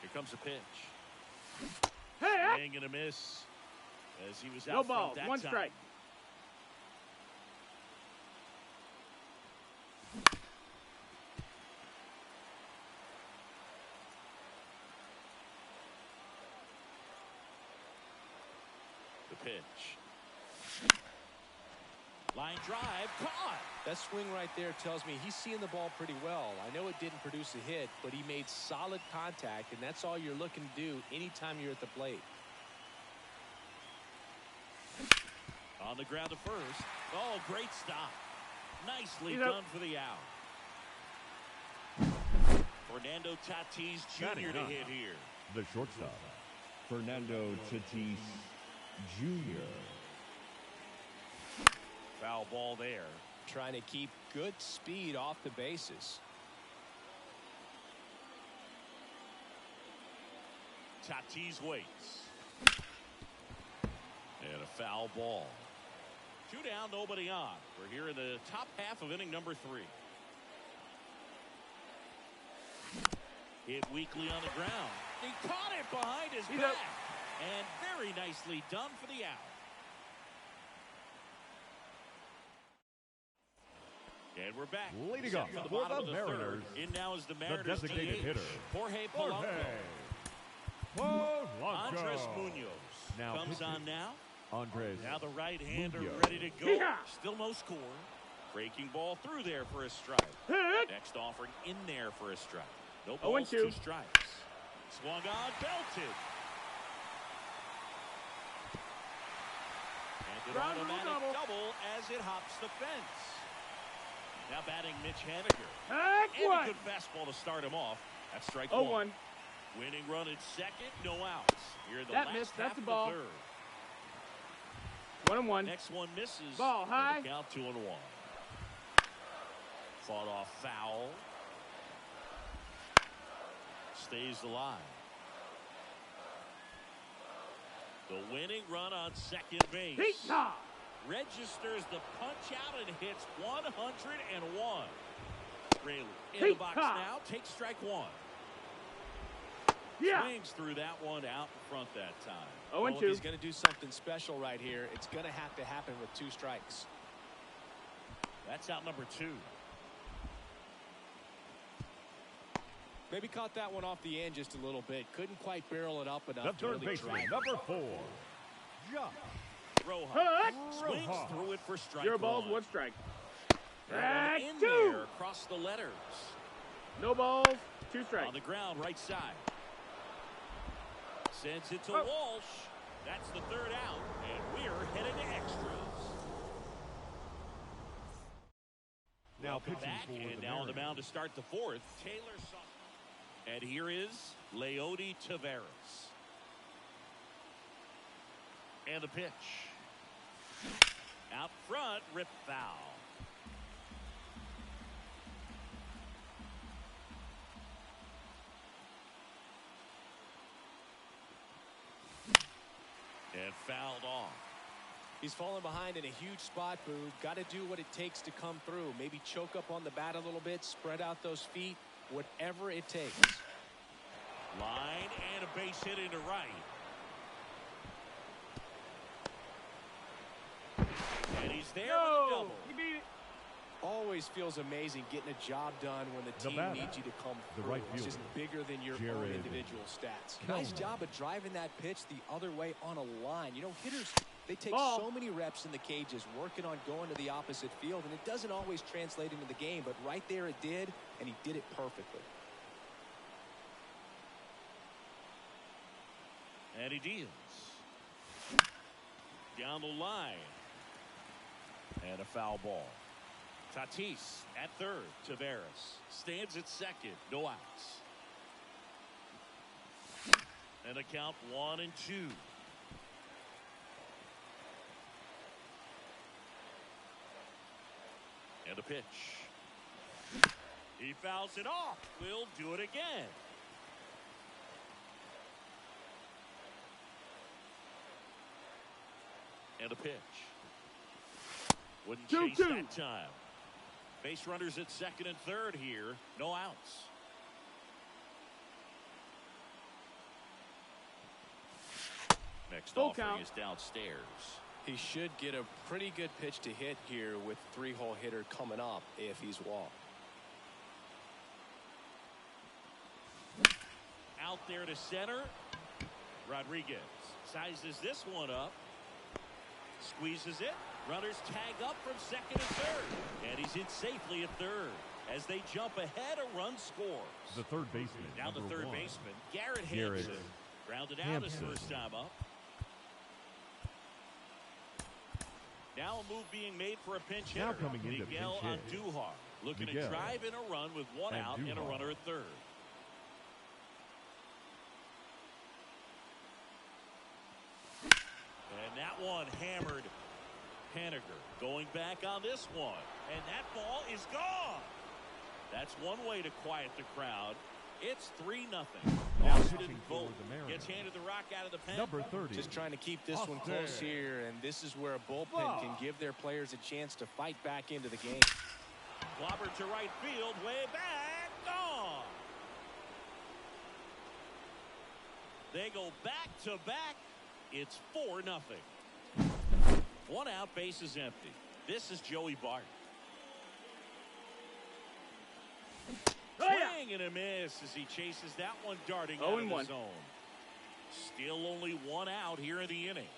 Here comes a pitch. Hey! Swing and a miss as he was No out balls. front that One time. strike. The pitch. Line drive, caught. That swing right there tells me he's seeing the ball pretty well. I know it didn't produce a hit, but he made solid contact, and that's all you're looking to do anytime you're at the plate. On the ground to first. Oh, great stop. Nicely He's done out. for the out. Fernando Tatis Batting Jr. to ninth. hit here. The shortstop, Fernando Tatis Jr. Foul ball there. Trying to keep good speed off the bases. Tatis waits. And a foul ball. 2 down, nobody on. We're here in the top half of inning number 3. Hit weakly on the ground. He caught it behind his He's back. out. And very nicely done for the out. And we're back. Leading Set up for the for bottom the of the third. Mariners, In now is the the Mariners designated DH, hitter, Jorge Jorge Polanco. Polanco. Andres Munoz Now comes pitching. on now. Andres Now the right-hander Munoz. ready to go. Yeehaw! Still no score. Breaking ball through there for a strike. Hit! Next offering in there for a strike. No 0-2. balls, 2 strikes. Swung on, belted. And an Ground rule automatic double. double as it hops the fence. Now batting Mitch Haniger. Heck, And a what? good fastball to start him off. That's strike 0-1. one. Winning run at second, no outs. Here in the That last missed. half That's a of ball. the third. 1-1. Next one misses. Ball And high. the count 2-1. Fought off foul. Stays alive. The winning run on second base. Pizza! Registers the punch out and hits 101. Rayleigh in the Pizza! box now. Takes strike 1. Yeah! Swings through that one out in front that time. Well, if 0-2. he's going to do something special right here, it's going to have to happen with 2 strikes. That's out number 2. Maybe caught that one off the end just a little bit. Couldn't quite barrel it up The enough to third really baseman, drive. number 4, Josh Rojas Hut! swings Rojas. through it for strike 0 balls, 1. 1 strike. That one Strike in 2. there across the letters. No balls, 2 On strikes. the ground, right side. Sends it to Oh. Walsh. That's the third out, and we're headed to extras. Now Welcome pitching back, for and the now on the Mariners. mound to start the fourth, Taylor Sutton. And here is Leody Taveras. And the pitch. Out front, rip foul. And fouled off. He's fallen behind in a huge spot, Boo. Got to do what it takes to come through. Maybe choke up on the bat a little bit, spread out those feet, whatever it takes. Line and a base hit into right. And he's there with a No! double. He beat it. Always feels amazing getting a job done when the The team batter, needs you to come the through. right It's just fielder, bigger than your own Jared individual stats. Kelman. Nice job of driving that pitch the other way on a line. You know, hitters, they take Ball. so many reps in the cages working on going to the opposite field, and it doesn't always translate into the game, but right there it did, and he did it perfectly. And he deals. Down the line. And a foul ball. Tatis at third. Taveras stands at second. No outs. And a count 1-2. And a pitch. He fouls it off. We'll do it again. And a pitch. Wouldn't 2-2. chase that time. Base runners at second and third here. No outs. Next Full offering count. is downstairs. He should get a pretty good pitch to hit here with three-hole hitter coming up if he's walked. Out there to center. Rodriguez sizes this one up. Squeezes it. Runners tag up from second and third. And he's in safely at third. As they jump ahead, a run scores. The third baseman. Now the number third 1. baseman, Garrett Garrett Hampson. Grounded out his Hampson. first time up. Now a move being made for a pinch hitter. Now coming in to Miguel pinch hit. Andujar looking to Miguel drive in a run with one out and a Andujar. runner at third. And that one hammered. Haniger going back on this one. And that ball is gone. That's one way to quiet the crowd. It's 3-0. Now Austin pitching for Vogt the Mariners. gets handed the rock out of the pen. Number 30. Just trying to keep this one Austin. close here, and this is where a bullpen can give their players a chance to fight back into the game. Clobbered to right field, way back, gone. They go back to back. It's 4-0. One out, base is empty. This is Joey Bart. Swing and a miss as he chases that one darting out of the 0-1. zone. Still only one out here in the inning.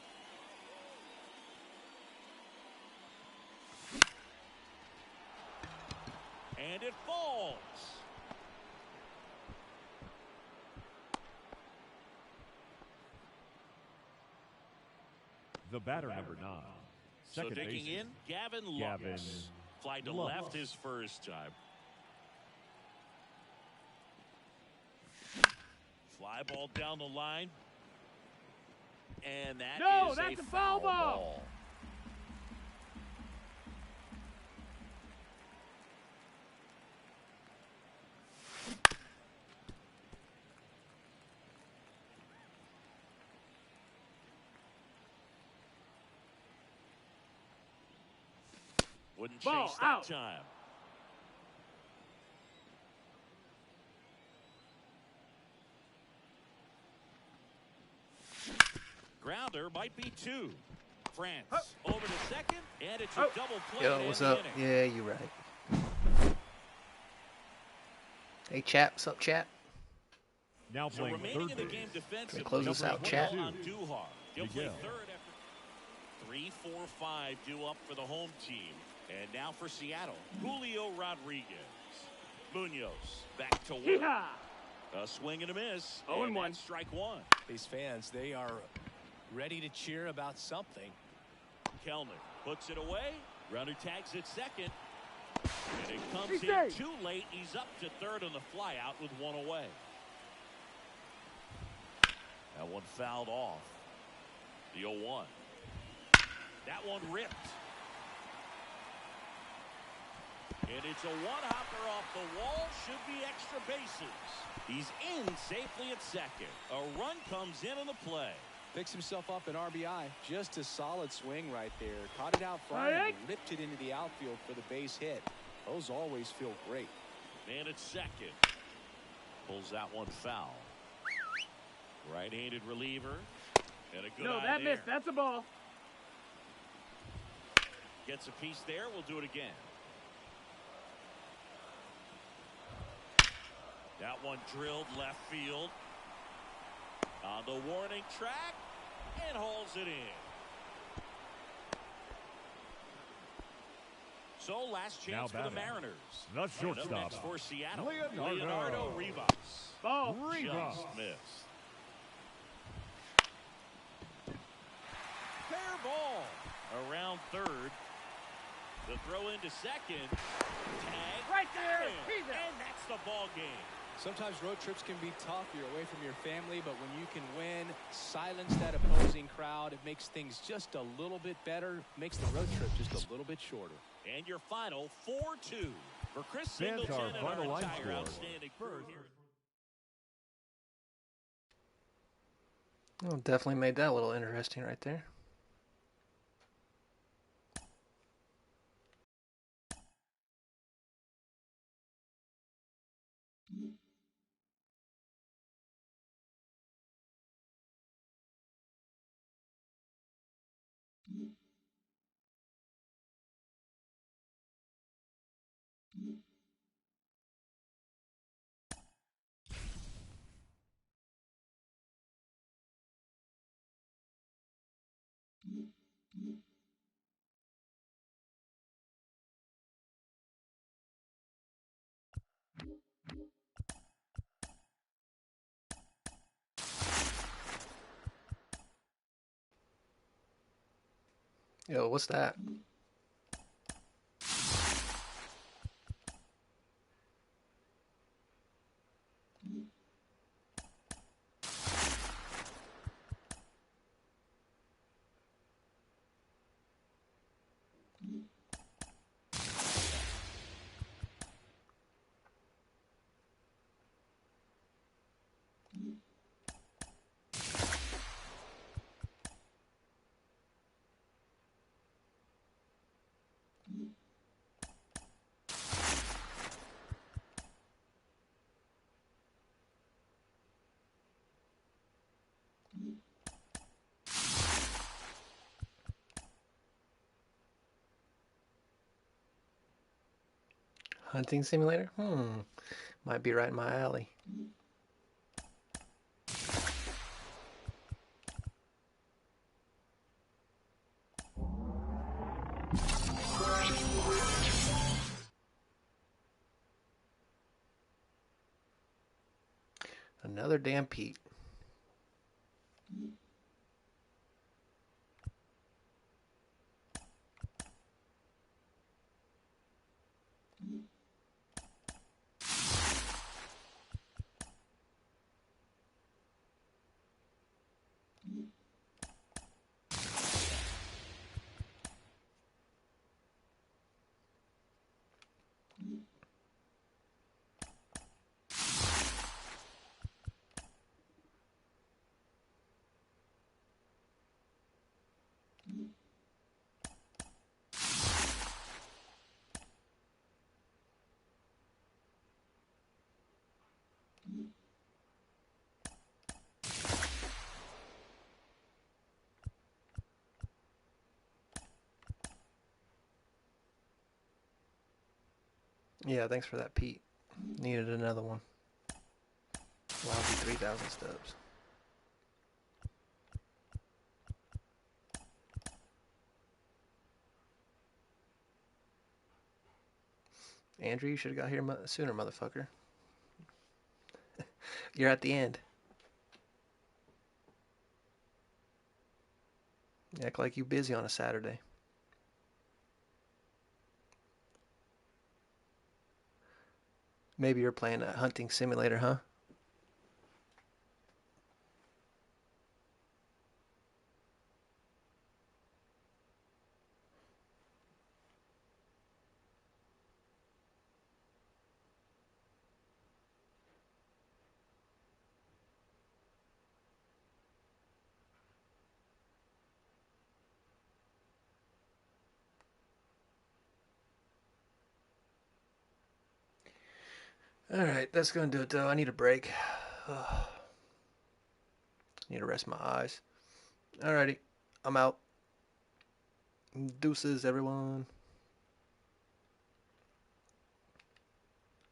And it falls. The batter, number 9. So Second digging baseman. in, Gavin Lux. Gavin Fly to Lux. left his first time. Fly ball down the line. And that No, is that's a a foul ball. Wouldn't Ball chase that out. time. Grounder might be 2. France over to second, and it's a double play. Yo, to what's end the up? inning. Yeah, you right. Hey, chat. What's up, chat? Now So playing remaining third in the base. game defensively. close this Number out, chat? 22. Andujar. He'll play Miguel. third after 3, 4, 5 due up for the home team. And now for Seattle, Julio Rodriguez. Munoz back to work. Yeehaw. A swing and a miss. 0-1. And that's strike one. These fans, they are ready to cheer about something. Kelnick puts it away. Runner tags at second. And it comes He's in safe. too late. He's up to third on the fly out with one away. That one fouled off. The 0-1. That one ripped. And it's a one-hopper off the wall. Should be extra bases. He's in safely at second. A run comes in on the play. Picks himself up an RBI. Just a solid swing right there. Caught it out front and ripped it into the outfield for the base hit. Those always feel great. Man at second. Pulls that one foul. Right-handed reliever. And a good No, eye that there. missed. That's a ball. Gets a piece there. We'll do it again. That one drilled left field. On the warning track. And hauls it in. So last Now chance for the batting. Mariners. The And up shortstop. next for Seattle. Leonardo. Leonardo Rivas. Ball. Rivas. Just missed. Fair ball. Around third. The throw into second. Tag. Right there. And He's out. that's the ball game. Sometimes road trips can be tough. You're away from your family, but when you can win, silence that opposing crowd, it makes things just a little bit better, makes the road trip just a little bit shorter. And your final 4-2 for Chris Fans Singleton are and our final line entire score. outstanding crew here. Oh, definitely made that a little interesting right there. Yo, what's that? Hunting simulator? Might be right in my alley. Another damn Pete. Yeah, thanks for that, Pete. Needed another one. Lousy 3,000 stubs. Andrew, you should have got here sooner, motherfucker. You're at the end. You act like you busy on a Saturday. Maybe you're playing a hunting simulator, huh? Alright, that's gonna do it though. I need a break. Need to rest my eyes. Alrighty, I'm out. Deuces, everyone.